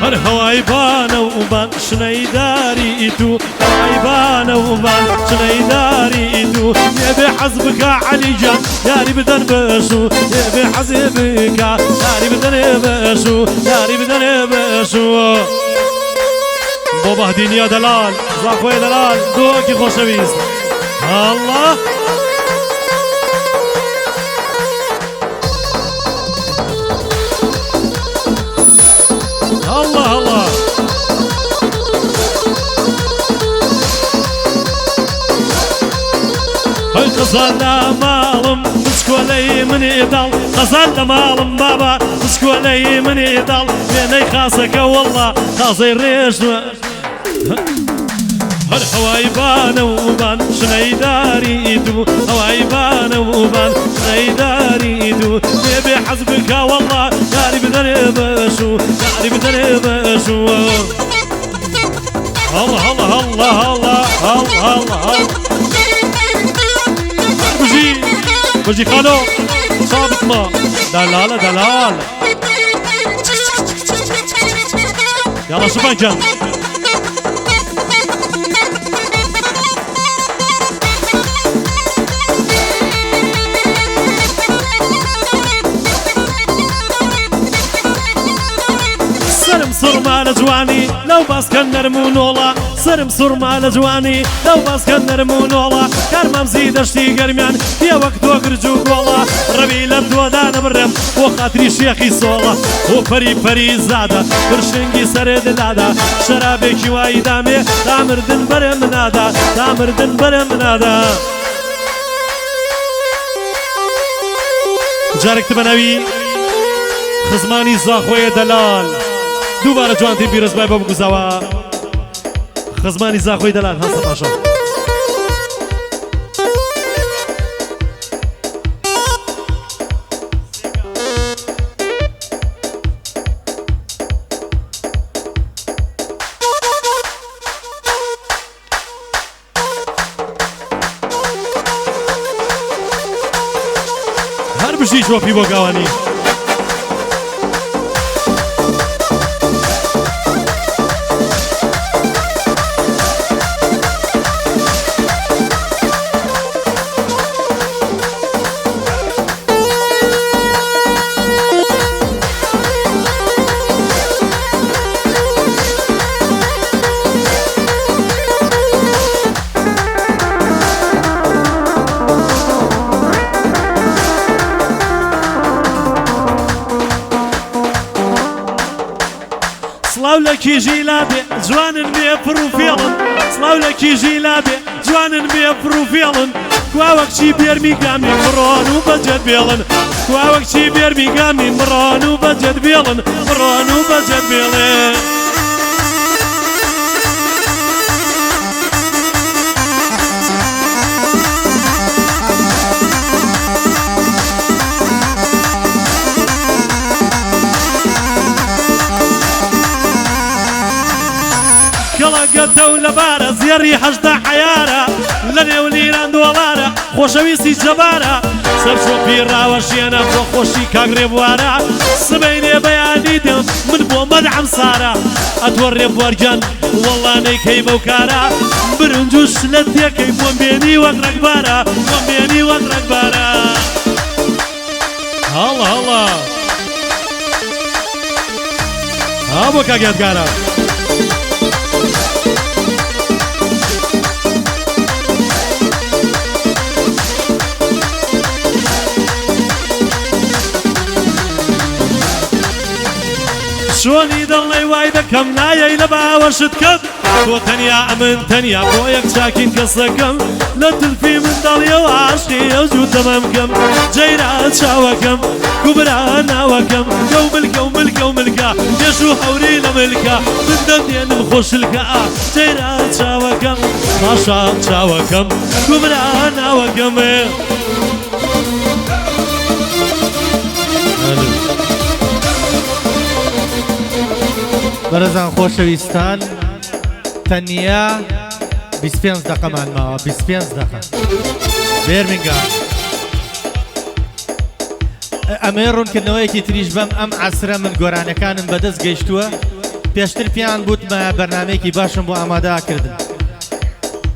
هر هواي بانا وبان شنيداري إتو هواي بانا وبان شنيداري إتو يبي حزبك علي جان ياري بدن بشو يبي حزبك ياري بدن بشو ياري بدن بشو بابا هديني يا دلال زاخوي دلال دوكي خوشويست الله الله الله هاي قصرنا مالم مسكولي من يضل قصرنا مالم بابا مسكولي من يضل بيني خاصك والله خاصي الريش هر هواي بان وبان شنيداري يدو هواي بان وبان شنيداري يدو يبي حزبك والله ياري بدن بشو ياري بدن بشو الله الله الله الله الله الله بجي خالو صابت ما دلال دلال يلا شوفان كان سر مال جواني لو بس كان نرمونولا سرم سر مال جواني لو بس كان نرمونولا كرمم زيدشتي قرميان يا وقت وقرجو قولا ربي لم دودان برم وخاطري شيخي صولا وفري فري زادا برشنجي سرد لادا شرابك وايدامي تامردن برم نادا تامردن برم نادا جارك بنوي خزماني زاخوي دلال دوباره جوانتي پیرۆز بای بۆ بگوزاوە خزمانی زاخۆی دەلال هەستە پاشە هەر بژی جۆپی بۆ گاوانی سلااو لە کیژی لابێ جوانن بێ پڕوفێڵن سلااو لە کیژی لابێ جوانن بێ پڕوفێڵن کواوەکچی بێرمیگامی بڕۆن و بەجێت بێڵن کواوەکچی بێرمیگامی بڕۆن و بەجێت بێڵن بڕۆن و بەجێت بێڵێ کەڵەگەتە و لەبارە زێڕی هەژدە حەیارە لە نێو لیران دۆڵارە خۆشەویستی جەبارە سەرچۆپی ڕاوەشێنە بۆ خۆشی کاگرێ بوارە سبەینێ بەیانی دێم من بۆ مەدعەم سارە ئەتوەڕێ بوەرگەن وەڵانەی کەی بەو کارە برنج و شلە تێکەی بۆم بێنی وەک ڕەگبارە بۆم بێنی وەک ڕەگبارە هەڵە هەڵە ها بۆ کاگێتگارە شۆنی دڵی وای دەکەم نایەی لە باوەشت کەم تۆ تەنیا ئەمن تەنیا بۆ یەک چاکین کەسەکەم لە تلفی منداڵیەوە عاشقی ئەو جوو تەمەمکەم جەیرا چاوەکەم کوبرا ناوەکەم گەو ملکە و ملکە و ملکە پێش و هەوری لە ملکە من دەمێنم خۆشلکە جەیرا چاوەکەم پاشا چاوەکەم کوبرا ناوەکەم بەرەزان خۆشەویستان تەنیا 25 دقەمان ماوە 25 دقە بێرمینگام ئەمەی ڕوونکردنەوەیەکی تریش بەم ئەم عەسرە من گۆرانەکانم بەدەست گەیشتووە پێشتر پیان بوتمە بەرنامەیەکی باشم بۆ ئامادەکردن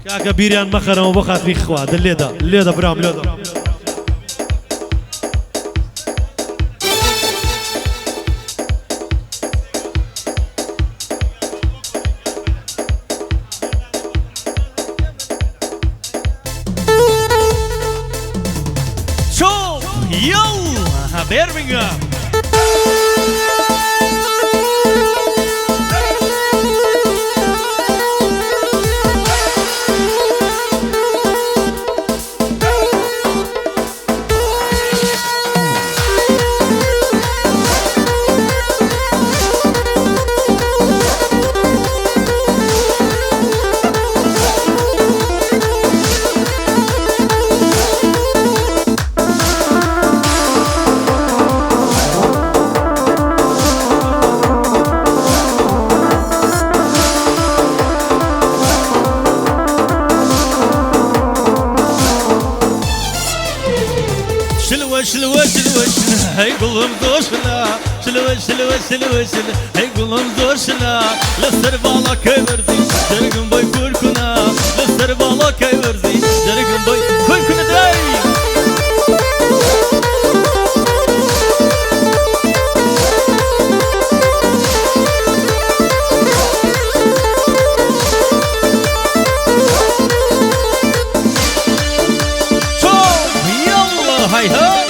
کاکە بیریان مەخەرەوە بۆ خاتری خوا لێدە لێدە برام لێدە شوف يلا بيرمنغهام هاي قلهم دوشنا شلوش هاي قلهم دوشنا لسر بالا كيورزي جرقم باي كوركنا لسر بالا كيورزي جرقم باي كوركنا داي هاي هاي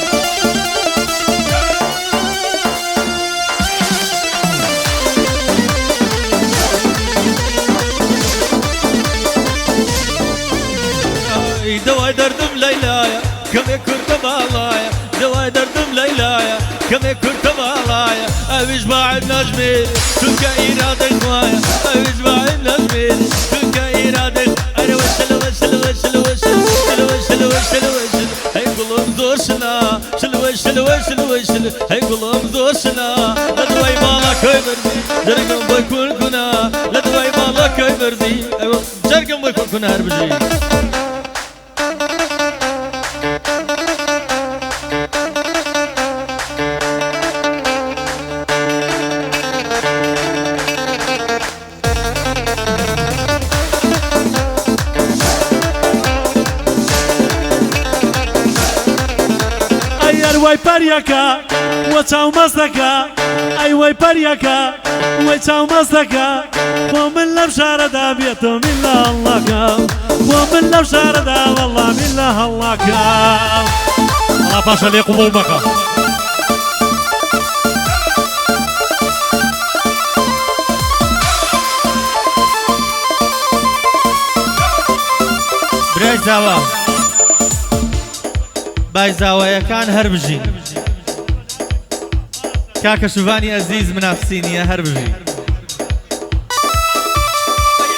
دواء دردم ليلايا كم كنت بالايا دواء دردم ليلايا كم كنت بالايا أبيش باع النجمي تلك إرادة خوايا أبيش باع النجمي تلك إرادة أنا وش هاي قلهم دوشنا شلوش هاي قلهم دوشنا لدواي مالا كيبرزي جرقم بيكون كنا لدواي مالا كيبرزي جرقم بيكون كنا هربجي وای پریاکا و چاو مستکا ای وای پریاکا و چاو مستکا خو من لو شاردا بیتو ملا الله کا خو من لو شاردا والله ملا الله کا الله باشا لي قبول بقى برای زاوا بای زاوایەکان هەر بژین کاکە شوڤانی ئەزیز منافسینیە هەر بژین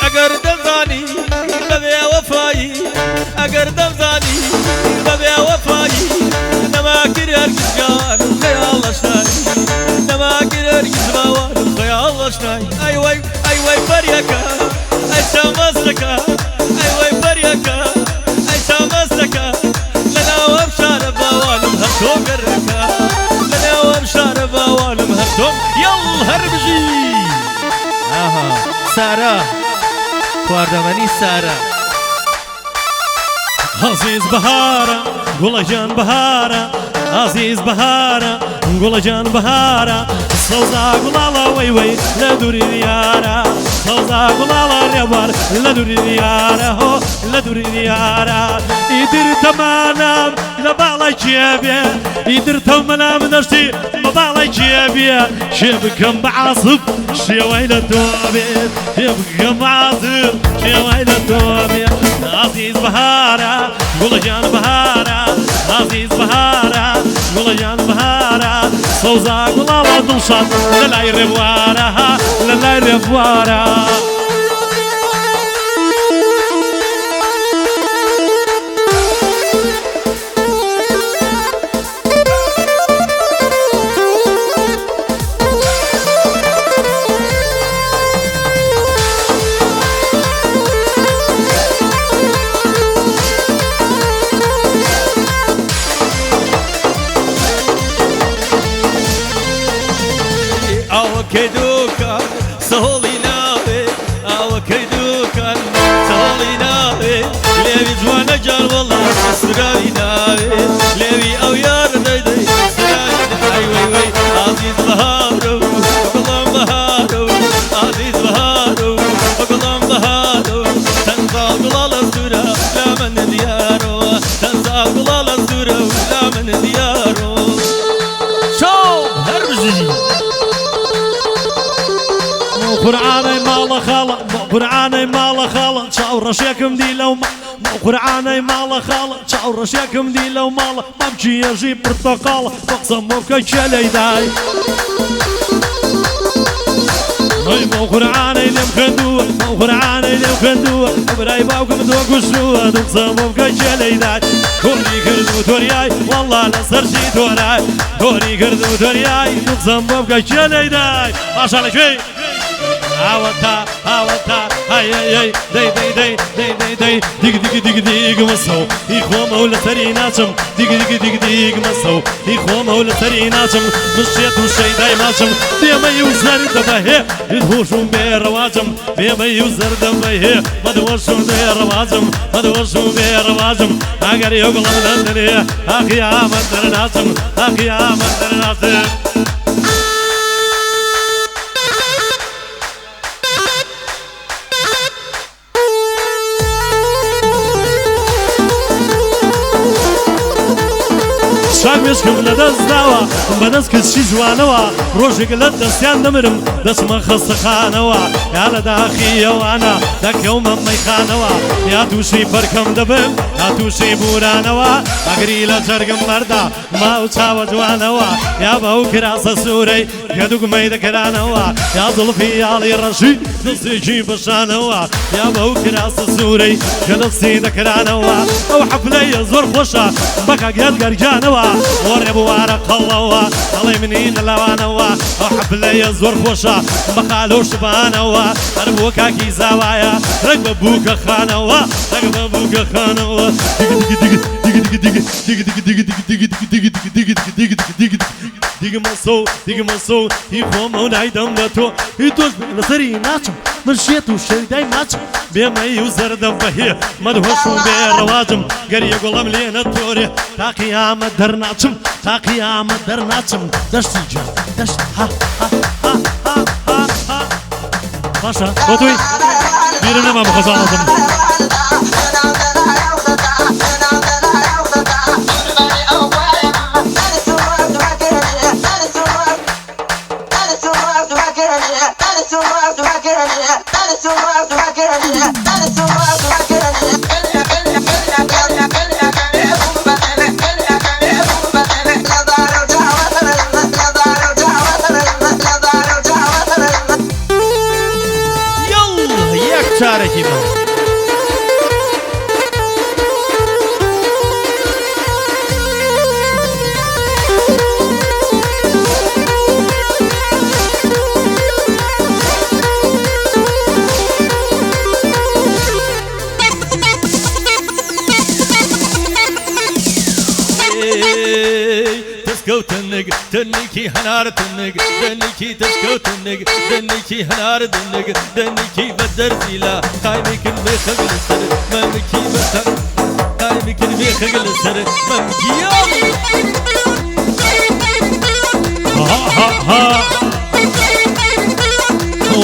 ئەگەر دەزانی بەبێ وەفایی ئەگەر دەزانی بەبێ وەفایی نەماکرد هەرگیز جان خەیاڵەشنای نەماکرد هەرگیز باوان خەیاڵەشنای ئەی وەی بەریەکە ئەی چامەستەکە ئەی وەی بەریەکە ئەی چامەستەکە لەناوەم شارە باوانم هەتۆ گەڕەکە لەناوەم شارە باوانم هەتۆم یەڵ هەر بژی سارا خواردەمەنی سارا عزیز بهارە گوڵەجان بهارە عزیز بهارە گوڵەجان بهارە سەوزا گوڵاڵە وەی وەی لە دووری دیارە سەوزا گوڵاڵە ڕێوار لە دووری دیارە هۆ لە دووری دیارە ئیتر تەمانام لە باڵای کێبێ ئیتر تەمەنام دەشتی بە باڵای کێبێ شێ بکەم بە عاسب شێوەی لە تۆ بێت شێ بکەم بە عاسب شێوەی لە تۆ بێت عزیز بهارە گوڵەجان بهارە عزیز بهارە گوڵەجان بهارە سەوزا گوڵاڵە دڵشاد لە لای ڕێبوارە لە لای ڕێبوارە كيدوكان سهولي ناوي أو كيدوكان سهولي ناوي ليبي جوانا جار والله سراري ناوي ليبي أو يار داي سراري ناوي وي وي عزيز بهارو وقلام بهارو عزيز بهارو وقلام بهارو تنزع قلال الزورة لا من ديارو تنزع قلال الزورة لا من ديارو شو هربجي قرآني مالا خالا قرآني مالا خالا شاور رشيكم دي لو قرآني مالا خالا شاور رشيكم دي لو مالا ممشي يجيب برتقالة تقسم وكشلي داي مو قرآني لم خندوه مو قرآني لم خندوه براي باوكم دوك وشوه تقسم وكشلي داي كوني كردو تورياي والله نصر شي توراي كوني كردو تورياي تقسم وكشلي داي ما شاء الله شوي هاوتا هاي هاي داي داي داي داي داي داي ديك ديك ديك ديك مصو إخوة مولا تريناتم ديك ديك ديك ديك مصو إخوة مولا تريناتم مشيت وشي داي ماتم بيما يوزر دبهي يدوشون بيرواجم بيما يوزر دبهي مدوشون بيرواجم مدوشون بيرواجم أقر يقلم لندني أخي آمن درناتم أخي آمن درناتم شامیشکم لدەستداوە بەدەست کچی جوانەوە ڕۆژێک لە دەستیان دەمرم دەچمە خەستەخانەوە یا لە داخی ئەوانە دەکەومە مەیخانەوە یا تووشی پەرکەم دەبم یا تووشی بورانەوە ئەگری لە جەرگم مەردا ماو چاوە جوانەوە یا بەو کراسە سوورەی کە دوگمەی دەکرانەوە یا زڵفی یاڵی ڕەشی دەستێکی بەشانەوە یا بەو کراسە سوورەی کە دەستی دەکرانەوە ئەو حەفلەیە زۆر خۆشە بەکەگەر گەرگانەوە وەڕێ بوارە قەڵەوە ئەڵێ منین لەوانەوە ئەو حەفلەیە زۆر خۆشە بەقال و شبانەوە هەر بۆ کاکی زاوایە ڕێک بە بووکە خانەوە ڕێک بە بووکە خانەوە دیگە مەسۆ هی خۆمە و نایدەم بە تۆ هی تۆش لەسەری ناچم من شێت و شەیدای ماچم بێمەی و زەردەم بەهێ مەدهۆش و بێڕەواجم گەریە گوڵەم لێنە تۆرێ تا قیامەت دەرناچم تا قیامەت دەرناچم دەشتی جە دەشت ها باشە بۆ توی بیرم نەما بخەزانەتم چارەکی بە تنك تنكي هنار تنك دنكي تسكو تنك دنكي هنار دنك دنكي بدر زيلا قايمك بخغل السر ممكي بخغ قايمك بخغل السر ممكي ها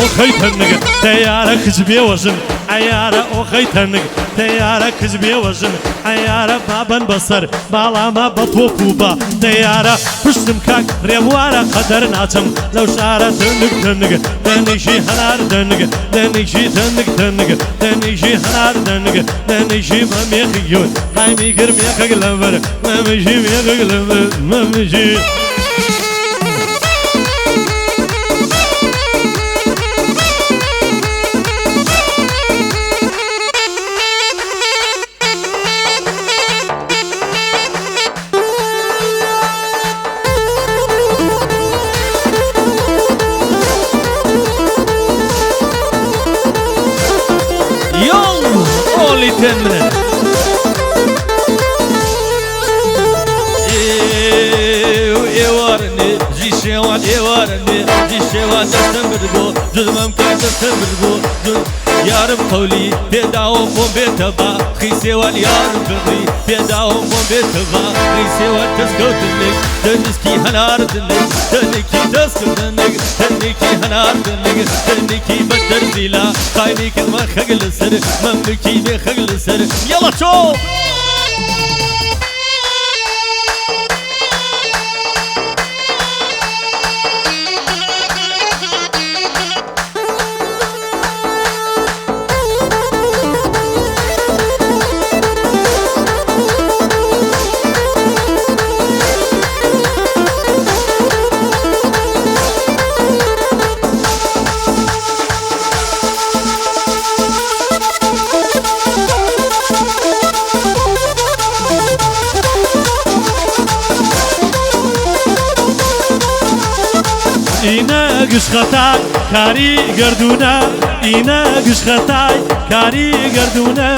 أخي تنك تيارة خزبي وزن عيارة أخي تنك تيارة خزبي وزن عيارة بابن بصر بالا ما بطوفوبا تيارة پشتم كاك ريبوارة قدر ناتم لو شارة تنك تنك دنيشي هنار تنك دنيشي تنك تنك دنيشي هنار تنك دنيشي مميخ يون قايمي كرميخ قلبر ممشي ميخ قلبر ممشي تمنه ايوارني جيشي وان ايوارني جيشي شێوا دەستم بردبوو جلمەم کە دەستم بردبوو یارم قەولی پێداوم بۆم بێتە با خیسێوان یارم بڕی پێداوم بۆم بێتە با خیسێوان کەسکەوتنێک دەنیسکی هەناردنێک دەنێکی دەستکردنێک دەنێکی هەناردنێک دەنێکی بەدەرزیلا خاینی کردمە خەگ لەسەر من بکی بێ خەگ لەسەر یەڵە چۆ اینە گشتخەتای کاری گردونە اینە گشتخەتای کاری گردونە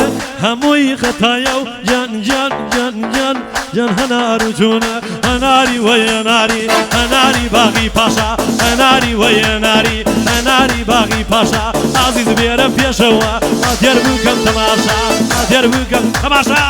هەمووی خەتایە و جان جان جان جان جان هەنار و جوونە هەناری وەیەناری هەناری باغی پاشا هەناری وەیەناری هەناری باغی پاشا ئازیز بێرە پێشەوە ئاتێر بووکەم تەماشا ئاتێر بووکەم تەماشا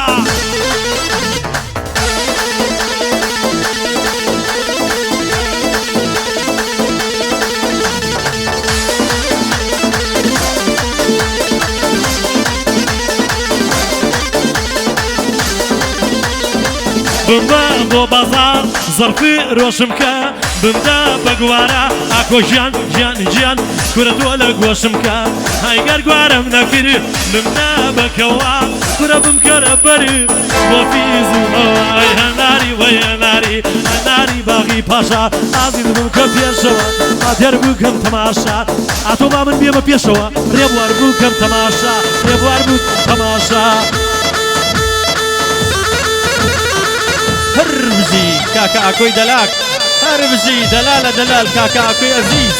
بمدا بۆ بازار زەرفی ڕۆشم کە بمدا بە گوارە ئاکۆ ژیان ژیان ژیان کورە تۆ لە گۆشم کە هایگەر گوارم نەکرد بمدا بەکەوا کورە بمکەرە بەری بۆ فیز و هەوای هەناری وەیەناری هەناری باغی پاشا ئازیز بووکە پێشەوە ئاتێر بووکەم تەماشا ئاتۆ با من بێمە پێشەوە ڕێبوار بووکەم تەماشا ڕێبوار بوو تەماشا هەربژی کاکە ئاکۆی دەلاک هەربژی دەلالە دەلال کاکە ئاکۆی ئەزیز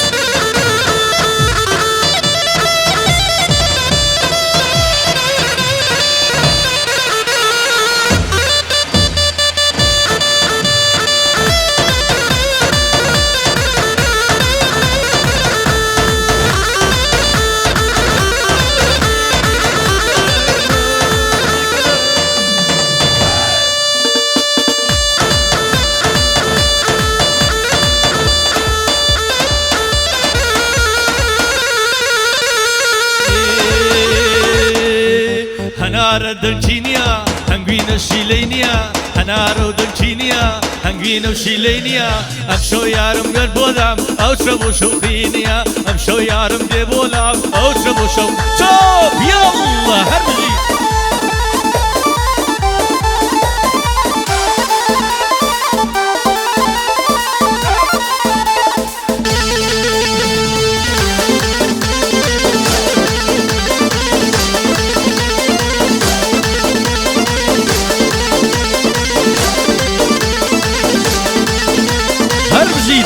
هەنارە دڵچی نییە هەنگوینە شیلەی نییە هەنارە و دڵچی نییە هەنگوینە و شیلەی نییە ئەم شەو یارم گەر بۆدام ئەو شە بۆ شەوقی نییە ئەم شەو یارم دێ بۆ لام ئەو شە بۆ شەو چۆپ یاڵڵا هەربژی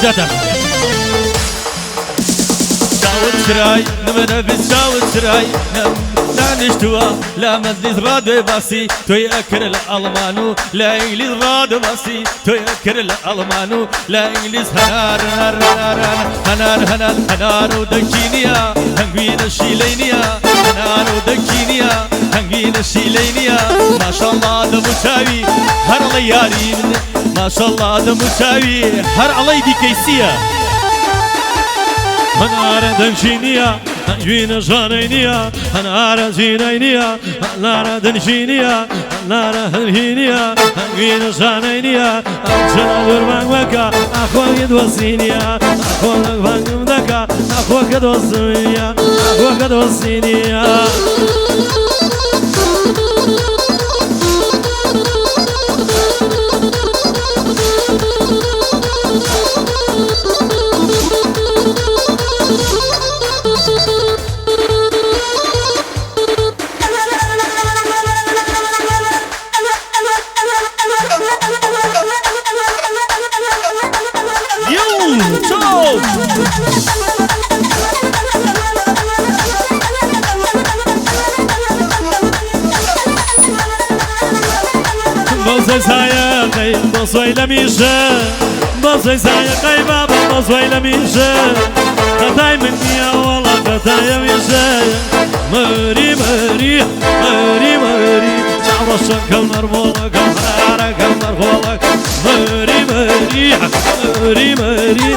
دەدەم چاوت چرای نمەنە بێت چاوت چرای دانیشتووە لا مەجلیس ڕادێ باسی تۆی ئەکرد لە ئەڵمان و لە ئینگلیز ڕادە باسی تۆی ئەکرد لە ئەڵمان و لە ئینگلیز هەنار هەنار هەنار هەنار هەنار هەنار و دەنگی نییە هەنگوینە شیلەی نییە هەنار و دەنگی نییە هەنگوینە شیلەی نییە ماشەڵڵا دەمو چاوی هەر ئەڵەی یاری من ماشەڵڵا دەمو چاوی هەر ئەڵەی دیکەیسیە هەنارە دەنگی نییە هەنگوینە ژانەی نییە هەنارە جینەی نییە هەنارە دەنگی نییە هەنارە هەنگی نییە هەنگوینە ژانەی نییە ئەمچەنە دووربانگ وەکە ئاخۆکە دۆستی نییە ئاخۆکە بانگم دەکە ئاخۆکە دۆستم نییە ئاخۆکە دۆستی نییە بۆ سایەقەی بۆ سۆی لە میشە بۆ بەزۆی زایقەی بابە بەزۆی لە میژە خەتای من نییە وەڵا خەتایە میژەیە مەری مەری مەری مەری چاوەشەکەم نەرمۆڵەکەم هەرارەکەم نەرخۆڵەک مەری مەری مەری مەری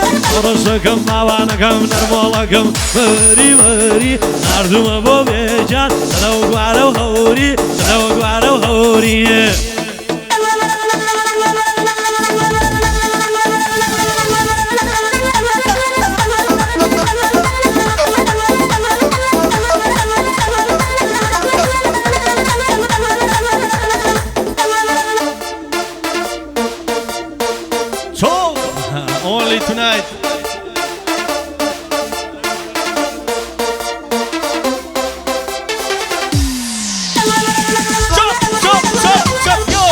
ڕەشەکەم ماوانەکەم نەرمۆڵەکەم مەری مەری ناردوومە بۆ بێجان لەو گوارە و هەوری لەو گوارە و هەوریە Only tonight. Chop, yo!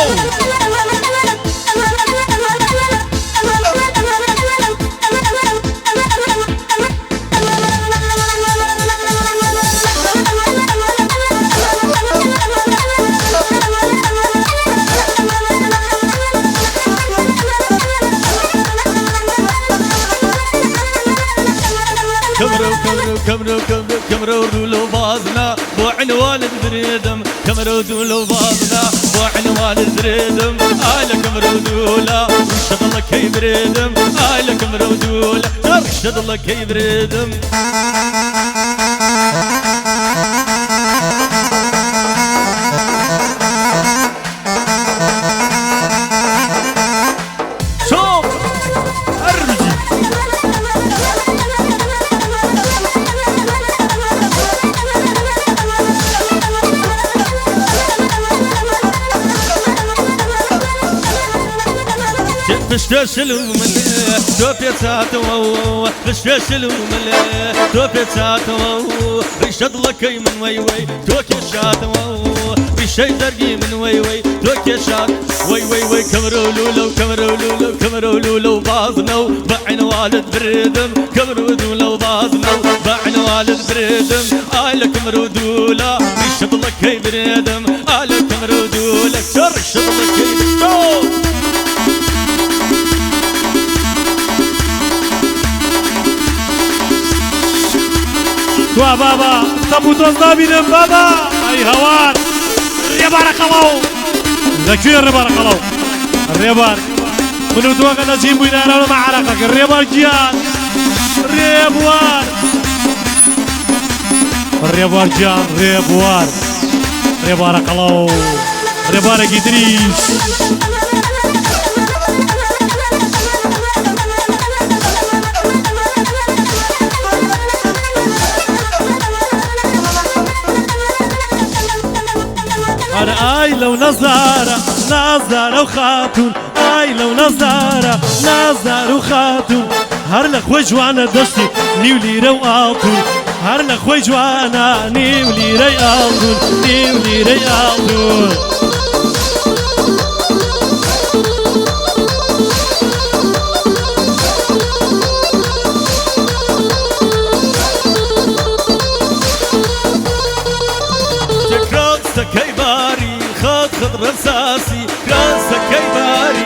كمرو دولو بازنا بو عنوان بريدم كمرو دولو بازنا بو عنوان بريدم آلا كمرو دولا وشغل كي بريدم آلا كمرو دولا شغل كي بريدم شوف ارجي فشتشلو ملي توبيتاتو فشتشلو ملي توبيتاتو رشد لكي من وي وي توكي شاتو بشي درقي من وي وي توكي شات وي وي وي كمرو لولو كمرو لولو كمرو لولو باظنو بعين والد بريدم كمرو لولو باظنو بعين والد بريدم آل كمرو دولا رشد لكي بريدم آل كمرو دولا رشد لكي توا بابا تبوتوز نابینم بابا ای هوار ریبار قلاو لكي ریبار قلاو ریبار منو توقع نجيم بينا لو مع عرقك ریبار جيان ریبوار ریبار جيان ریبوار ریبار قلاو ریبار قدريش اي لو نظارة نظارة وخاتون اي لو نظارة نظارة وخاتون هر لخوي جوانا دشتي نيولي رو آلتون هر لخوي جوانا نيولي ري آلتون نيولي ري آلتون خد رصاصي راسك كيباري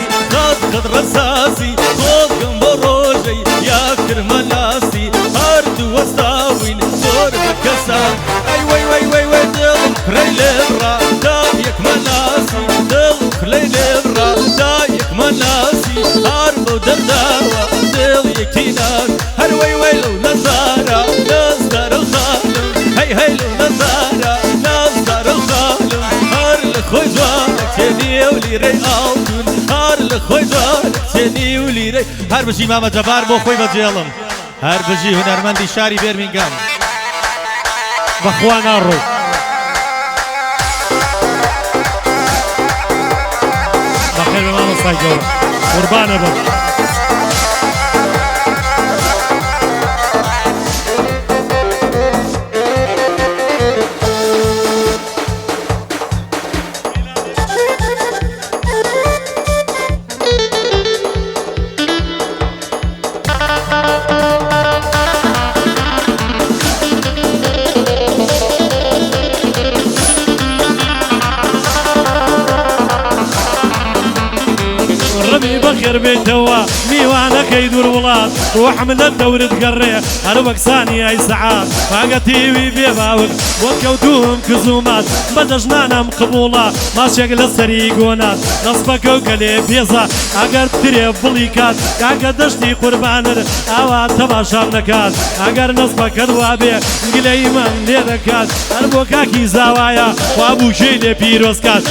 خد رصاصي خد جنب روجي يا كرملاسي هارد وستاوين زور بكسان اي وي وي وي وي دل كريلرا دايك ملاسي دل كريلرا دايك ملاسي هارب ودرداوة دل يكيناك هر وي وي لو نزارة نزار الخالم هي هي لو نزارة نزار الخالم هار لخوي جوانك تيني ولي ري آلتون هار لخوي جوانك تيني ولي ري هر بجي ماما جبار بو خوي بجيلم هر بجي هنرمندي شاري بيرمنغهام بخوانا رو بخير بماما صايقوا قربانة بك بيتوا ميوانا كيدور ولاد روح من الدور تقري هربك ثانية اي ساعات فاقتي بيباوك وكوتوهم كزومات بدجنانا مقبولة ما شكل السريقونات نصبك وقلي بيزا اگر تريب بليكات اگر دشتي قربانر اوات تباشر نكات اگر نصبك دوابي قلي من ليدكات هربو كاكي زاوايا وابو شيل بيروز كات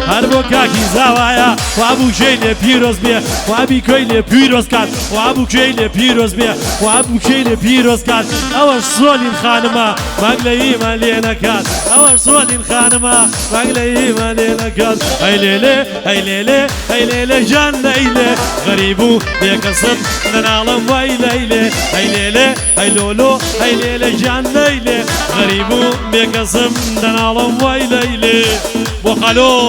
هربو كاكي زاوايا وابو شيل بيروز بيه وابي كيل بيروز كات وابو كيل بيروز بيه وابو كيل بيروز كات اوش سولين خانما مقلي ما لينا كات اوش سولين خانما مقلي ما لينا كات هاي ليلي هاي ليلي هاي ليلي جان ليلي غريبو بيقصد من عالم واي ليلي هاي ليلي هاي لولو هاي ليلي جان ليلي غريبو بيقصد من عالم واي ليلي وقالو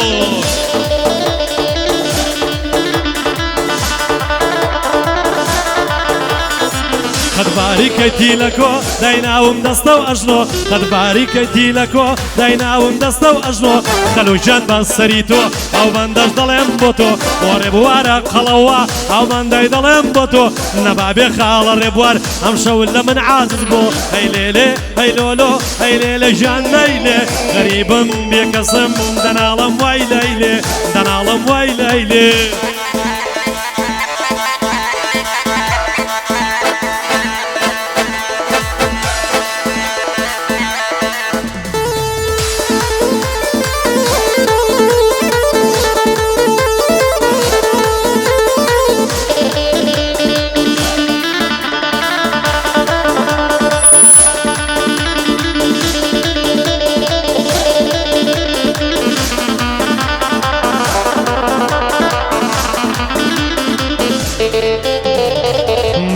قد باریکەیتی لەکۆ دایناوم دەستە و ئەژنۆ قد باریکەیتی لەکۆ دایناوم دەستە و ئەژنۆ خەلوجان بە سەری تۆ ئەو بەندەش دەڵێم بۆ تۆ بۆ ڕێبوارە قەڵەوە ئەو بەندەی دەڵێم بۆ تۆ نەبابێ خاڵە ڕێبوار ئەم شەو لە من عاجز بۆ هەی لێلێ هەی لۆلۆ هەی لێلێ ژان لەیلێ غەریبم بێکەسم دەناڵم وای لەیلێ دەناڵم وای لەیلێ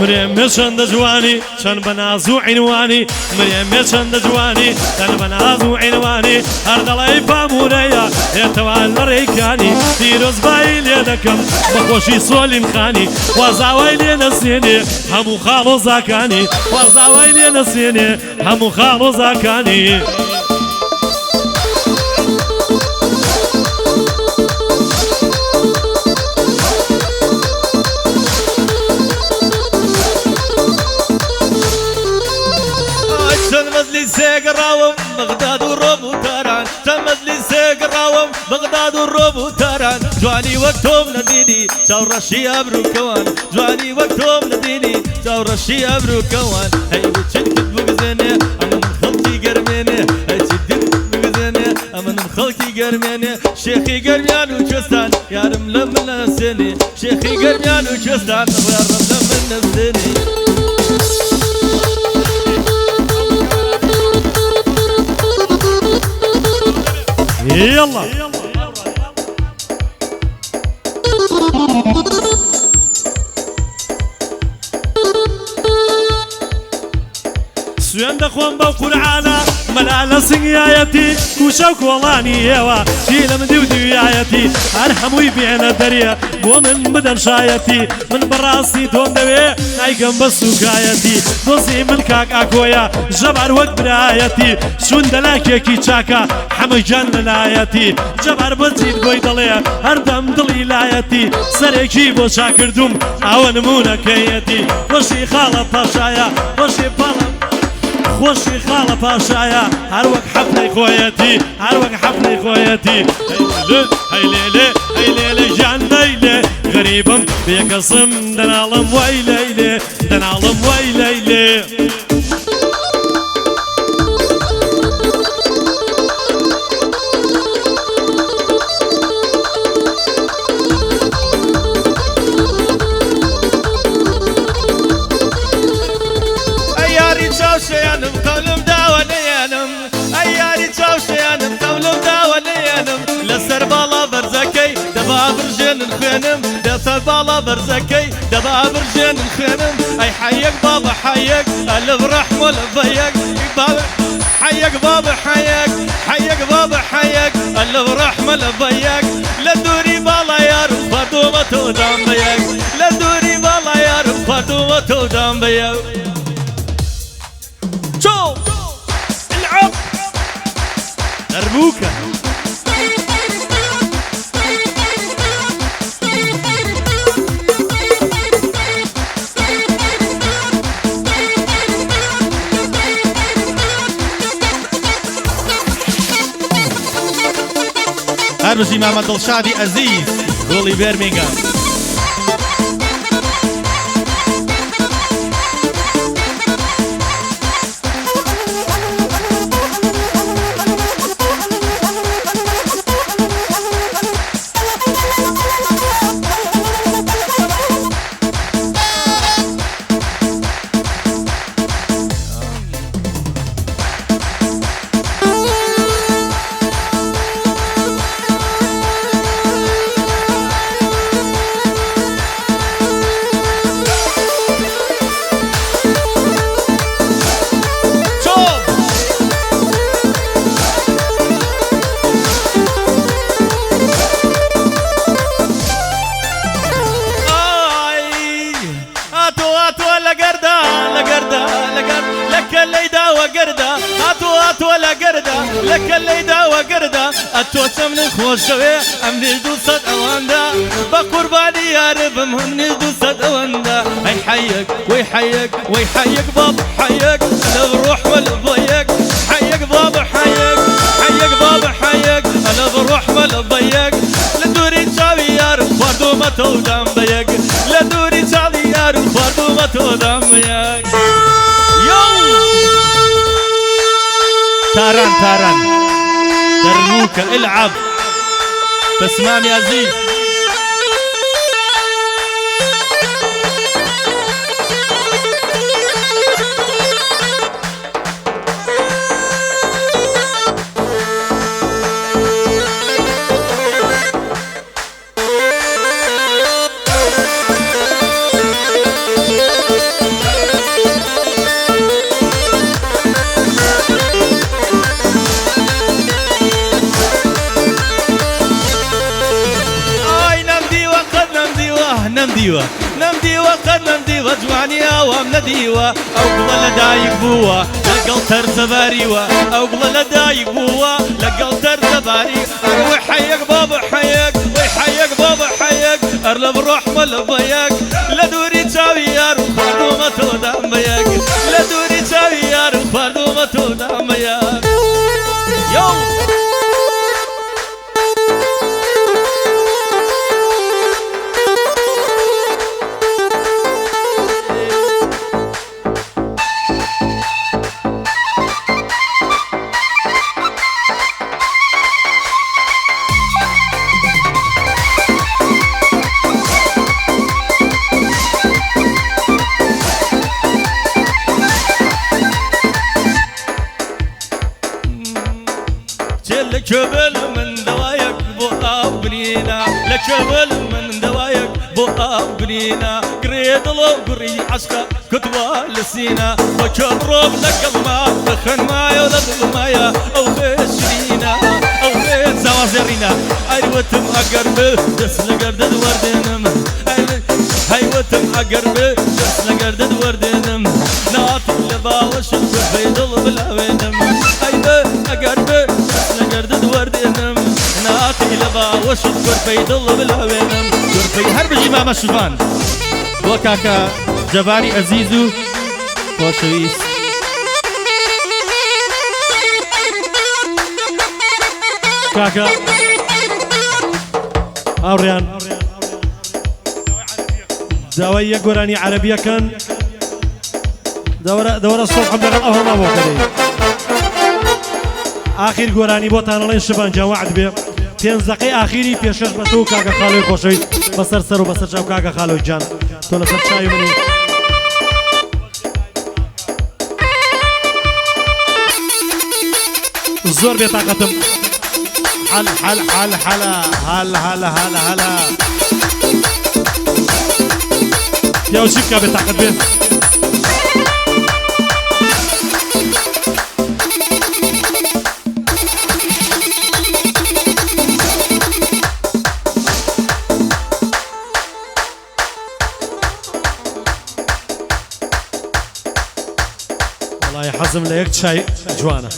مريم چند جوانی چند بناز و عنوانی مريم چند جوانی چند بناز و عنوانی هر دلای پاموریا اتوال ریکانی پیروز بایل یدکم بخوشی سولین خانی وزاویل نسینی همو خالو زاکانی وزاویل نسینی همو خالو زاکانی سيقراوم بغداد والروب وتهران تمد لي سيقراوم بغداد والروب وتهران جواني وقتهم نديني ثورة الشياب روكوان جواني وقتهم نديني ثورة الشياب روكوان هي بتشد بوزني اما من خلقي قرميني هي تشد بوزني اما من خلقي قرميني شيخي قرميان وجستان يا رم لمن السني شيخي قرميان وجستان يا رم لمن السني يلا سوێن دەخۆم بەو قورعانە مەلا لە سنگایەتی کوشە و کۆڵانیەوە چی لە من دیو دیویایەتی هەر هەمووی بێنە دەریە بۆ من بدەن شایەتی من بەڕاستی تۆم دەوێ نایگەم بە سوکایەتی دۆزی من کاک ئاکۆیە ژەبار وەک برایەتی چون دەلاکێکی چاکە هەمووی جان لەلایەتی جەبار بەجید بۆی دەڵێ هەردەم دڵی لایەتی سەرێکی بۆ چاکردوم ئەوە نمونەکەیەتی خۆشی خاڵە پاشایە خۆشی پاڵە خوشي خالة باشايا هر وقت حفلي خويتي هر وقت حفلي خويتي هاي ليلي هاي ليلي جان ليلي غريبم بيقسم دنعلم واي ليلي دنعلم واي ليلي شيانم قولم داوانيانم اياري تشاو شيانم قولم داوانيانم لسر بالا برزكي دبا برجن الخينم لسر بالا برزكي دبا برجن الخينم اي حيك بابا حيك الف رحمه لبيك بابا حيك بابا حيك حيك بابا حيك الف رحمه لبيك لا دوري بالا يا رب فاطمه تودام بيك لا دوري بالا يا رب فاطمه تودام بيك شو العب دربوكة هەربژی مامە دڵشادی ئەزیز گۆڵی بێرمینگام لك الليدا وقردا التوتم نخوشوي أمني دوسد أواندا بقرباني يا رب مهني دوسد أواندا هي حيك ويحيك ويحيك بابا حيك أنا بروح ولا بضيق حيك بابا حيك حيك بابا حيك أنا بروح ولا بضيق لدوري تشاوي يا رب فردو ما تودام بيك لدوري تشاوي يا رب فردو ما تودام بيك تاران درنوك العب بسمام يا عزيز نم ديوة قد نم ديوة جواني اوام نديوة او قبل دايق بوا لقل ترتباريوة او قبل دايق بوا لقل ترتباري ويحيق بابا حيق ويحيق بابا حيق ارلب روح ولا بيق لدوري تاويار وخاردو ما تودام بيق لدوري تاويار وخاردو ما تودام بيق يو لكبل من دوايك بقى بنينا لكبل من دوايك بقى بنينا قريد لو قري عشقة كتبة لسينا وكبروب لك الماء دخن مايا ولد المايا او خشرينا او خير زوازرينا ايوتم اقرب دس لقردد وردنم ايوتم اقرب دس لقردد وردنم ناطق لباوش بيضل بلاوينم ايوه اقرب قردد وردنم ناطي لبا وشكر بيضل بالهوينم كربي هربجي ماما شوفان وكاكا جباري أزيزو وشويس كاكا أوريان دوايا قراني عربية كان دورة الصبح عبد الله ما بو كده آخر گۆرانی بۆتان ئەڵێن شبان جاوعد بێ 5 دقەی ئاخیری پێشەش بە تۆ کاکە خاڵۆی خۆشەویست بەسەر سەر و بەسەر چاو کاکە خاڵۆی جان تۆ لەسەر چاوی منی زۆر بێتاقەتم حل حل حل حلا هل هل هل هلا پیاو چی بکە بێتاقەت بێ حەزم لە یەک چای جوانە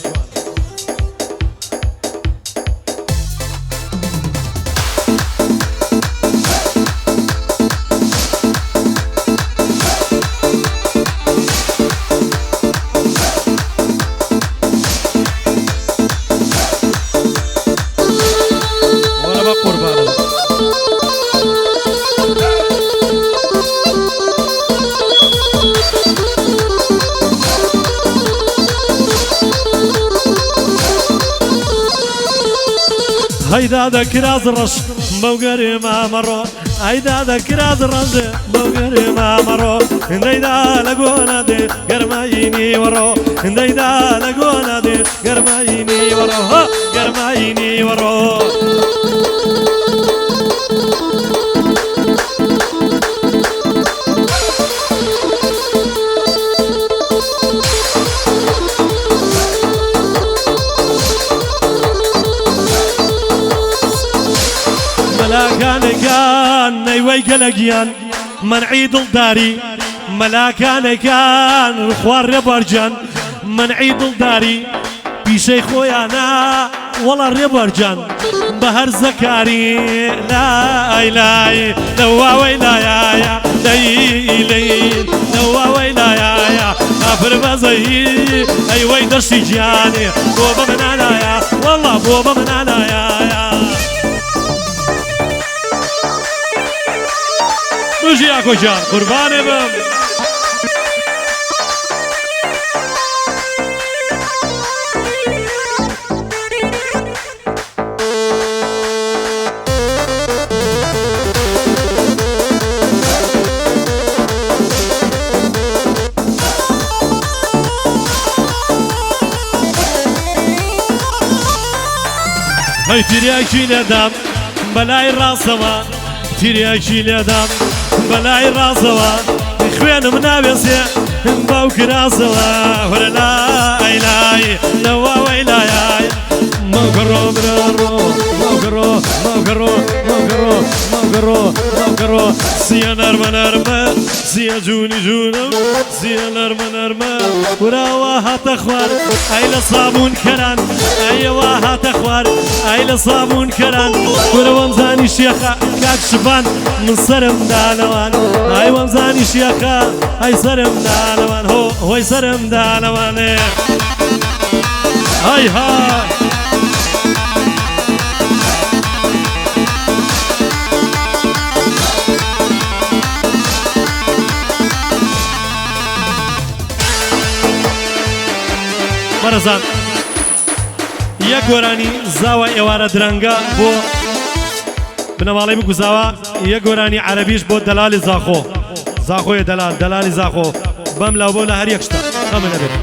هيدا ذكراز الرش بوغري ما مرو هيدا ذكراز الرش بوغري ما مرو هيدا لقونا دي قرمايني ورو هيدا لقونا دي قرمايني ورو قرمايني ورو كان نيوي قلقيان من عيد الداري ملاكان كان خوار برجان من عيد الداري بشي خويانا والله ربرجان بهر زكاري لا إله نواوي لا يا ليلين نواوي لا يا أفر بزي أيوي درشي جاني بوبا من أنا يا والله بوبا من أنا يا نجي اكو جان قرباني بم هاي ترياكي لدام بلاي راسما ترياكي لدام بلاي راسوا خوين منابسي باوك راسوا ولا لا إلهي نوا ويلا يا مغرو مرو مغرو مغرو مغرو مغرو مغرو سيا نرمى نرمى سيا جوني جونم سيا نرمى نرمى وراها تخوار ايلا صابون كران ايواها تخوار ايلا صابون كران ورومزاني شيخا كاك شبان من سرم دانوان اي ومزاني شيخا اي سرم دانوان هو سرم دانوان هاي هاي مرزان یەک گۆرانی زاوە ئێوارە درەنگە بۆ بنەماڵی بکو زاوە یەک گۆرانی عەرەبیش بۆ دەلالی زاخۆ زاخۆیە دەلالی زاخۆ بەم لاو بۆ لە هەر یەکشتە خەمە نەبێت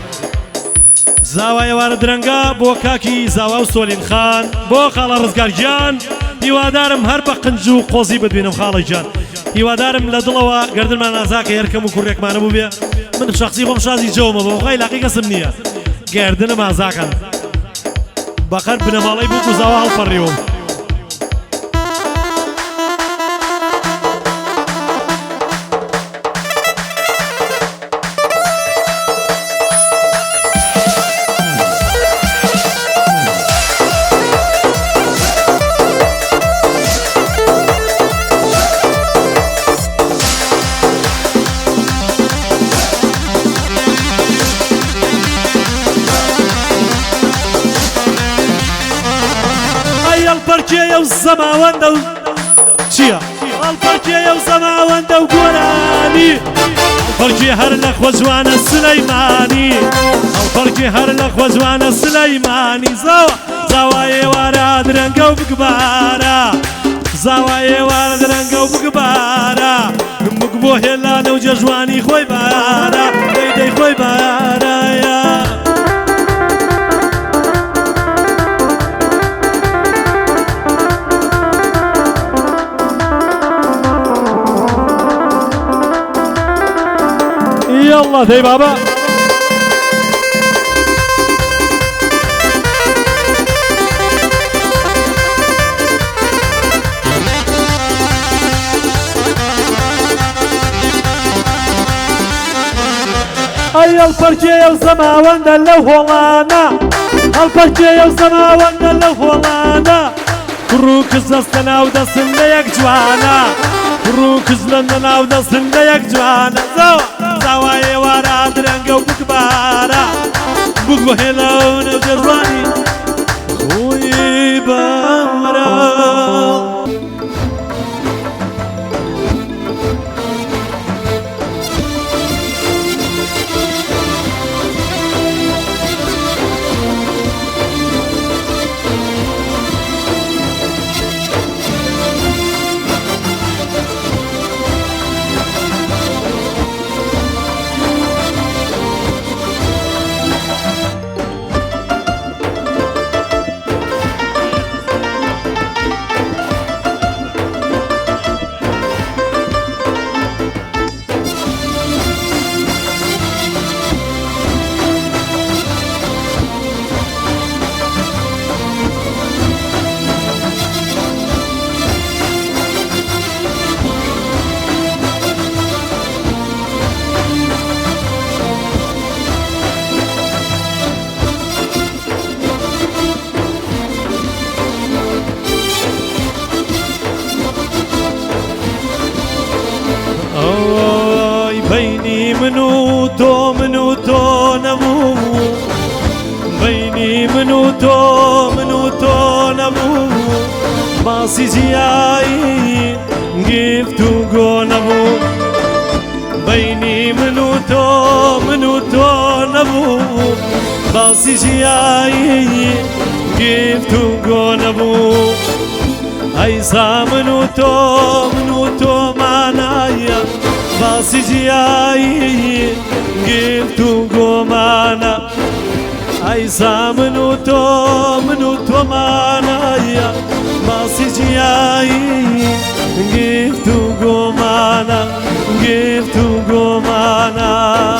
زاوە ئێوارە درەنگە بۆ کاکی زاوا و سۆلین خان بۆ خاڵە ڕزگارگیان هیوادارم هەر بە قنج و قۆزی بتبینم خاڵی گیان هیوادارم لە دڵەوە گەردنمان نازاکە یەرکەم و کوڕێکمانە بوو بێ من شخصی خۆم شازی جەومە بۆ خۆی لاقی کەسم نییە گردنم ئازاکەن بەقەر بنەماڵەی بوو و زاوا هەڵپەڕیوم البركية والسماوند شيا البركية والسماوند وقراني البركية هر الأخوة زوانا السليماني البركية هر الأخوة زوانا السليماني زوايا ورا درنقا وبقبارا زوايا ورا درنقا وبقبارا مقبوه يلا نوجه جواني خوي بارا بيدي خوي بارا يا يلا دي بابا اي البركية وسماوند اللوهولانا البركية وسماوند اللوهولانا روكز لستنا ودسن ليك جوانا روكز لنا ودسن ليك جوانا زوايا ورا درنقا وبكبارا بقبو هلون وجرواني خوي بامرا بيني منو تو نبو بيني منو تو نبو باسی جیایی گفتو گو نبو بینی منو تو نبو باسی جیایی گفتو گو نبو ایسا منو تو مانایا باسی جیایی گفتو گو مانا ایسا منو تو مانایا باسی جیایی گفتو گو مانا گفتو گو مانا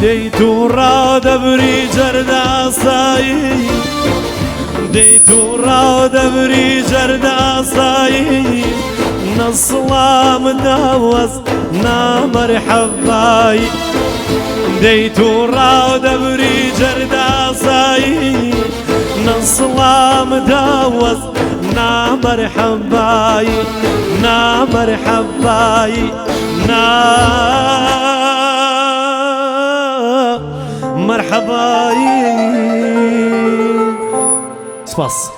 ديتو راد بريجر داساي ديتو راد بريجر داساي نصلا مدوز نا مرحباي ديتو راد بريجر داساي نصلا مدوز نا مرحباي نا مرحباي نا مرحبا سباس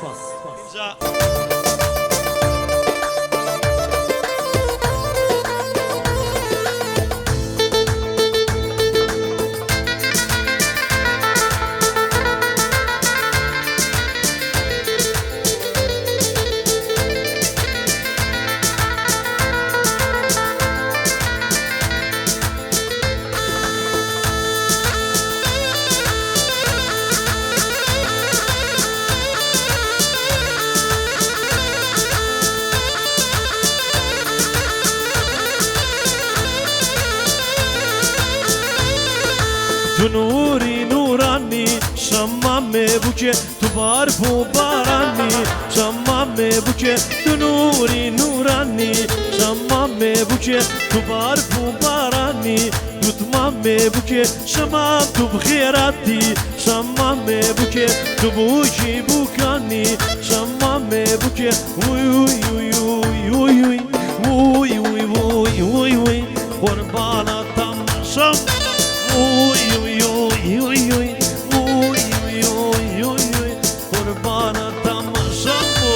تو نوری نورانی شمام بوچه تو برف و بارانی شمام بوچه تو نوری نورانی شمام بوچه تو برف و بارانی دوتمام بوچه شمام تو بخیراتی شمام بوچه تو بوچی بوکانی شمام بوچه وی وی وی وی وی وی وی وی وی قربانا تماشام Uy uy uy uy uy uy uy uy uy uy Kurbana tamaşam bu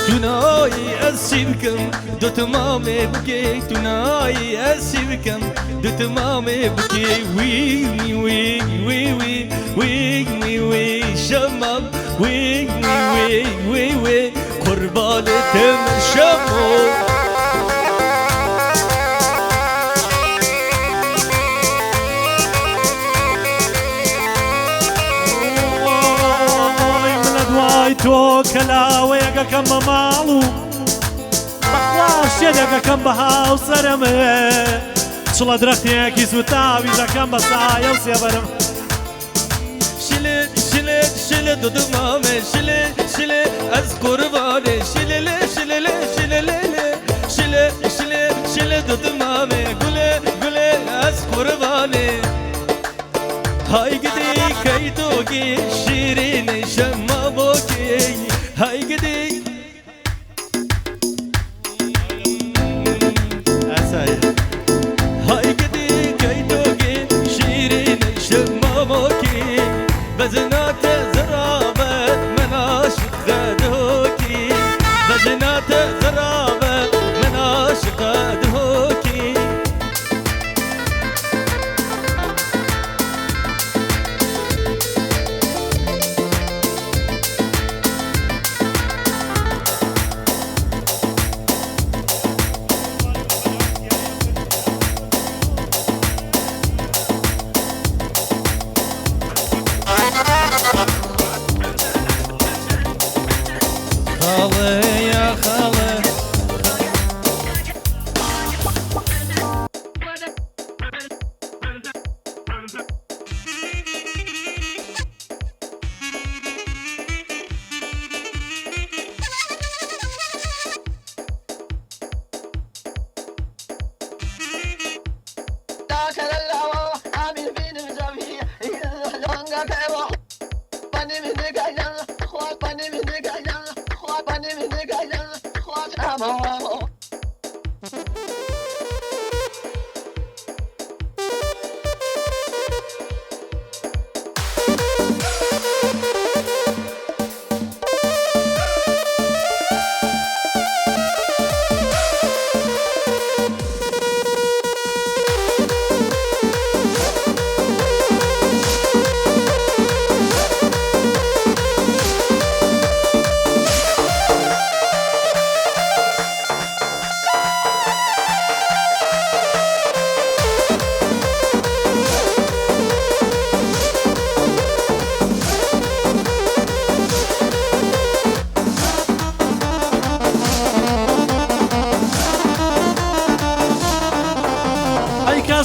تناي أسيبكم دو تمامي بكي تناي أسيبكم دو تمامي بكي وي وي وي وي وي وي وي شمام وي وي وي وي قربان تم شمو تو کلاوەیەکە کەم بە ماڵ و بەخوا شێدەکە کەم بە هاوسەرمێ چڵە درەختێکی سوتاوی دەکەم بە سایە و سێبەرم شلت شلت شلت دمامه شلت شلت از قربانه شلل شلل شلل شلت شلت شلت دمامه گله گله از قربانه های گدی کی تو گی شیرین شما بوکی های گدی های گدی کی تو گی شیرین شما بوکی بجنات زرابة مناش خدوكي بجنات زرابة مناش خدوكي خالي يا خالي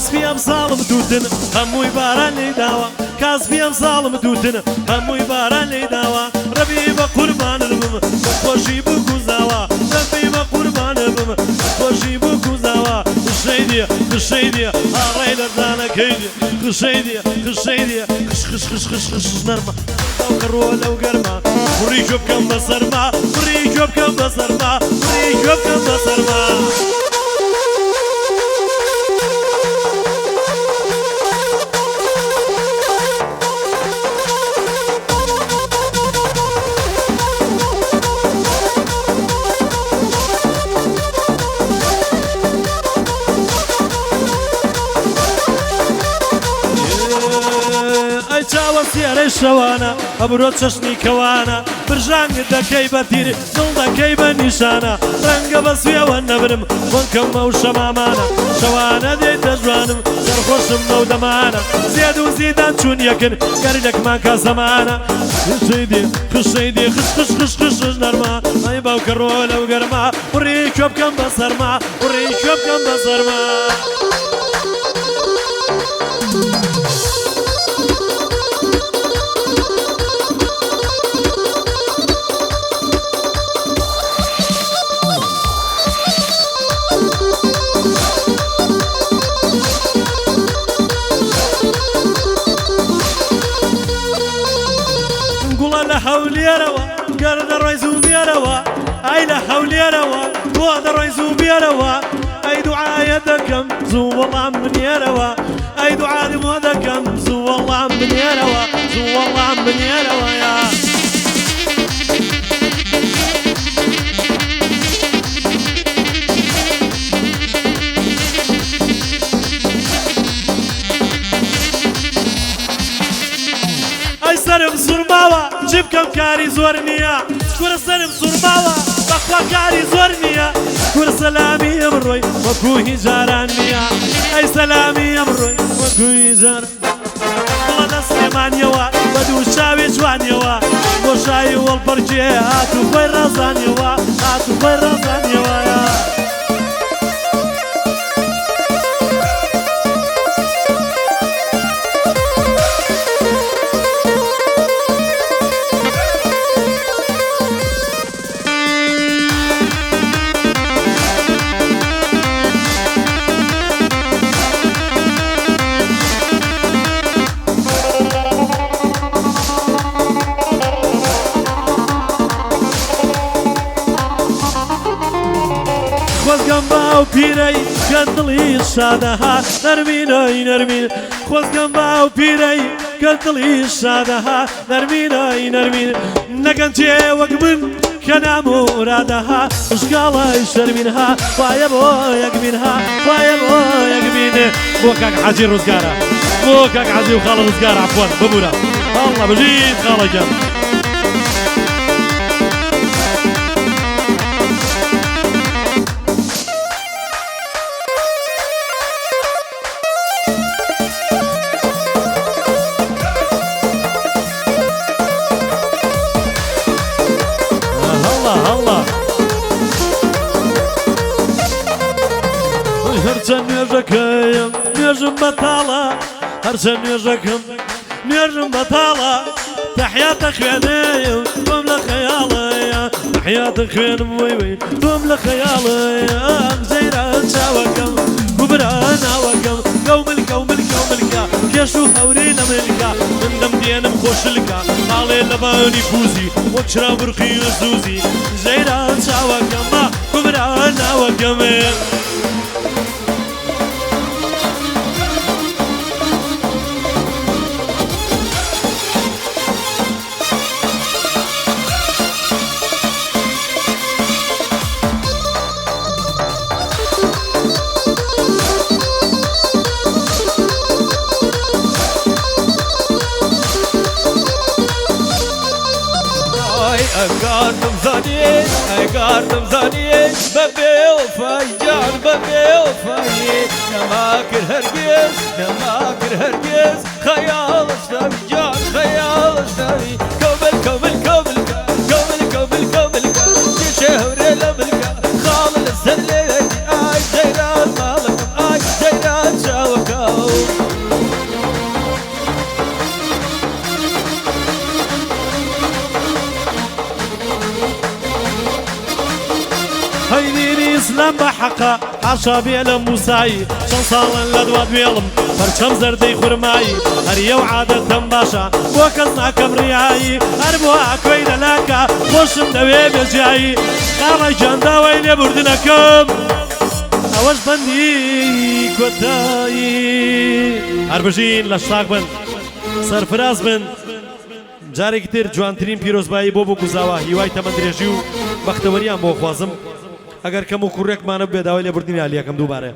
كاسبي ظالم دودن هموي باران لي داوا كاسبي ظالم دودن هموي باران لي داوا ربي بقربان البم خوشي بكوزاوا ربي بقربان البم خوشي بكوزاوا خشيدي هاري لردانا كيدي خشيدي خش نرمى وكرولا وقرما وريجو بكم بصرما وريجو بكم بصرما وريجو بكم بصرما سيارة الشوانا أبرو تششني كوانا برجان دكي بتيري دل دكي بنيشانا رنگ بسويا ونبرم ونكم وشمامانا شوانا دي تجوانم سرخوشم نو دمانا زياد وزيدان چون يكن قرنك ما كاسمانا خشيدي خش نرما اي باو كرولا وقرما وريكو بكم بصرما وريكو بكم بصرما حولي روا قرد الرئيس بيروا اي لا حولي روا وهذا الرئيس بيروا اي دعاء يدكم زو والله من يروا اي دعاء مودكم زو والله من يروا زو والله من يروا يا سرم سرماوە چی بکەم کاری زۆر نییە کورە سرم سوورماوە بەخوا کاری زۆر نییە کورە سەلامی ئەمڕۆی وەکو هیچ جاران نییە ئەی سەلامی ئەمڕۆی وەکو هیچ جاران دڵە دە سلێمانیەوە بە دوو چاوی جوانیەوە بۆ شایی وەڵپەرکێ هاتوو خۆی ڕازانیەوە هاتوو خۆی ڕازانیەوەیە خۆزگەم باو پیرەی کە دڵی شادەها نەرمینۆی نەرمین خۆزگەم باو پیرەی كنتلي شادها نرمينا نرمين نكنتي وقبن كنا مرادها اشقالي شرمينها ويا بويك منها ويا بويك من بوكاك حاجي رزقارة بوكاك حاجي وخالد رزقارة عفوا ببورا الله بجيت خالد جاب هرچە نوێژەکەیم نوێژم بەتاڵە هەرچە نوێژەکەم نوێژم بەتاڵە تەحیاتە خوێنەیە تۆم لە خەیاڵەیە تەحیاتە خوێنم وەی تۆم لە خەیاڵەیە زەیرە چاوەکەم گوبرە ناوەکەم گەو ملکە و ملکە و ملکە کێش و هەورەی لە ملکە من دەمدێنم خۆشلکە ماڵێ لە بانی پوزی وەک چرا برقی و زوزی زەیرە چاوەکەمە گوبرە ناوەکەمێ قاردم زاني ببي وفايجان ببي وفاي نماكر هرقيز نماكر هرقيز خيال اشتري جان خيال اشتري كوبل كوبل كوبل كوبل كوبل كوبل شهر لبلك خالد السلي اي جيران مالك اي جيران شاوكاو هيديني اسلام بحقا عشابي لموساي شنصالا لدوات بيلم فرشم زردي خرماي هريا وعادة باشا وكسنا كبرياي هربوا كوين لاكا خوشم دوي بجاي قالا جاندا ويلي بردنكم اوش بندي كوتاي هربجين لشتاق بن سرفراز بن جاري كتير جوانترين پیروزبایی بۆ بگوزاوە هیوای تەمەندرێژی و بەختەوەریان بۆ خوازم ئەگەر کەم و کوڕێکمانە بێ داوای لێبوردنی عالیەکەم دووبارە